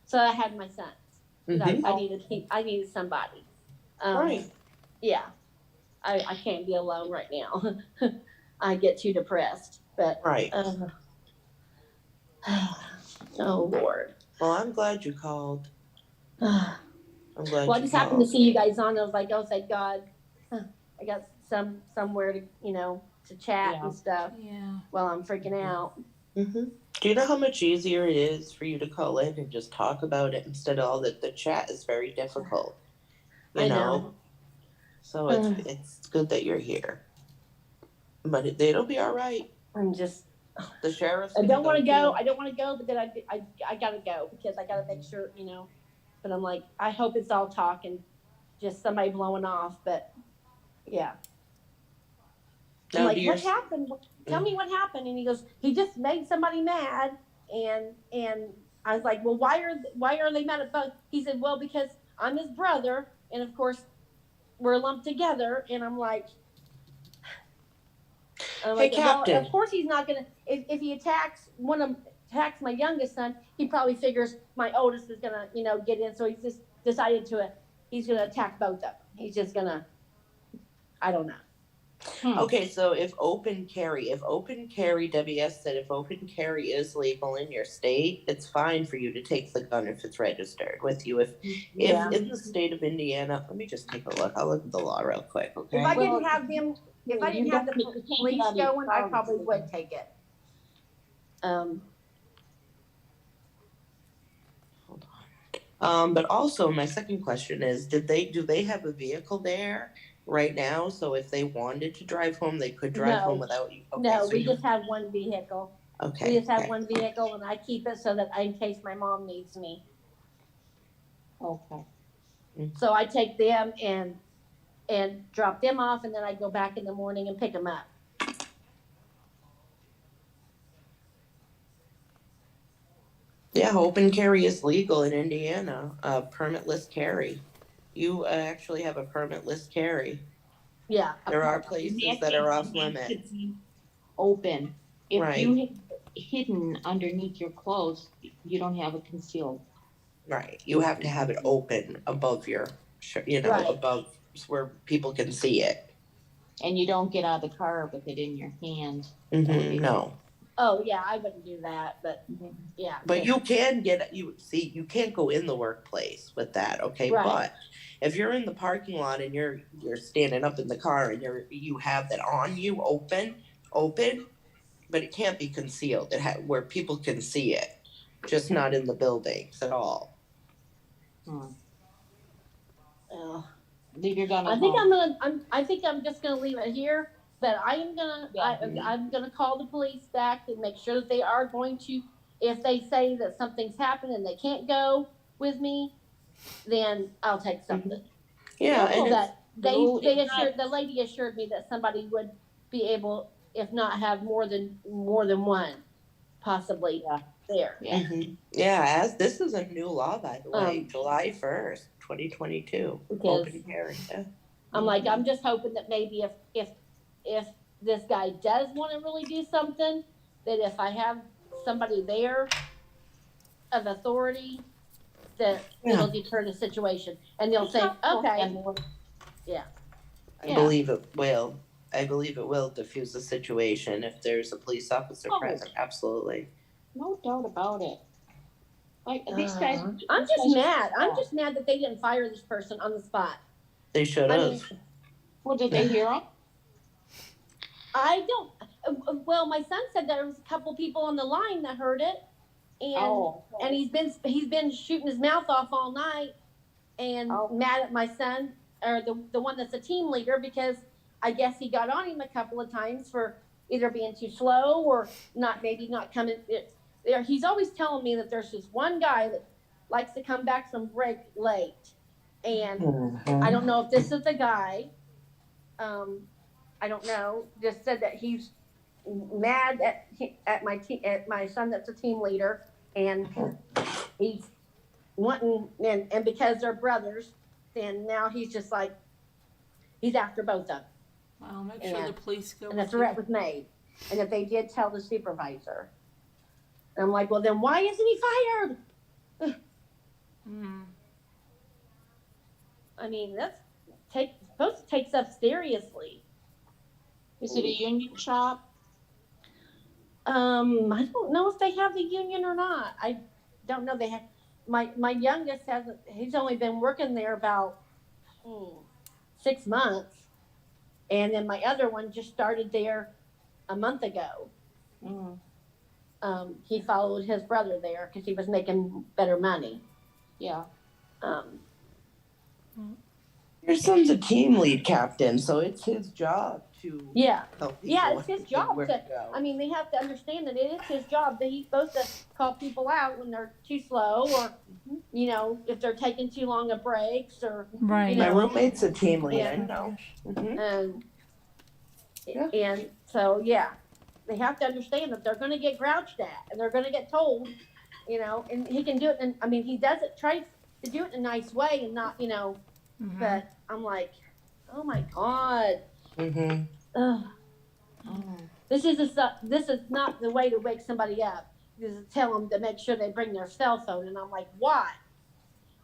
[SPEAKER 15] so I had my sons. I needed somebody.
[SPEAKER 2] Right.
[SPEAKER 15] Yeah, I can't be alone right now. I get too depressed. But
[SPEAKER 2] right.
[SPEAKER 15] Oh Lord.
[SPEAKER 2] Well, I'm glad you called. I'm glad.
[SPEAKER 15] Well, I just happened to see you guys on. I was like, oh, thank God, I got somewhere to to chat and stuff.
[SPEAKER 1] Yeah.
[SPEAKER 15] While I'm freaking out.
[SPEAKER 2] Do you know how much easier it is for you to call in and just talk about it instead of all the chat is very difficult. You know. So it's good that you're here. But it'll be all right.
[SPEAKER 15] I'm just.
[SPEAKER 2] The sheriff.
[SPEAKER 15] I don't want to go. I don't want to go, but then I gotta go because I gotta make sure But I'm like, I hope it's all talk and just somebody blowing off. But yeah. I'm like, what happened? Tell me what happened. And he goes, he just made somebody mad. And I was like, well, why are they mad at both? He said, well, because I'm his brother, and of course we're lumped together. And I'm like,
[SPEAKER 2] Hey, Captain.
[SPEAKER 15] well, of course he's not gonna. If he attacks my youngest son, he probably figures my oldest is gonna, get in. So he's just decided he's gonna attack both of them. He's just gonna. I don't know.
[SPEAKER 2] Okay, so if open carry, WS said if open carry is legal in your state, it's fine for you to take the gun if it's registered with you. If in the state of Indiana, let me just take a look. I'll look at the law real quick, okay?
[SPEAKER 15] If I didn't have the police going, I probably would take it.
[SPEAKER 2] Hold on. But also my second question is, do they have a vehicle there right now? So if they wanted to drive home, they could drive home without you? Okay,
[SPEAKER 15] no,
[SPEAKER 2] so
[SPEAKER 15] we just have one vehicle.
[SPEAKER 2] Okay.
[SPEAKER 15] We just have one vehicle, and I keep it so that in case my mom needs me.
[SPEAKER 13] Okay.
[SPEAKER 15] So I take them and drop them off, and then I go back in the morning and pick them up.
[SPEAKER 2] Yeah, open carry is legal in Indiana. Permitless carry. You actually have a permitless carry.
[SPEAKER 15] Yeah.
[SPEAKER 2] There are places that are off limits.
[SPEAKER 13] Open. If
[SPEAKER 2] Right.
[SPEAKER 13] you have hidden underneath your clothes, you don't have a concealed.
[SPEAKER 2] Right. You have to have it open above your,
[SPEAKER 15] Right.
[SPEAKER 2] above where people can see it.
[SPEAKER 13] And you don't get out of the car with it in your hand.
[SPEAKER 2] No.
[SPEAKER 15] Oh yeah, I wouldn't do that, but yeah.
[SPEAKER 2] But you can you can't go in the workplace with that, okay?
[SPEAKER 15] Right.
[SPEAKER 2] But if you're in the parking lot and you're standing up in the car and you have that on you open, but it can't be concealed. Where people can see it, just not in the buildings at all.
[SPEAKER 13] Leave your gun at
[SPEAKER 15] I think
[SPEAKER 13] home.
[SPEAKER 15] I think I'm just gonna leave it here. But I'm gonna call the police back and make sure that they are going to. If they say that something's happened and they can't go with me, then I'll take something.
[SPEAKER 2] Yeah, and
[SPEAKER 15] that the lady assured me that somebody would be able, if not have more than one, possibly there.
[SPEAKER 13] Yeah.
[SPEAKER 2] Yeah, as this is a new law, by the way, July 1st, 2022. Open carry. Yeah.
[SPEAKER 15] I'm like, I'm just hoping that maybe if this guy does want to really do something, that if I have somebody there of authority, that it'll deter the situation, and they'll think, okay, yeah.
[SPEAKER 2] I believe it will. I believe it will diffuse the situation if there's a police officer present. Absolutely.
[SPEAKER 13] No doubt about it. Like these guys.
[SPEAKER 15] I'm just mad. I'm just mad that they didn't fire this person on the spot.
[SPEAKER 2] They should have.
[SPEAKER 13] Well, did they hear him?
[SPEAKER 15] I don't. Well, my son said there was a couple people on the line that heard it, and he's been shooting his mouth off all night, and mad at my son, or the one that's a team leader, because I guess he got on him a couple of times for either being too slow or not coming. He's always telling me that there's this one guy that likes to come back from break late, and I don't know if this is the guy. I don't know. Just said that he's mad at my son that's a team leader, and he's wanting and because they're brothers, then now he's just like he's after both of them.
[SPEAKER 1] Well, make sure the police go.
[SPEAKER 15] And a threat was made, and if they did tell the supervisor, and I'm like, well, then why isn't he fired? I mean, that's supposed to take stuff seriously.
[SPEAKER 13] Is it a union shop?
[SPEAKER 15] I don't know if they have the union or not. I don't know. They have my youngest hasn't. He's only been working there about 6 months, and then my other one just started there a month ago. He followed his brother there because he was making better money.
[SPEAKER 13] Yeah.
[SPEAKER 2] Your son's a team lead captain, so it's his job to help people.
[SPEAKER 15] Yeah, it's his job to. I mean, they have to understand that it is his job that he's supposed to call people out when they're too slow, or if they're taking too long of breaks, or
[SPEAKER 2] My roommate's a team lead. I know.
[SPEAKER 15] And so, yeah, they have to understand that they're going to get grouched at and they're going to get told, and he can do it. And I mean, he does it, tries to do it in a nice way and not, but I'm like, oh my God. This is not the way to wake somebody up. This is tell them to make sure they bring their cell phone. And I'm like, why?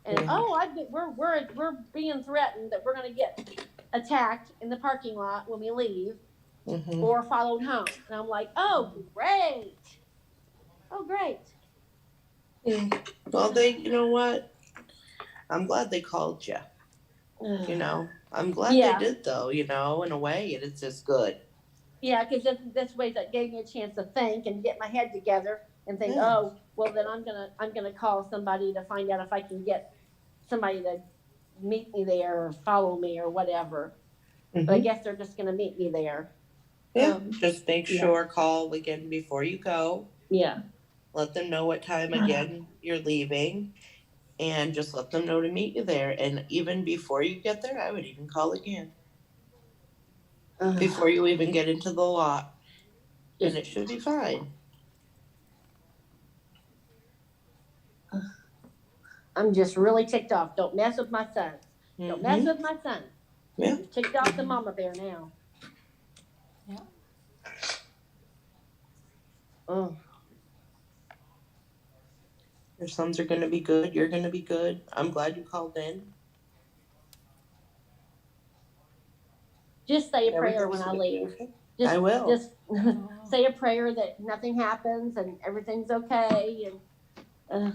[SPEAKER 15] And we're being threatened that we're going to get attacked in the parking lot when we leave or followed home. And I'm like, oh, great.
[SPEAKER 2] Yeah. Well, you know what? I'm glad they called you. I'm glad they did, though, in a way, and it's just good.
[SPEAKER 15] Yeah, because this way that gave me a chance to think and get my head together and think, oh, well, then I'm gonna call somebody to find out if I can get somebody to meet me there or follow me or whatever. But I guess they're just gonna meet me there.
[SPEAKER 2] Yeah, just make sure, call again before you go.
[SPEAKER 15] Yeah.
[SPEAKER 2] Let them know what time again you're leaving, and just let them know to meet you there. And even before you get there, I would even call again. Before you even get into the lot. And it should be fine.
[SPEAKER 15] I'm just really ticked off. Don't mess with my son. Don't mess with my son.
[SPEAKER 2] Yeah.
[SPEAKER 15] I'm ticked off the mama bear now.
[SPEAKER 1] Yeah.
[SPEAKER 15] Oh.
[SPEAKER 2] Your sons are going to be good. You're going to be good. I'm glad you called in.
[SPEAKER 15] Just say a prayer when I leave.
[SPEAKER 2] I will.
[SPEAKER 15] Just say a prayer that nothing happens and everything's okay. And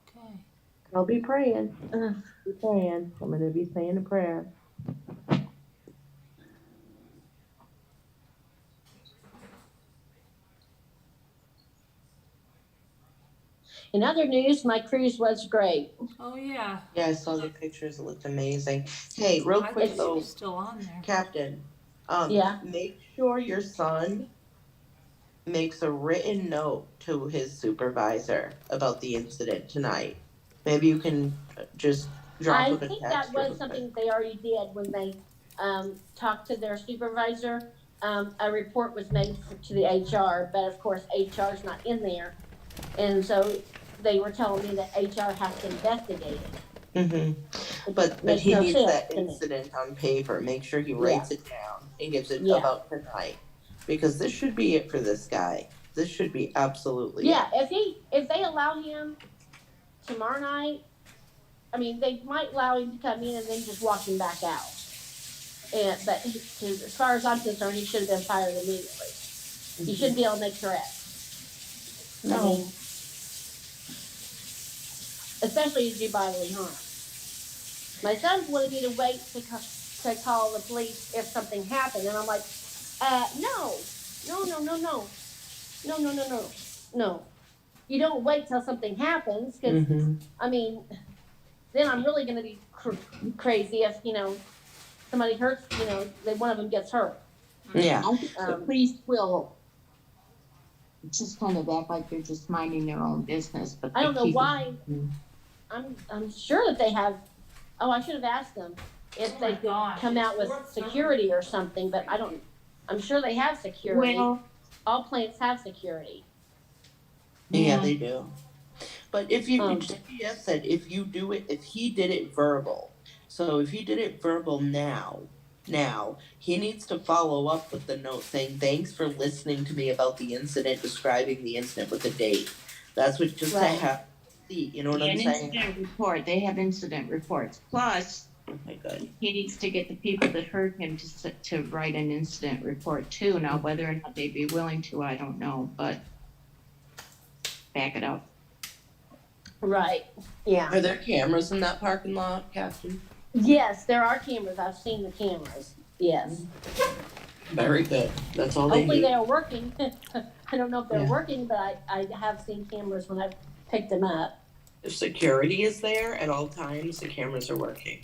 [SPEAKER 1] Okay.
[SPEAKER 2] I'll be praying. I'm going to be saying a prayer.
[SPEAKER 15] in other news, my cruise was great.
[SPEAKER 1] Oh, yeah.
[SPEAKER 2] Yeah, I saw the pictures. It looked amazing. Hey, real quick though,
[SPEAKER 1] It's still on there.
[SPEAKER 2] Captain,
[SPEAKER 15] Yeah.
[SPEAKER 2] make sure your son makes a written note to his supervisor about the incident tonight. Maybe you can just drop him a text.
[SPEAKER 15] I think that was something they already did when they talked to their supervisor. A report was made to the HR, but of course HR is not in there. And so they were telling me that HR has to investigate it.
[SPEAKER 2] Mm-hmm. But
[SPEAKER 15] makes
[SPEAKER 2] he
[SPEAKER 15] no
[SPEAKER 2] needs
[SPEAKER 15] sense
[SPEAKER 2] that
[SPEAKER 15] to me.
[SPEAKER 2] incident on paper. Make sure he writes it down and gives it about tonight. Because this should be it for this guy. This should be absolutely
[SPEAKER 15] Yeah,
[SPEAKER 2] it.
[SPEAKER 15] if they allow him tomorrow night, I mean, they might allow him to come in and then just walk him back out. But as far as I'm concerned, he should have been fired immediately. He shouldn't be able to make threats.
[SPEAKER 2] No.
[SPEAKER 15] I mean, especially to do bodily harm. My son wanted me to wait to call the police if something happened, and I'm like, no. You don't wait till something happens, because I mean, then I'm really going to be crazy if somebody hurts. That one of them gets hurt.
[SPEAKER 2] Yeah.
[SPEAKER 13] I think the police will just kind of act like they're just minding their own business. But
[SPEAKER 15] I don't know why. I'm sure that they have. Oh, I should have asked them if they could come out with security or something, but I don't. I'm sure they have security.
[SPEAKER 13] Well,
[SPEAKER 15] all plants have security.
[SPEAKER 2] Yeah, they do. But if you GPS said if you do it, if he did it verbal, so if he did it verbal now he needs to follow up with the note saying thanks for listening to me about the incident, describing the incident with a date. That's what just to have. You know what I'm saying?
[SPEAKER 13] Incident report. They have incident reports. Plus, he needs to get the people that hurt him to write an incident report too. Now, whether or not they'd be willing to, I don't know, but back it up.
[SPEAKER 15] Right. Yeah.
[SPEAKER 2] Are there cameras in that parking lot, Captain?
[SPEAKER 15] Yes, there are cameras. I've seen the cameras. Yes.
[SPEAKER 2] Very good. That's all they
[SPEAKER 15] Hopefully
[SPEAKER 2] need.
[SPEAKER 15] they are working. I don't know if they're working, but I have seen cameras when I've picked them up.
[SPEAKER 2] If security is there at all times, the cameras are working.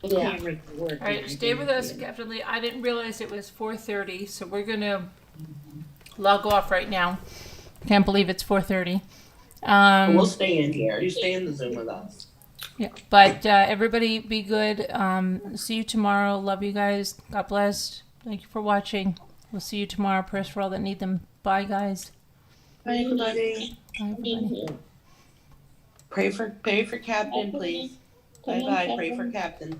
[SPEAKER 15] Yeah.
[SPEAKER 1] All right, stay with us, Captain Lee. I didn't realize it was 4:30, so we're going to log off right now. Can't believe it's 4:30.
[SPEAKER 2] We'll stay in here. You stay in the Zoom with us.
[SPEAKER 1] Yeah, but everybody be good. See you tomorrow. Love you guys. God bless. Thank you for watching. We'll see you tomorrow. Prayers for all that need them. Bye, guys.
[SPEAKER 2] Bye, everybody.
[SPEAKER 1] Bye, everybody.
[SPEAKER 2] Pray for Captain, please. Bye bye. Pray for Captain.